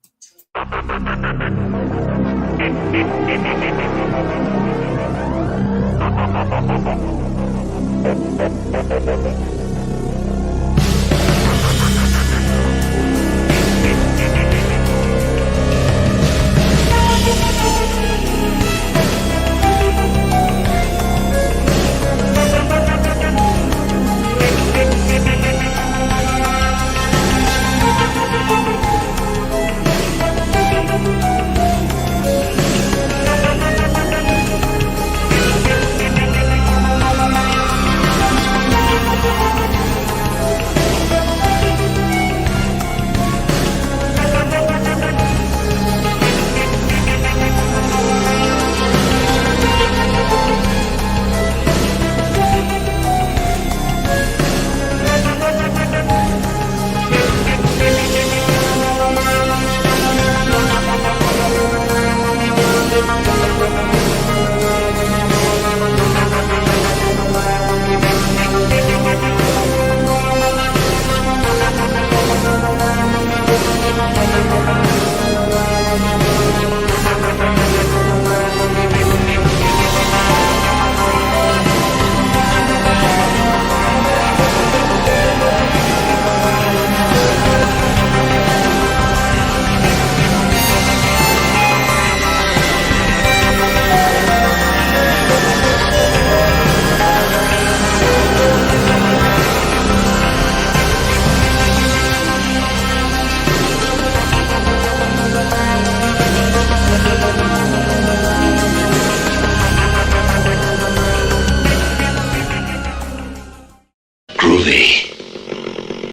Groovy.